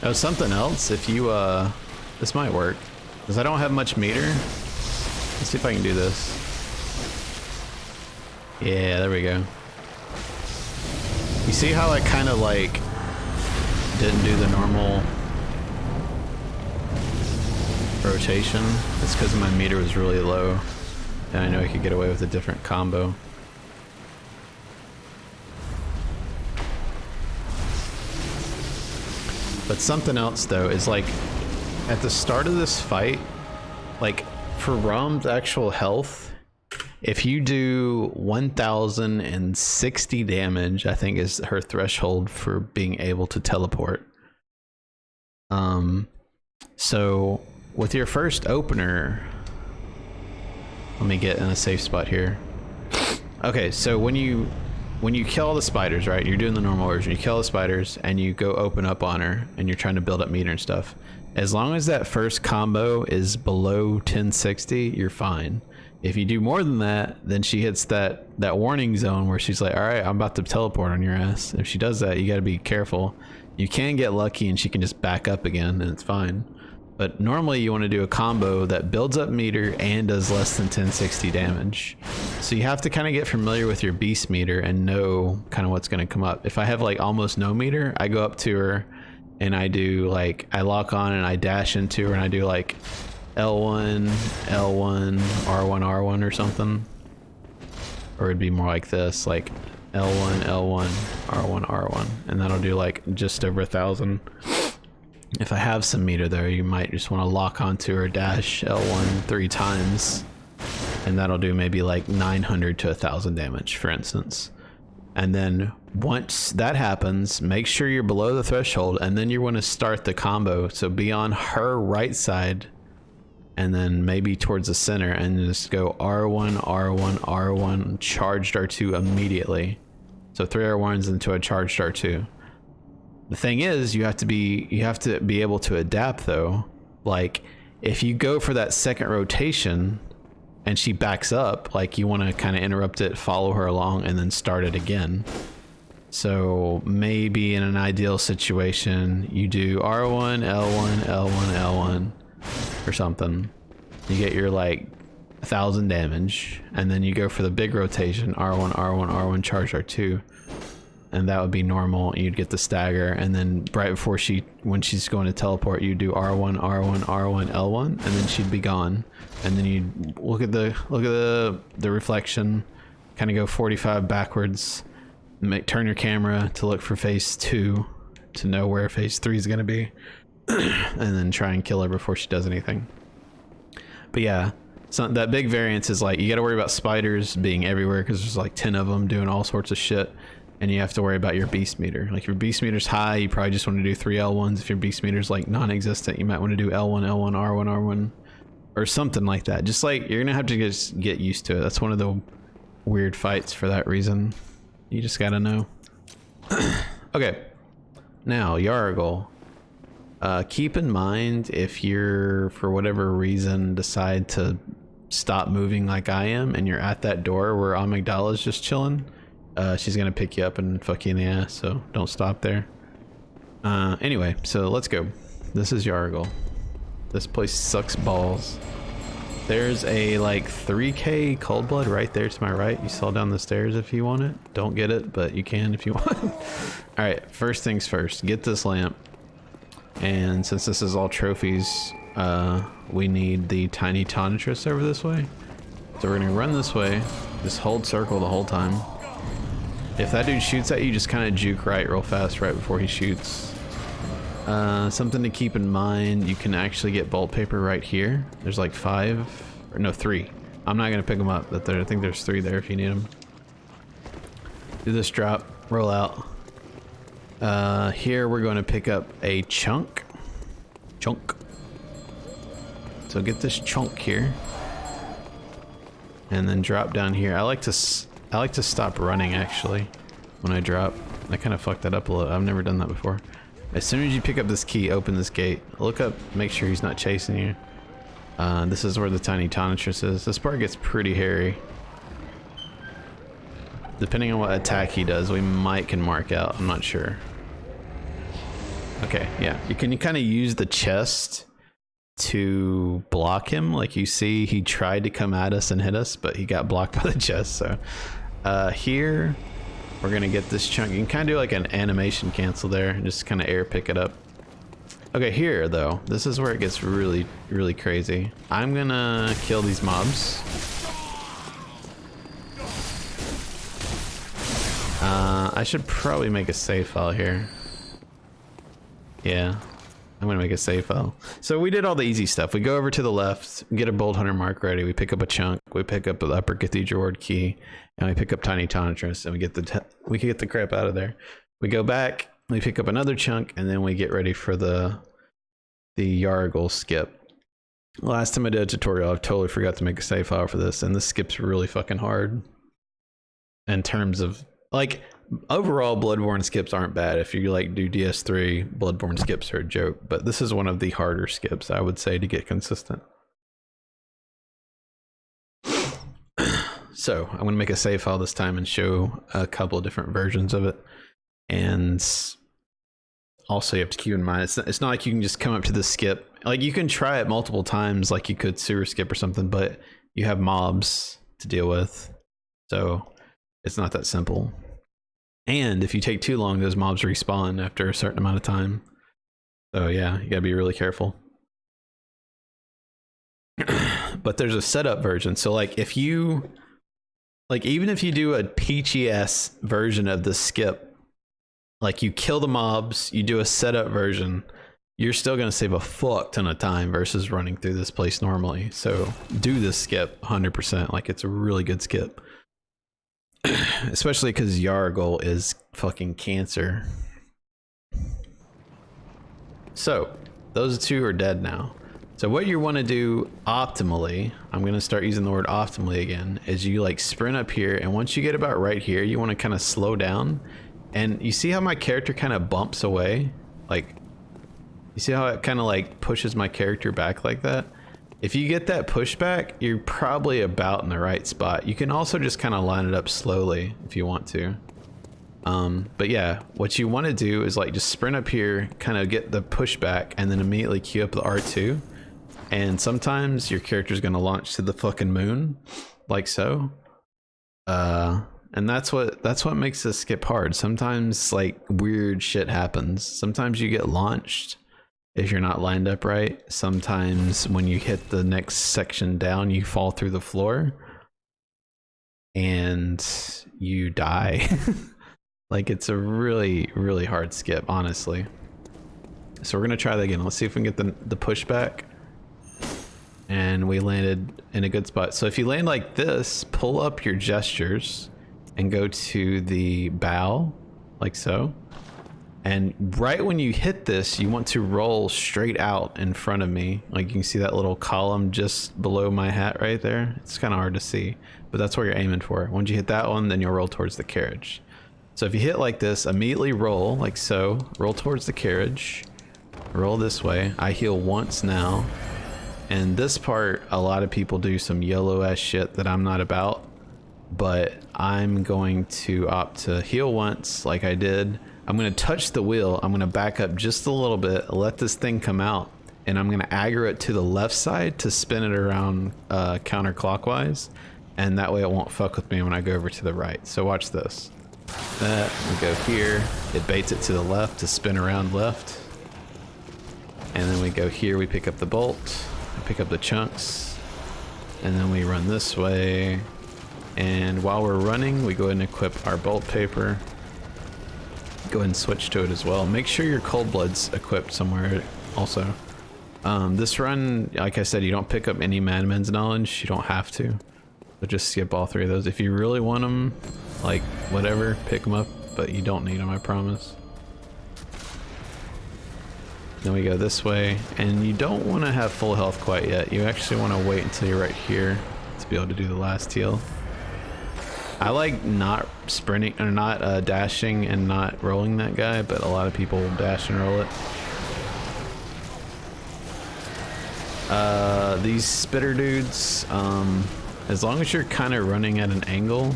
Oh, something else. If you this might work, because I don't have much meter. Let's see if I can do this. Yeah, there we go. You see how I kind of like didn't do the normal rotation? It's because my meter was really low, and I know I could get away with a different combo. But something else though is like at the start of this fight, like for Rom's actual health, if you do 1060 damage, I think is her threshold for being able to teleport. So with your first opener, let me get in a safe spot here. Okay, so when you kill all the spiders, right, you're doing the normal version, you kill the spiders and you go open up on her and you're trying to build up meter and stuff. As long as that first combo is below 1060, you're fine. If you do more than that, then she hits that warning zone where she's like, all right, I'm about to teleport on your ass. If she does that, you got to be careful. You can get lucky and she can just back up again and it's fine. But normally you want to do a combo that builds up meter and does less than 1060 damage. So you have to kind of get familiar with your beast meter and know kind of what's going to come up. If I have like almost no meter, I go up to her and I do like, I lock on and I dash into her and I do like L1, L1, R1, R1 or something. Or it'd be more like this, like L1, L1, R1, R1. And that'll do like just over 1,000. If I have some meter there, you might just want to lock onto her, dash L1 3 times, and that'll do maybe like 900 to 1,000 damage, for instance. And then once that happens, make sure you're below the threshold, and then you want to start the combo. So be on her right side, and then maybe towards the center, and just go R1, R1, R1, charged R2 immediately. So 3 R1s into a charged R2. The thing is, you have to be able to adapt though. Like if you go for that second rotation and she backs up, like you want to kind of interrupt it, follow her along, and then start it again. So maybe in an ideal situation, you do R1, L1, L1, L1 or something. You get your like 1,000 damage, and then you go for the big rotation, R1, R1, R1, charge R2. And that would be normal. You'd get the stagger, and then right before when she's going to teleport, you do R1, R1, R1, L1, and then she'd be gone. And then you'd look at the reflection, kind of go 45 backwards, turn your camera to look for phase 2 to know where phase 3 is going to be, and then try and kill her before she does anything. But yeah, so that big variance is like you got to worry about spiders being everywhere because there's like 10 of them doing all sorts of shit. And you have to worry about your beast meter. Like if your beast meter's high, you probably just want to do 3 L1s. If your beast meter's like non-existent, you might want to do L1, L1, R1, R1, or something like that. Just like you're gonna have to just get used to it. That's one of the weird fights for that reason. You just gotta know. Okay, now Yahar'gul. Keep in mind if you're for whatever reason decide to stop moving like I am, and you're at that door where Amygdala's just chilling. She's gonna pick you up and fuck you in the ass, so don't stop there. Anyway, so let's go. This is Yahar'gul. This place sucks balls. There's a like 3k cold blood right there to my right. You saw down the stairs if you want it. Don't get it, but you can if you want. Alright, first things first, get this lamp. And since this is all trophies, we need the tiny tonitrus over this way. So we're gonna run this way, just hold circle the whole time. If that dude shoots at you, just kind of juke right real fast right before he shoots. Something to keep in mind, you can actually get bolt paper right here. There's like 3. I'm not gonna pick them up, but I think there's 3 there if you need them. Do this drop, roll out. Here we're going to pick up a chunk. So get this chunk here. And then drop down here. I like to stop running actually when I drop. I kind of fucked that up a little. I've never done that before. As soon as you pick up this key, open this gate. Look up, make sure he's not chasing you. This is where the tiny tonitrus is. This part gets pretty hairy. Depending on what attack he does, we can mark out. I'm not sure. Okay, yeah. You can kind of use the chest to block him. Like you see, he tried to come at us and hit us, but he got blocked by the chest. So here, we're going to get this chunk. You can kind of do like an animation cancel there and just kind of air pick it up. Okay, here though, this is where it gets really, really crazy. I'm going to kill these mobs. I should probably make a save file here. Yeah, I'm gonna make a save file. So we did all the easy stuff. We go over to the left, get a Bold Hunter mark ready. We pick up a chunk. We pick up the Upper Cathedral Ward key, and we pick up Tiny Tonitrus, and we can get the crap out of there. We go back. We pick up another chunk, and then we get ready for the Yahar'gul Skip. Last time I did a tutorial, I totally forgot to make a save file for this, and this skip's really fucking hard. In terms of like overall, Bloodborne skips aren't bad. If you like do DS3, Bloodborne skips are a joke, but this is one of the harder skips, I would say, to get consistent. So I'm going to make a save file this time and show a couple of different versions of it. And also you have to keep in mind, it's not like you can just come up to the skip. Like you can try it multiple times like you could sewer skip or something, but you have mobs to deal with. So it's not that simple. And if you take too long, those mobs respawn after a certain amount of time. So yeah, you gotta be really careful. But there's a setup version. So like if you, like even if you do a peachy ass version of the skip, like you kill the mobs, you do a setup version, you're still gonna save a fuck ton of time versus running through this place normally. So do this skip 100%. Like it's a really good skip. Especially because Yahar'gul is fucking cancer. So those two are dead now. So what you want to do optimally, I'm going to start using the word optimally again, is you like sprint up here, and once you get about right here, you want to kind of slow down. And you see how my character kind of bumps away? Like, you see how it kind of like pushes my character back like that? If you get that pushback, you're probably about in the right spot. You can also just kind of line it up slowly if you want to. But yeah, what you want to do is like just sprint up here, kind of get the pushback, and then immediately queue up the R2. And sometimes your character's going to launch to the fucking moon, like so. And that's what makes this skip hard. Sometimes like weird shit happens. Sometimes you get launched if you're not lined up right. Sometimes when you hit the next section down, you fall through the floor and you die. Like it's a really, really hard skip, honestly. So we're gonna try that again. Let's see if we can get the pushback. And we landed in a good spot. So if you land like this, pull up your gestures and go to the bow, like so. And right when you hit this, you want to roll straight out in front of me. Like you can see that little column just below my hat right there. It's kind of hard to see, but that's what you're aiming for. Once you hit that one, then you'll roll towards the carriage. So if you hit like this, immediately roll like so, roll towards the carriage, roll this way. I heal once now. And this part, a lot of people do some YOLO ass shit that I'm not about, but I'm going to opt to heal once like I did. I'm going to touch the wheel. I'm going to back up just a little bit, let this thing come out, and I'm going to aggro it to the left side to spin it around counterclockwise, and that way it won't fuck with me when I go over to the right. So watch this. That, we go here, it baits it to the left to spin around left, and then we go here, we pick up the bolt, we pick up the chunks, and then we run this way, and while we're running, we go ahead and equip our bolt paper. Go ahead and switch to it as well. Make sure your cold blood's equipped somewhere also. This run, like I said, you don't pick up any Madman's knowledge. You don't have to. So just skip all three of those. If you really want them, like whatever, pick them up, but you don't need them, I promise. Then we go this way, and you don't want to have full health quite yet. You actually want to wait until you're right here to be able to do the last heal. I like not sprinting or not dashing and not rolling that guy, but a lot of people dash and roll it. These spitter dudes, as long as you're kind of running at an angle,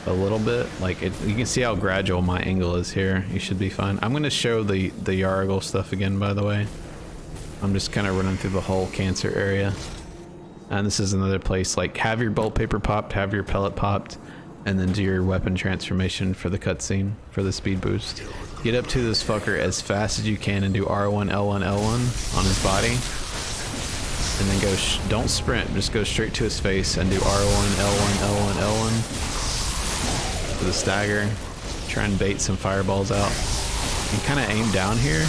a little bit. Like you can see how gradual my angle is here. You should be fine. I'm going to show the Yahar'gul stuff again, by the way. I'm just kind of running through the whole cancer area. And this is another place, like have your bolt paper popped, have your pellet popped, and then do your weapon transformation for the cutscene, for the speed boost. Get up to this fucker as fast as you can and do R1, L1, L1 on his body. And then go, don't sprint, just go straight to his face and do R1, L1, L1, L1 for the stagger. Try and bait some fireballs out. You kind of aim down here.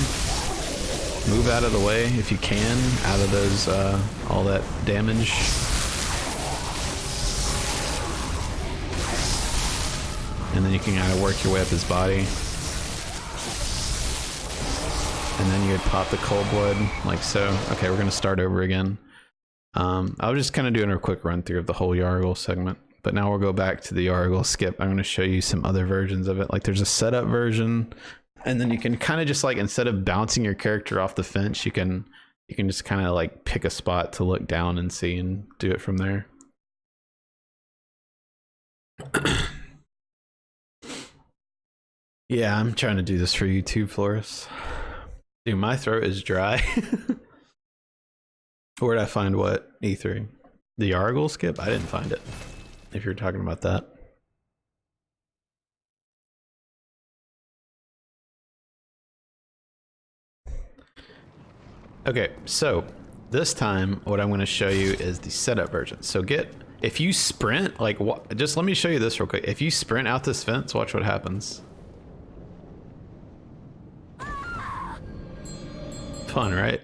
Move out of the way if you can, out of those, all that damage. And then you can kind of work your way up his body. And then you would pop the cold blood, like so. Okay, we're gonna start over again. I was just kind of doing a quick run through of the whole Yahar'gul segment, but now we'll go back to the Yahar'gul Skip. I'm gonna show you some other versions of it. Like there's a setup version, and then you can kind of just like, instead of bouncing your character off the fence, you can just kind of like pick a spot to look down and see and do it from there. Yeah, I'm trying to do this for you too, Flores. Dude, my throat is dry. Where'd I find what? E3. The Yahar'gul Skip? I didn't find it. If you're talking about that. Okay, so this time what I'm going to show you is the setup version. So if you sprint, like just let me show you this real quick. If you sprint out this fence, watch what happens. Fun, right?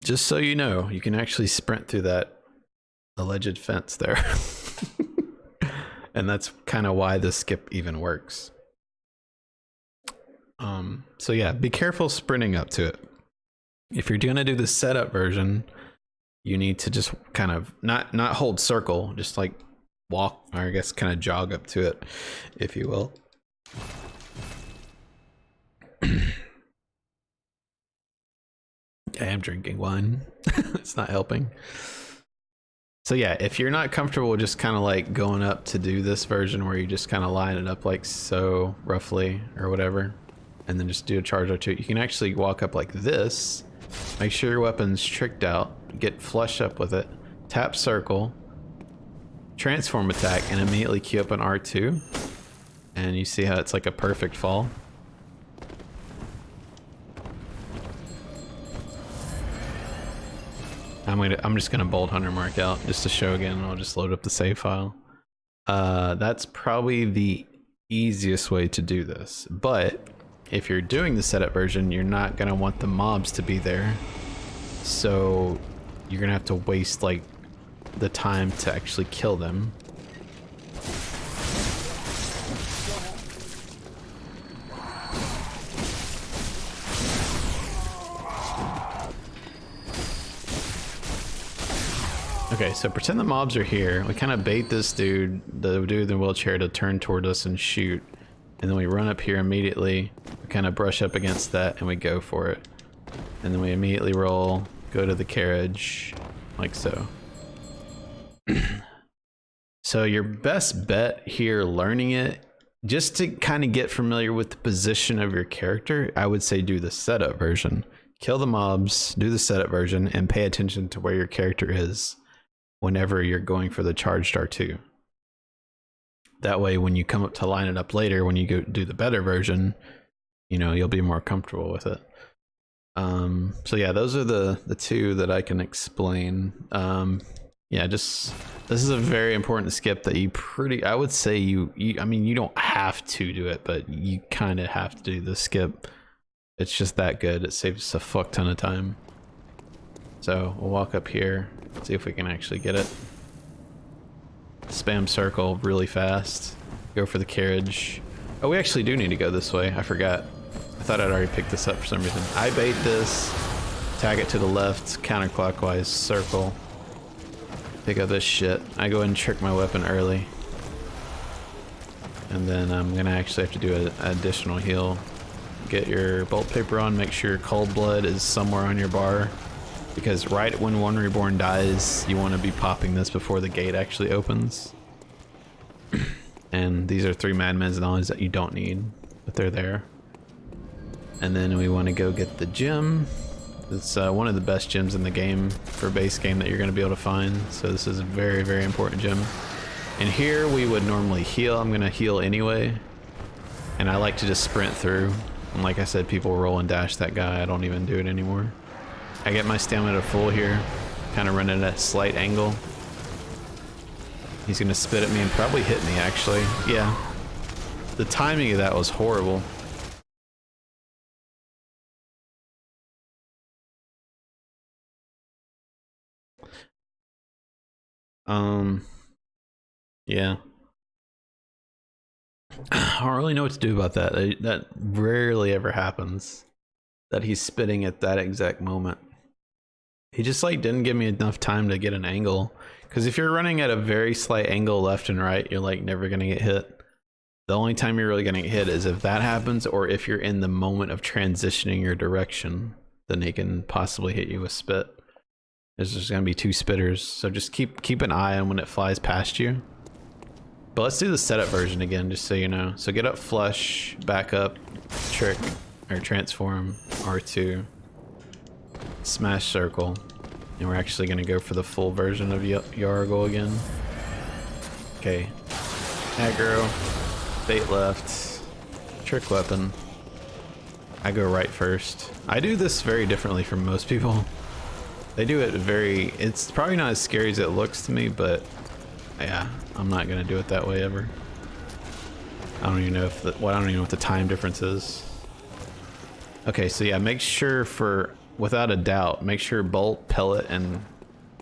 Just so you know, you can actually sprint through that alleged fence there. And that's kind of why the skip even works. So yeah, be careful sprinting up to it. If you're gonna do the setup version, you need to just kind of not hold circle, just like walk, or I guess kind of jog up to it, if you will. I am drinking wine. It's not helping. So yeah, if you're not comfortable just kind of like going up to do this version where you just kind of line it up like so roughly or whatever, and then just do a charge or two, you can actually walk up like this, make sure your weapon's tricked out, get flush up with it, tap circle, transform attack, and immediately queue up an R2, and you see how it's like a perfect fall. I'm just gonna bold hunter mark out just to show again, and I'll just load up the save file. That's probably the easiest way to do this, but if you're doing the setup version, you're not gonna want the mobs to be there, so you're gonna have to waste like the time to actually kill them. Okay, so pretend the mobs are here. We kind of bait this dude, the dude in the wheelchair, to turn toward us and shoot. And then we run up here immediately. We kind of brush up against that and we go for it. And then we immediately roll, go to the carriage, like so. So your best bet here, learning it, just to kind of get familiar with the position of your character, I would say do the setup version. Kill the mobs, do the setup version, and pay attention to where your character is whenever you're going for the charged R2. That way, when you come up to line it up later, when you go do the better version, you know, you'll be more comfortable with it. So yeah, those are the two that I can explain. Yeah, just, this is a very important skip that I would say I mean, you don't have to do it, but you kind of have to do the skip. It's just that good. It saves a fuck ton of time. So we'll walk up here, see if we can actually get it. Spam circle really fast. Go for the carriage. Oh, we actually do need to go this way. I forgot. I thought I'd already picked this up for some reason. I bait this, tag it to the left, counterclockwise, circle. Pick up this shit. I go ahead and trick my weapon early. And then I'm gonna actually have to do an additional heal. Get your bolt paper on, make sure your cold blood is somewhere on your bar. because right when one Reborn dies, you want to be popping this before the gate actually opens. And these are 3 Madman's Knowledge that you don't need, but they're there. And then we want to go get the gem. It's one of the best gems in the game for base game that you're going to be able to find. So this is a very, very important gem. And here we would normally heal. I'm going to heal anyway. And I like to just sprint through. And like I said, people roll and dash that guy. I don't even do it anymore. I get my stamina full here. Kind of running at a slight angle. He's going to spit at me and probably hit me, actually. Yeah. The timing of that was horrible. Yeah. I don't really know what to do about that. That rarely ever happens. That he's spitting at that exact moment. He just like didn't give me enough time to get an angle. Because if you're running at a very slight angle left and right, you're like never gonna get hit. The only time you're really gonna get hit is if that happens, or if you're in the moment of transitioning your direction, then he can possibly hit you with spit. There's just gonna be 2 spitters, so just keep an eye on when it flies past you. But let's do the setup version again, just so you know. So get up flush, back up, trick, or transform, R2, smash circle, and we're actually gonna go for the full version of Yahar'gul again. Okay, aggro, bait left, trick weapon. I go right first. I do this very differently from most people. They do it very, it's probably not as scary as it looks to me, but yeah, I'm not gonna do it that way ever. I don't even know if I don't even know what the time difference is. Okay, so yeah, make sure without a doubt, make sure bolt, pellet, and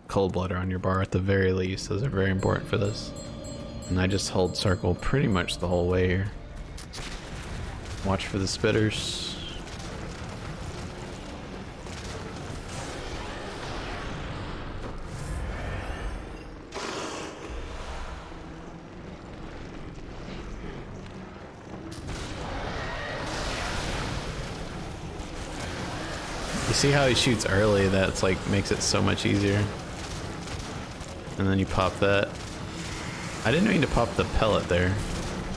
cold blood are on your bar at the very least. Those are very important for this. And I just hold circle pretty much the whole way here. Watch for the spitters. You see how he shoots early? That's like makes it so much easier. And then you pop that. I didn't mean to pop the pellet there.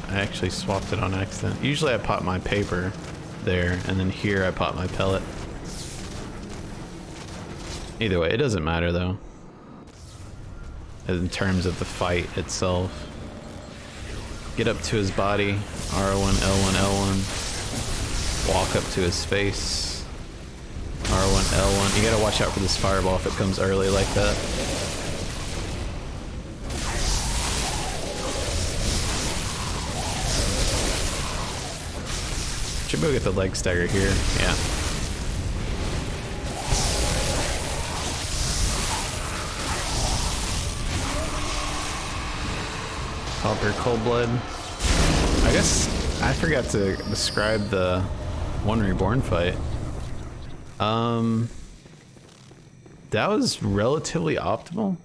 I actually swapped it on accident. Usually I pop my paper there, and then here I pop my pellet. Either way, it doesn't matter though. In terms of the fight itself. Get up to his body. R1, L1, L1. Walk up to his face. R1, L1. You gotta watch out for this fireball if it comes early like that. Should go get the leg stagger here. Yeah. Pop your cold blood. I guess I forgot to describe the one Reborn fight. That was relatively optimal.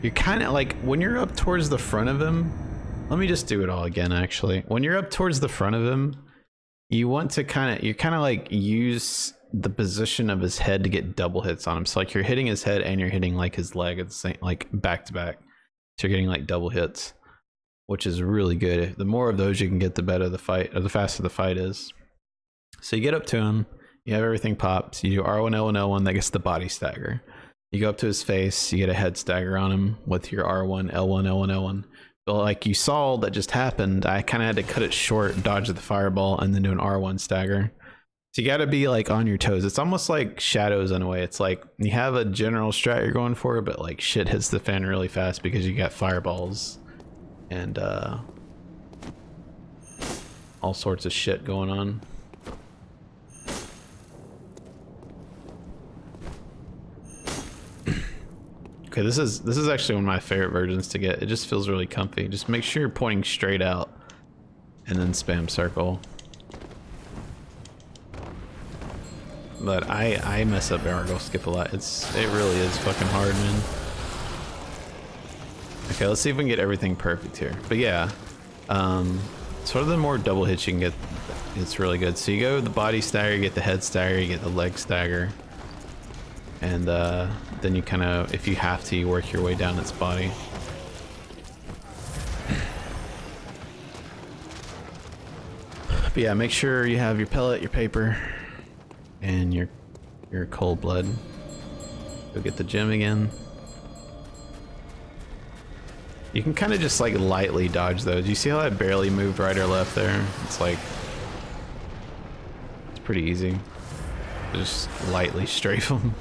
You're kind of like, when you're up towards the front of him, let me just do it all again actually. When you're up towards the front of him, you want to you kind of like use the position of his head to get double hits on him. So like you're hitting his head and you're hitting like his leg at the same, like back to back. So you're getting like double hits, which is really good. The more of those you can get, the better the fight, or the faster the fight is. So you get up to him. You have everything popped. You do R1, L1, L1, that gets the body stagger. You go up to his face, you get a head stagger on him with your R1, L1, L1, L1. But like you saw that just happened, I kind of had to cut it short, dodge the fireball, and then do an R1 stagger. So you got to be like on your toes. It's almost like Shadows in a way. It's like you have a general strat you're going for, but like shit hits the fan really fast because you got fireballs and all sorts of shit going on. Okay, this is actually one of my favorite versions to get. It just feels really comfy. Just make sure you're pointing straight out and then spam circle. But I mess up Yahar'gul Skip a lot. It really is fucking hard, man. Okay, let's see if we can get everything perfect here. But yeah, sort of the more double hits you can get, it's really good. So you go the body stagger, you get the head stagger, you get the leg stagger. and then you kind of, if you have to, you work your way down its body. But yeah, make sure you have your pellet, your paper, and your cold blood. Go get the gem again. You can kind of just like lightly dodge those. You see how I barely moved right or left there? It's like, it's pretty easy. Just lightly strafe them.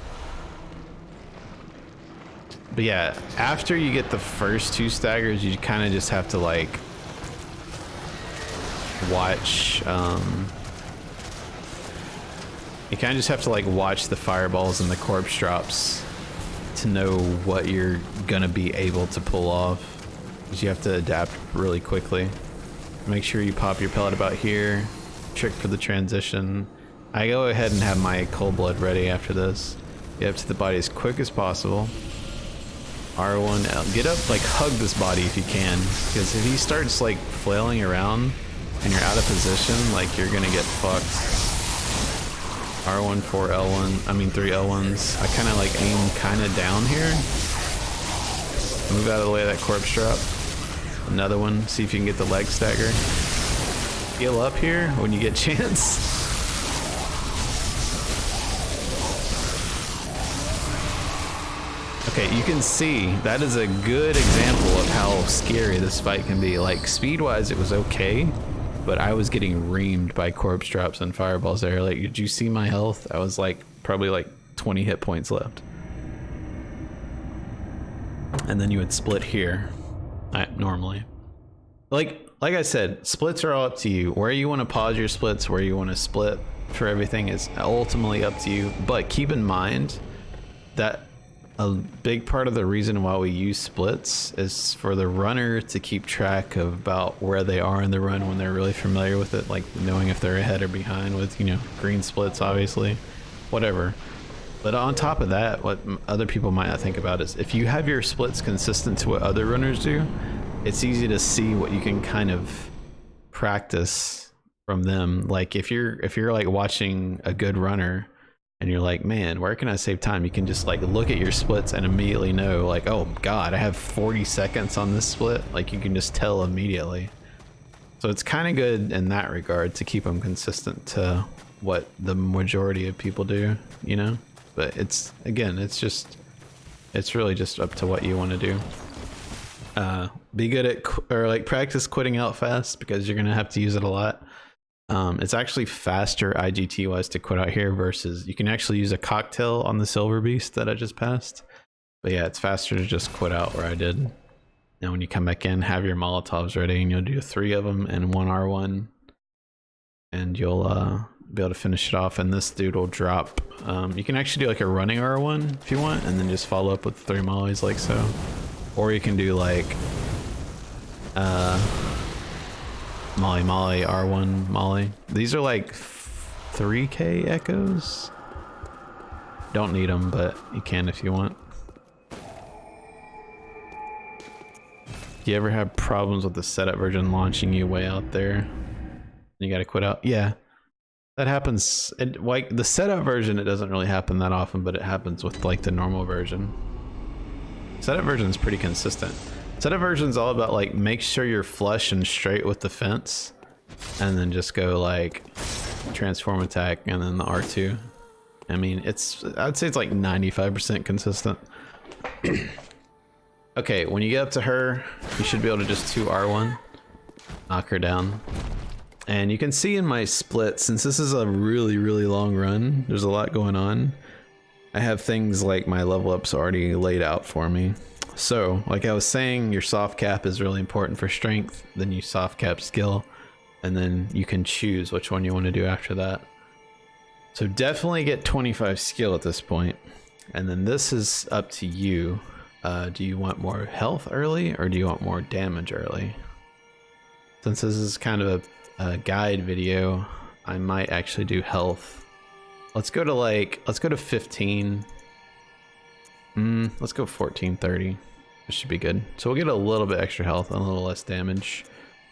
But yeah, after you get the first 2 staggers, you kind of just have to like watch, you kind of just have to like watch the fireballs and the corpse drops to know what you're gonna be able to pull off. Because you have to adapt really quickly. Make sure you pop your pellet about here. Trick for the transition. I go ahead and have my cold blood ready after this. Get up to the body as quick as possible. R1, get up, like hug this body if you can. Because if he starts like flailing around and you're out of position, like you're gonna get fucked. R1, 4 L1, I mean 3 L1s. I kind of like aim kind of down here. Move out of the way of that corpse drop. Another one, see if you can get the leg stagger. Heal up here when you get chance. Okay, you can see that is a good example of how scary this fight can be. Like speed-wise, it was okay, but I was getting reamed by corpse drops and fireballs there. Like, did you see my health? I was like probably like 20 hit points left. And then you would split here. Normally. Like I said, splits are all up to you. Where you want to pause your splits, where you want to split for everything is ultimately up to you. But keep in mind that a big part of the reason why we use splits is for the runner to keep track of about where they are in the run when they're really familiar with it, like knowing if they're ahead or behind with, you know, green splits, obviously, whatever. But on top of that, what other people might not think about is if you have your splits consistent to what other runners do, it's easy to see what you can kind of practice from them. Like if you're like watching a good runner and you're like, man, where can I save time? You can just like look at your splits and immediately know like, oh God, I have 40 seconds on this split. Like you can just tell immediately. So it's kind of good in that regard to keep them consistent to what the majority of people do, you know? But it's, again, it's really just up to what you want to do. Be good at, or like practice quitting out fast because you're going to have to use it a lot. It's actually faster IGT wise to quit out here versus you can actually use a cocktail on the silver beast that I just passed. But yeah, it's faster to just quit out where I did. Now when you come back in, have your Molotovs ready and you'll do 3 of them and 1 R1. And you'll be able to finish it off, and this dude will drop. You can actually do like a running R1 if you want, and then just follow up with 3 mollies like so. Or you can do like molly molly R1 molly. These are like 3k echoes. Don't need them, but you can if you want. Do you ever have problems with the setup version launching you way out there? You gotta quit out? Yeah. That happens, like the setup version, it doesn't really happen that often, but it happens with like the normal version. Setup version is pretty consistent. Setup version is all about like make sure you're flush and straight with the fence, and then just go like transform attack and then the R2. I mean, I'd say it's like 95% consistent. Okay, when you get up to her, you should be able to just 2 R1, knock her down. And you can see in my split, since this is a really, really long run, there's a lot going on. I have things like my level ups already laid out for me. So, like I was saying, your soft cap is really important for strength, then you soft cap skill, and then you can choose which one you want to do after that. So definitely get 25 skill at this point. And then this is up to you. Do you want more health early, or do you want more damage early? Since this is kind of a guide video, I might actually do health. Let's go to 15. Let's go 1430. This should be good. So we'll get a little bit extra health and a little less damage.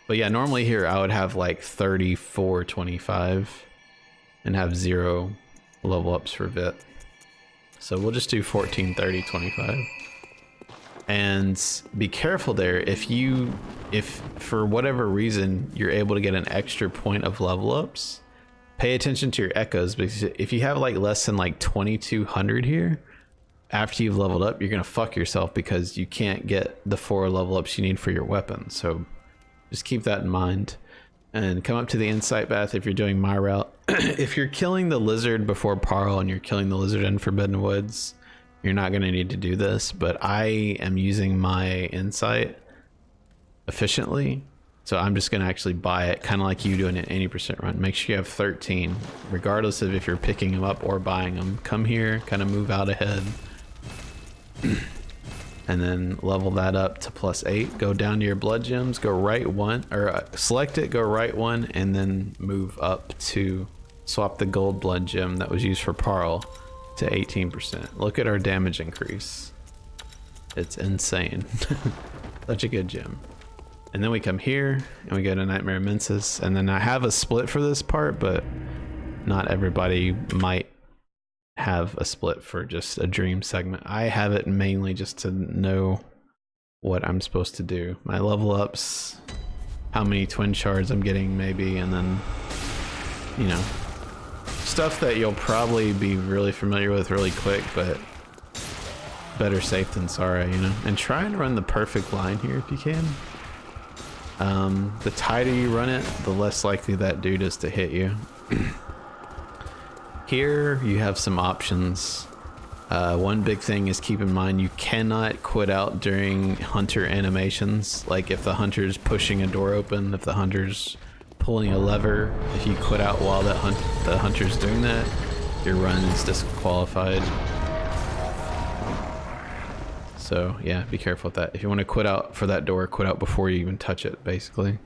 But yeah, normally here I would have like 3425 and have 0 level ups for Vit. So we'll just do 14, 30, 25. And be careful there. If for whatever reason you're able to get an extra point of level ups, pay attention to your echoes, because if you have like less than like 2200 here, after you've leveled up, you're gonna fuck yourself because you can't get the 4 level ups you need for your weapon. So just keep that in mind. And come up to the insight bath if you're doing my route. If you're killing the lizard before Paarl and you're killing the lizard in Forbidden Woods, you're not going to need to do this, but I am using my insight efficiently, so I'm just going to actually buy it, kind of like you doing an 80% run. Make sure you have 13, regardless of if you're picking them up or buying them. Come here, kind of move out ahead, and then level that up to +8. Go down to your blood gems, go right 1, or select it, go right 1, and then move up to swap the gold blood gem that was used for Paarl to 18%. Look at our damage increase. It's insane. Such a good gem. And then we come here and we go to Nightmare Mensis, and then I have a split for this part, but not everybody might have a split for just a dream segment. I have it mainly just to know what I'm supposed to do. My level ups, how many twin shards I'm getting maybe, and then, you know, stuff that you'll probably be really familiar with really quick, but better safe than sorry, you know. And try and run the perfect line here if you can. The tighter you run it, the less likely that dude is to hit you. Here you have some options. One big thing is keep in mind you cannot quit out during hunter animations. Like if the hunter's pushing a door open, if the hunter's pulling a lever, if you quit out while the hunter's doing that, your run is disqualified. So yeah, be careful with that. If you want to quit out for that door, quit out before you even touch it, basically.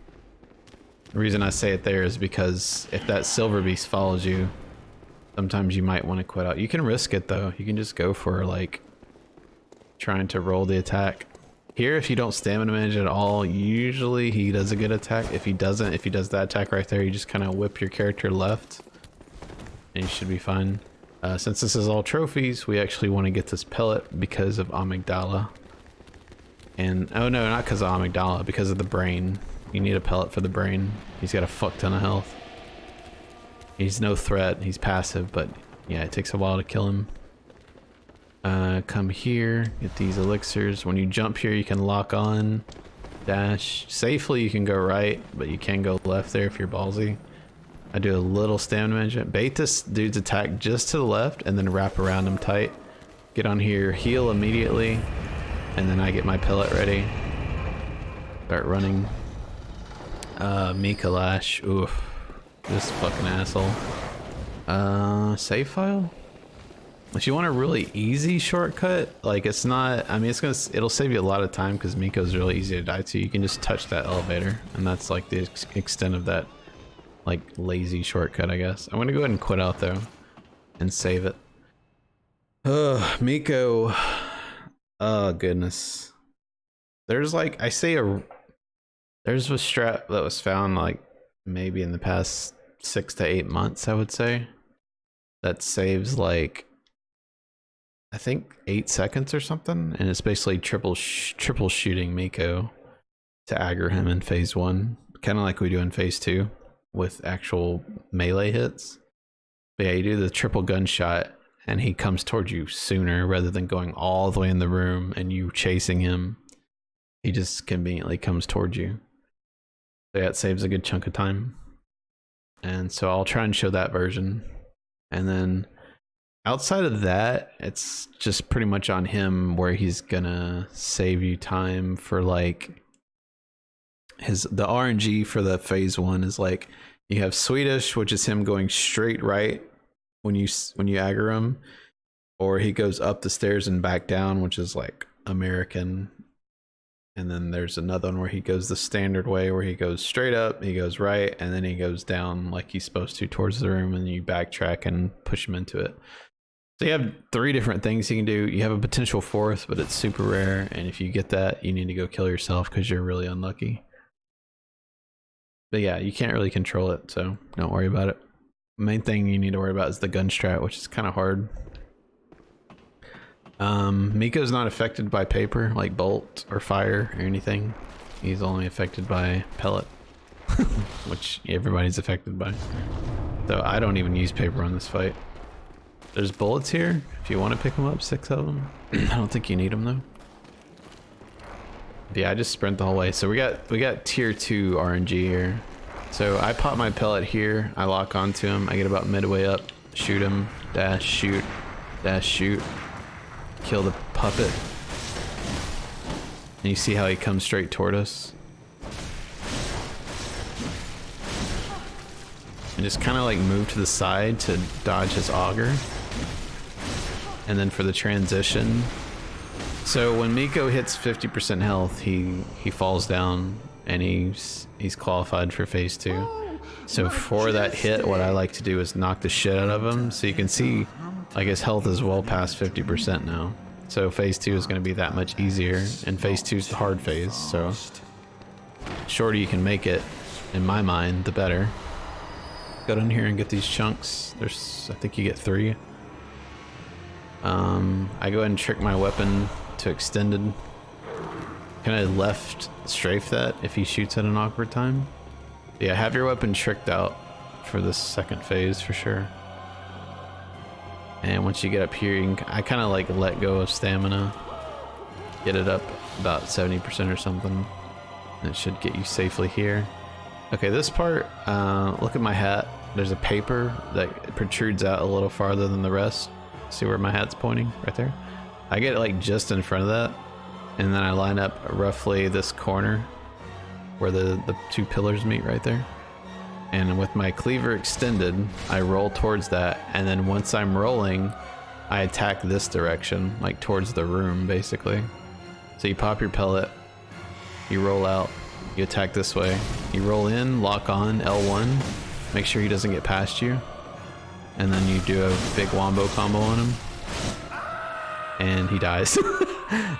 The reason I say it there is because if that silver beast follows you, sometimes you might want to quit out. You can risk it though. You can just go for like trying to roll the attack. Here, if you don't stamina manage at all, usually he does a good attack. If he doesn't, if he does that attack right there, you just kind of whip your character left and you should be fine. Since this is all trophies, we actually want to get this pellet because of Amygdala. And, oh no, not because of Amygdala, because of the brain. You need a pellet for the brain. He's got a fuck ton of health. He's no threat, he's passive, but yeah, it takes a while to kill him. Come here, get these elixirs. When you jump here, you can lock on, dash. Safely, you can go right, but you can go left there if you're ballsy. I do a little stamina management. Bait this dude's attack just to the left and then wrap around him tight. Get on here, heal immediately, and then I get my pellet ready. Start running. Micolash, oof. This fucking asshole. Save file? If you want a really easy shortcut, like it's not, I mean, it'll save you a lot of time because Miko's really easy to die to. You can just touch that elevator, and that's like the extent of that, like, lazy shortcut, I guess. I'm gonna go ahead and quit out though, and save it. Ugh, Miko. Oh goodness. There's like, there's a strat that was found like maybe in the past 6 to 8 months, I would say, that saves like, I think 8 seconds or something, and it's basically triple shooting Miko to aggro him in phase 1, kind of like we do in phase 2 with actual melee hits. But yeah, you do the triple gunshot and he comes towards you sooner rather than going all the way in the room and you chasing him. He just conveniently comes towards you. So yeah, it saves a good chunk of time. And so I'll try and show that version. And then outside of that, it's just pretty much on him where he's gonna save you time for like the RNG for the phase 1 is like you have Swedish, which is him going straight right when you aggro him, or he goes up the stairs and back down, which is like American. And then there's another one where he goes the standard way, where he goes straight up, he goes right, and then he goes down like he's supposed to towards the room, and you backtrack and push him into it. So you have 3 different things you can do. You have a potential 4th, but it's super rare, and if you get that, you need to go kill yourself because you're really unlucky. But yeah, you can't really control it, so don't worry about it. The main thing you need to worry about is the gun strat, which is kind of hard. Miko's not affected by paper, like bolt or fire or anything. He's only affected by pellet, which everybody's affected by. So I don't even use paper on this fight. There's bullets here, if you want to pick them up, 6 of them. I don't think you need them though. But yeah, I just sprint the whole way. So we got tier 2 RNG here. So I pop my pellet here, I lock onto him, I get about midway up, shoot him, dash, shoot, kill the puppet. And you see how he comes straight toward us? And just kind of like move to the side to dodge his auger. And then for the transition, so when Miko hits 50% health, he falls down and he's qualified for phase 2. So for that hit, what I like to do is knock the shit out of him. So you can see like his health is well past 50% now. So phase 2 is going to be that much easier, and phase 2 is the hard phase. So shorter you can make it, in my mind, the better. Go down here and get these chunks. I think you get 3. I go ahead and trick my weapon to extended. Can I left strafe that if he shoots at an awkward time? Yeah, have your weapon tricked out for this second phase for sure. And once you get up here, I kind of like let go of stamina. Get it up about 70% or something. And it should get you safely here. Okay, this part, look at my hat. There's a paper that protrudes out a little farther than the rest. See where my hat's pointing? Right there. I get it like just in front of that. And then I line up roughly this corner where the 2 pillars meet right there. And with my cleaver extended, I roll towards that. And then once I'm rolling, I attack this direction, like towards the room, basically. So you pop your pellet, you roll out, you attack this way. You roll in, lock on, L1, make sure he doesn't get past you. And then you do a big wombo combo on him. And he dies.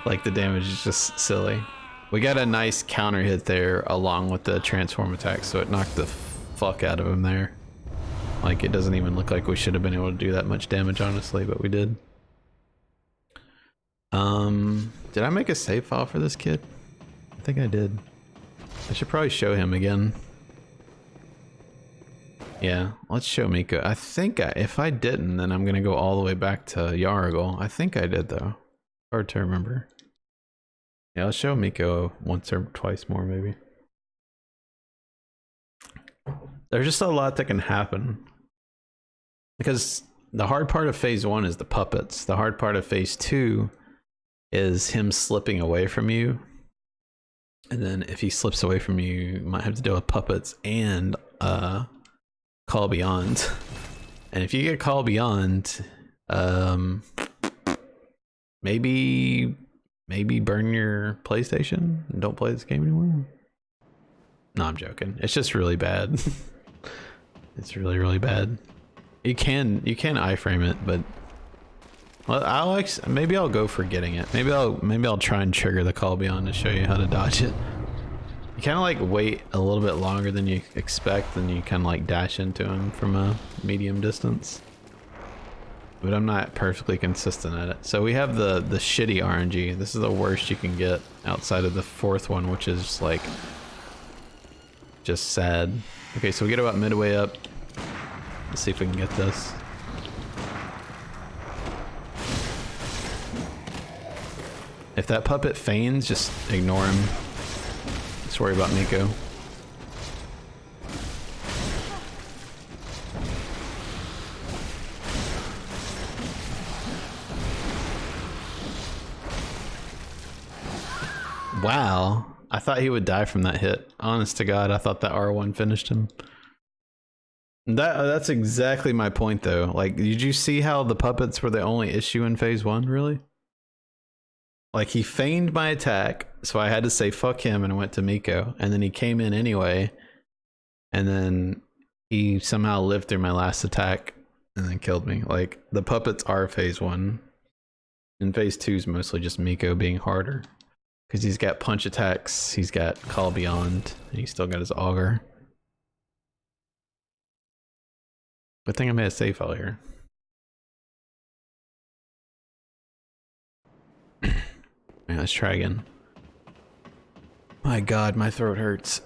Like the damage is just silly. We got a nice counter hit there along with the transform attack, so it knocked the fuck out of him there. Like it doesn't even look like we should have been able to do that much damage, honestly, but we did. Did I make a save file for this kid? I think I did. I should probably show him again. Yeah, let's show Miko. I think if I didn't, then I'm gonna go all the way back to Yahar'gul. I think I did though. Hard to remember. Yeah, I'll show Miko once or twice more maybe. There's just a lot that can happen. Because the hard part of phase 1 is the puppets. The hard part of phase 2 is him slipping away from you. And then if he slips away from you, you might have to deal with puppets and Call Beyond. And if you get Call Beyond, maybe burn your PlayStation and don't play this game anymore. No, I'm joking. It's just really bad. It's really bad. You can iframe it, but well, maybe I'll go for getting it. Maybe I'll try and trigger the Call Beyond to show you how to dodge it. You kind of like wait a little bit longer than you expect, and you kind of like dash into him from a medium distance. But I'm not perfectly consistent at it. So we have the shitty RNG. This is the worst you can get outside of the 4th one, which is like just sad. Okay, so we get about midway up. Let's see if we can get this. If that puppet feigns, just ignore him. Just worry about Miko. Wow. I thought he would die from that hit. Honest to God, I thought that R1 finished him. That's exactly my point though. Like, did you see how the puppets were the only issue in phase 1, really? Like, he feigned my attack, so I had to say fuck him and went to Miko, and then he came in anyway, and then he somehow lived through my last attack and then killed me. Like, the puppets are phase 1. And phase 2 is mostly just Miko being harder. Because he's got punch attacks, he's got Call Beyond, and he's still got his auger. Good thing I made a save file here. Alright, let's try again. My god, my throat hurts.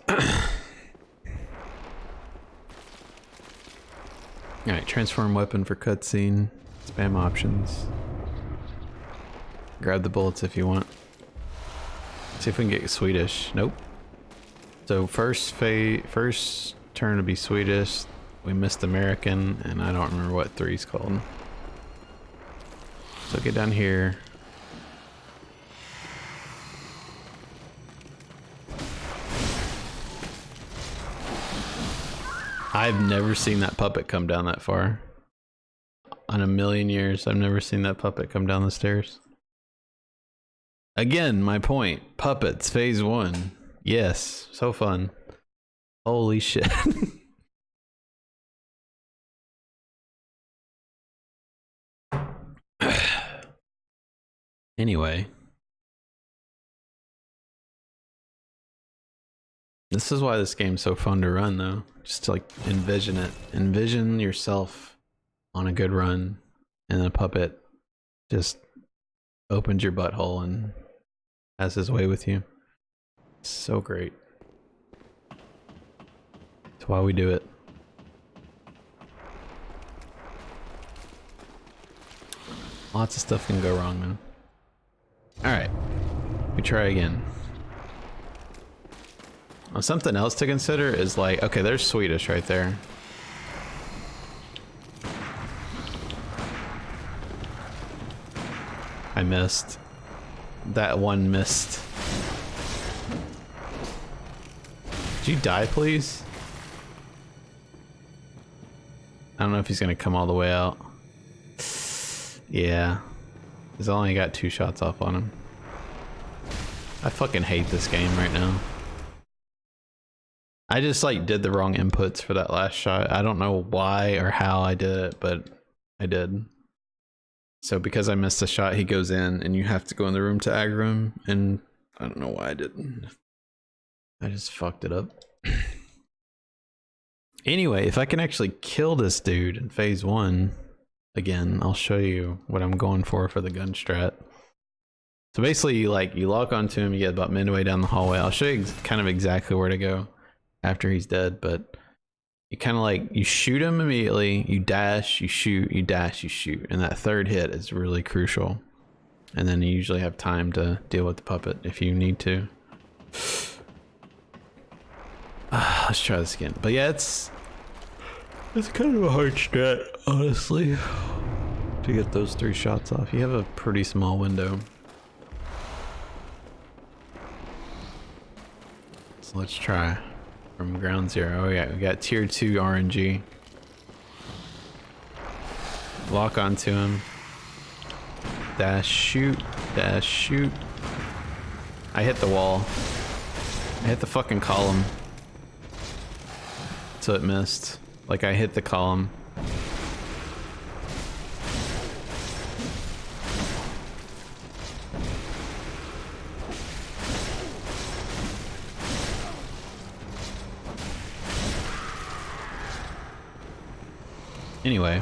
Alright, transform weapon for cutscene. Spam options. Grab the bullets if you want. See if we can get Swedish. Nope. So first turn to be Swedish. We missed American, and I don't remember what 3's called. So get down here. I've never seen that puppet come down that far. On a million years, I've never seen that puppet come down the stairs. Again, my point. Puppets, phase 1. Yes, so fun. Holy shit. Anyway. This is why this game's so fun to run, though. Just to, like, envision it. Envision yourself on a good run, and then a puppet just opens your butthole and has his way with you. So great. That's why we do it. Lots of stuff can go wrong, though. Alright. We try again. Something else to consider is like, okay, there's Swedish right there. I missed. That one missed. Did you die, please? I don't know if he's gonna come all the way out. Yeah. He's only got 2 shots off on him. I fucking hate this game right now. I just like did the wrong inputs for that last shot. I don't know why or how I did it, but I did. So because I missed the shot, he goes in and you have to go in the room to aggro him, and I don't know why I didn't. I just fucked it up. Anyway, if I can actually kill this dude in phase 1, again, I'll show you what I'm going for the gun strat. So basically, you lock onto him, you get about midway down the hallway. I'll show you kind of exactly where to go after he's dead, but you kind of like, you shoot him immediately, you dash, you shoot, you dash, you shoot, and that third hit is really crucial. And then you usually have time to deal with the puppet if you need to. Let's try this again. But yeah, it's kind of a hard strat, honestly, to get those 3 shots off. You have a pretty small window. So let's try from ground 0. Oh yeah, we got tier 2 RNG. Lock onto him. Dash shoot, dash shoot. I hit the wall. I hit the fucking column. So it missed. Like, I hit the column. Anyway,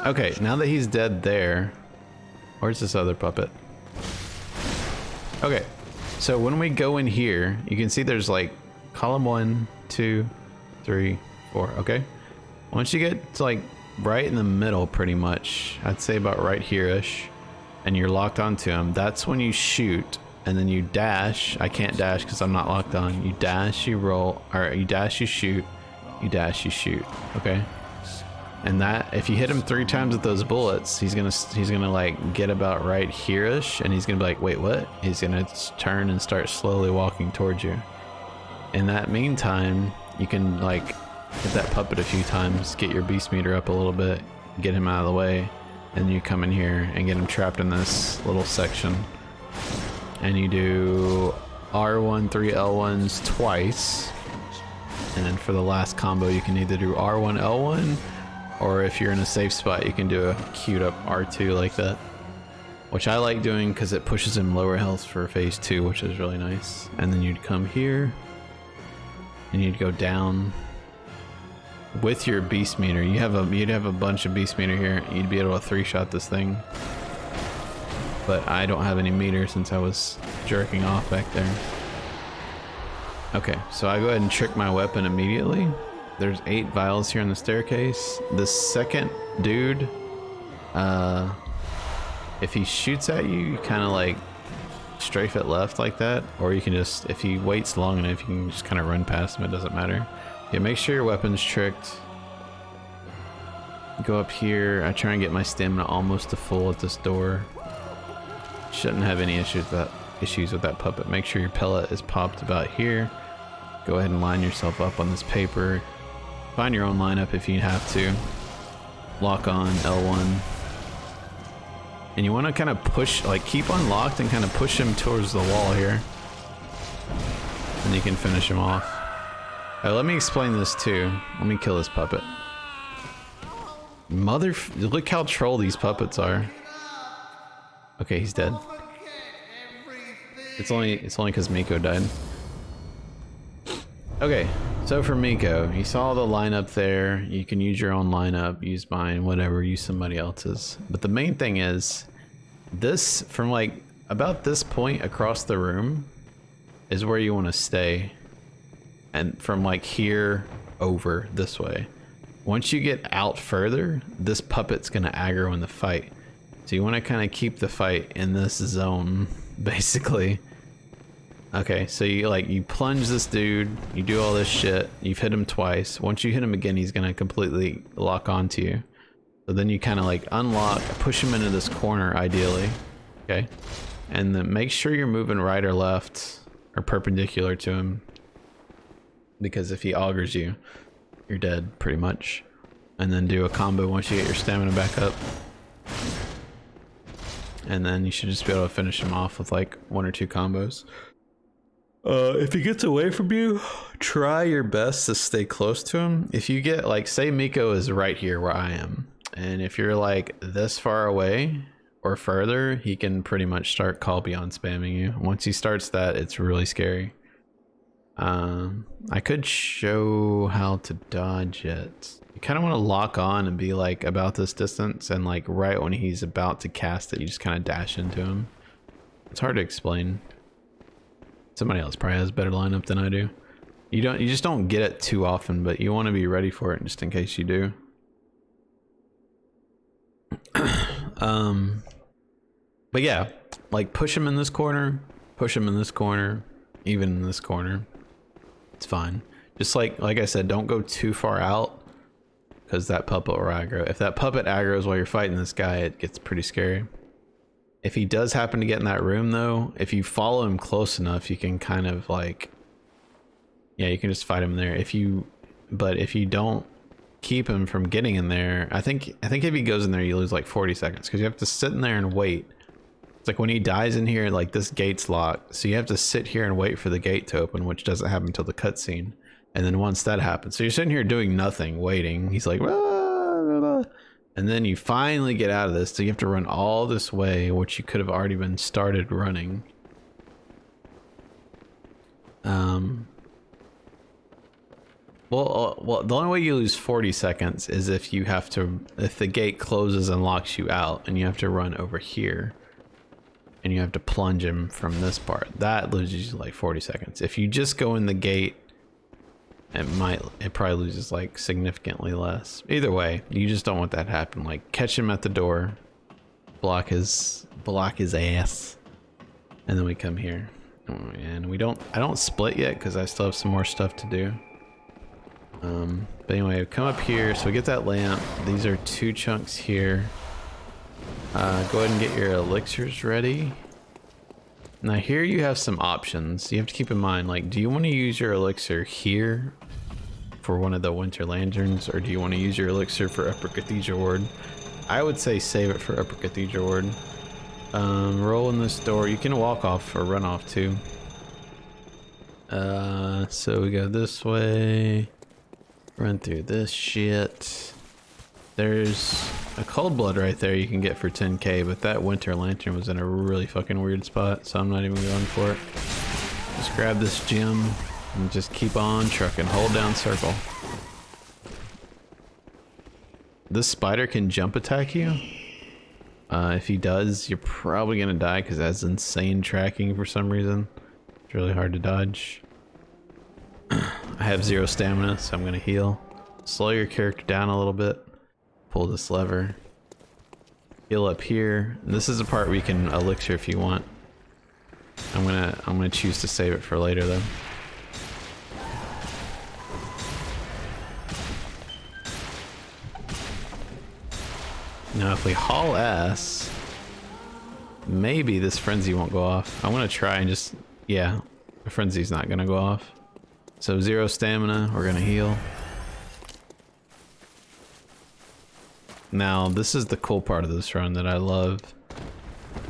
okay, now that he's dead there, where's this other puppet? Okay, so when we go in here, you can see there's like column 1, 2, 3, 4, okay? Once you get to like right in the middle pretty much, I'd say about right here-ish, and you're locked onto him, that's when you shoot, and then you dash. I can't dash because I'm not locked on. You dash, you roll, or you dash, you shoot, you dash, you shoot, okay? And that, if you hit him 3 times with those bullets, he's gonna like get about right here-ish, and he's gonna be like, wait, what? He's gonna turn and start slowly walking towards you. In that meantime, you can like hit that puppet a few times, get your beast meter up a little bit, get him out of the way, and you come in here and get him trapped in this little section. And you do R1, 3 L1s twice. And then for the last combo, you can either do R1, L1, or if you're in a safe spot, you can do a queued up R2 like that. Which I like doing because it pushes him lower health for phase 2, which is really nice. And then you'd come here, and you'd go down with your beast meter. You'd have a bunch of beast meter here. You'd be able to 3-shot this thing. but I don't have any meter since I was jerking off back there. Okay, so I go ahead and trick my weapon immediately. There's 8 vials here on the staircase. The second dude, if he shoots at you, you kind of like strafe it left like that, or you can just, if he waits long enough, you can just kind of run past him. It doesn't matter. Yeah, make sure your weapon's tricked. Go up here. I try and get my stamina almost to full at this door. Shouldn't have any issues with that puppet. Make sure your pellet is popped about here. Go ahead and line yourself up on this paper. Find your own lineup if you have to. Lock on L1. And you want to kind of push, like keep unlocked and kind of push him towards the wall here. And you can finish him off. Let me explain this too. Let me kill this puppet. Look how troll these puppets are. Okay, he's dead. It's only because Miko died. Okay, so for Miko, you saw the lineup there. You can use your own lineup, use mine, whatever, use somebody else's. But the main thing is, this, from like about this point across the room, is where you want to stay. And from like here over this way. Once you get out further, this puppet's gonna aggro in the fight. So you want to kind of keep the fight in this zone, basically. Okay, so you plunge this dude, you do all this shit, you've hit him twice. Once you hit him again, he's gonna completely lock onto you. So then you kind of like unlock, push him into this corner ideally. Okay, and then make sure you're moving right or left or perpendicular to him, because if he augers you, you're dead pretty much. And then do a combo once you get your stamina back up. And then you should just be able to finish him off with like 1 or 2 combos. If he gets away from you, try your best to stay close to him. If you get like, say Miko is right here where I am, and if you're like this far away or further, he can pretty much start call beyond spamming you. Once he starts that, it's really scary. I could show how to dodge it. You kind of want to lock on and be like about this distance, and like right when he's about to cast it, you just kind of dash into him. It's hard to explain. Somebody else probably has a better lineup than I do. You just don't get it too often, but you want to be ready for it just in case you do. But yeah, like push him in this corner, push him in this corner, even in this corner. It's fine. Just like I said, don't go too far out, because that puppet will aggro. If that puppet aggroes while you're fighting this guy, it gets pretty scary. If he does happen to get in that room though, if you follow him close enough, you can kind of like, yeah, you can just fight him there. But if you don't keep him from getting in there, I think if he goes in there, you lose like 40 seconds, because you have to sit in there and wait. It's like when he dies in here, like this gate's locked, so you have to sit here and wait for the gate to open, which doesn't happen until the cutscene. And then once that happens, so you're sitting here doing nothing, waiting. He's like, and then you finally get out of this, so you have to run all this way, which you could have already been started running. Well, the only way you lose 40 seconds is if the gate closes and locks you out, and you have to run over here, and you have to plunge him from this part. That loses you like 40 seconds. If you just go in the gate, it probably loses like significantly less. Either way, you just don't want that to happen. Like catch him at the door, block his ass, and then we come here. And I don't split yet because I still have some more stuff to do. But anyway, come up here, so we get that lamp. These are 2 chunks here. Go ahead and get your elixirs ready. Now here you have some options. You have to keep in mind, like, do you want to use your elixir here for one of the winter lanterns, or do you want to use your elixir for Upper Cathedral Ward? I would say save it for Upper Cathedral Ward. Roll in this door. You can walk off or run off too. So we go this way. Run through this shit. There's a cold blood right there you can get for 10k, but that winter lantern was in a really fucking weird spot, so I'm not even going for it. Just grab this gem and just keep on trucking. Hold down circle. This spider can jump attack you? If he does, you're probably gonna die because it has insane tracking for some reason. It's really hard to dodge. I have 0 stamina, so I'm gonna heal. Slow your character down a little bit. Pull this lever. Heal up here. And this is the part where you can elixir if you want. I'm gonna choose to save it for later though. Now if we haul ass, maybe this frenzy won't go off. I want to try and just, yeah, the frenzy's not gonna go off. So 0 stamina, we're gonna heal. Now this is the cool part of this run that I love.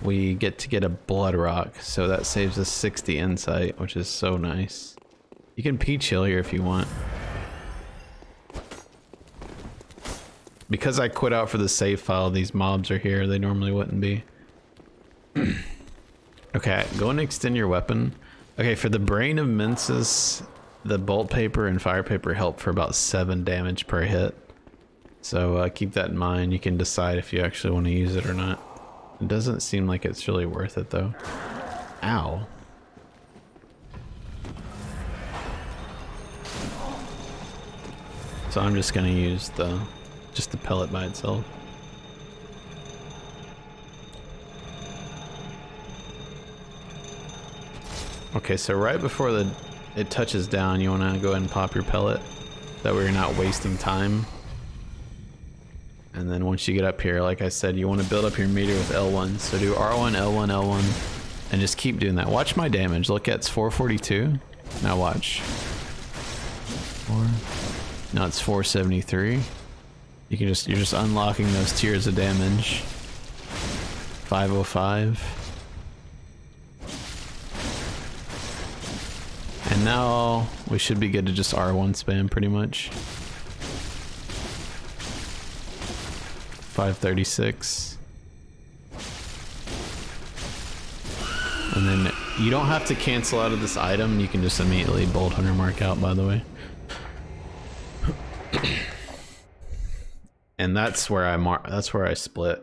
We get to get a blood rock, so that saves us 60 insight, which is so nice. You can peach heal here if you want. Because I quit out for the save file, these mobs are here. They normally wouldn't be. Okay, go and extend your weapon. Okay, for the Brain of Mensis, the bolt paper and fire paper help for about 7 damage per hit. So keep that in mind. You can decide if you actually want to use it or not. It doesn't seem like it's really worth it though. Ow. So I'm just gonna use just the pellet by itself. Okay, so right before it touches down, you want to go ahead and pop your pellet. That way you're not wasting time. And then once you get up here, like I said, you want to build up your meter with L1. So do R1, L1, L1, and just keep doing that. Watch my damage. Look, it's 442. Now watch. 4. Now it's 473. You're just unlocking those tiers of damage. 505. And now we should be good to just R1 spam pretty much. 536. And then you don't have to cancel out of this item. You can just immediately bolt hunter mark out, by the way. And that's where I split,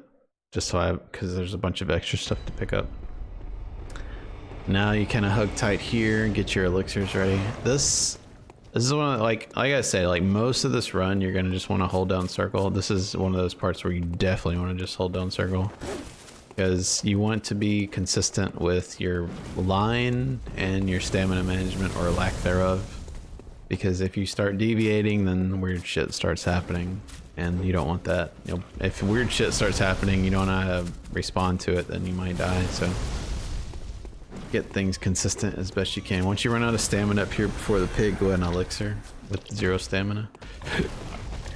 just so because there's a bunch of extra stuff to pick up. Now you kind of hug tight here and get your elixirs ready. This is one of, like I said, like most of this run, you're gonna just want to hold down circle. This is one of those parts where you definitely want to just hold down circle, because you want to be consistent with your line and your stamina management, or lack thereof. Because if you start deviating, then weird shit starts happening, and you don't want that. You know, if weird shit starts happening, you don't know how to respond to it, then you might die. So get things consistent as best you can. Once you run out of stamina up here before the pig, go ahead and elixir with 0 stamina,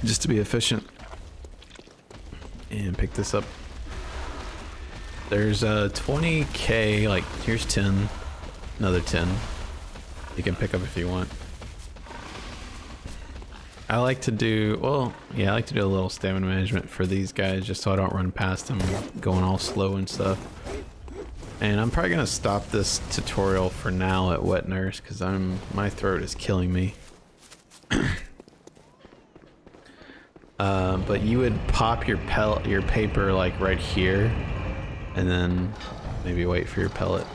just to be efficient. And pick this up. There's 20k. Like here's 10, another 10. You can pick up if you want. I like to do, well, yeah, I like to do a little stamina management for these guys, just so I don't run past them going all slow and stuff. And I'm probably gonna stop this tutorial for now at Wet Nurse, because my throat is killing me. But you would pop your paper like right here, and then maybe wait for your pellet.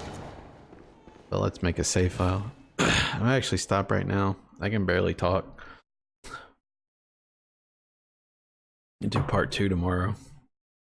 But let's make a save file. I'm gonna actually stop right now. I can barely talk. Do part 2 tomorrow.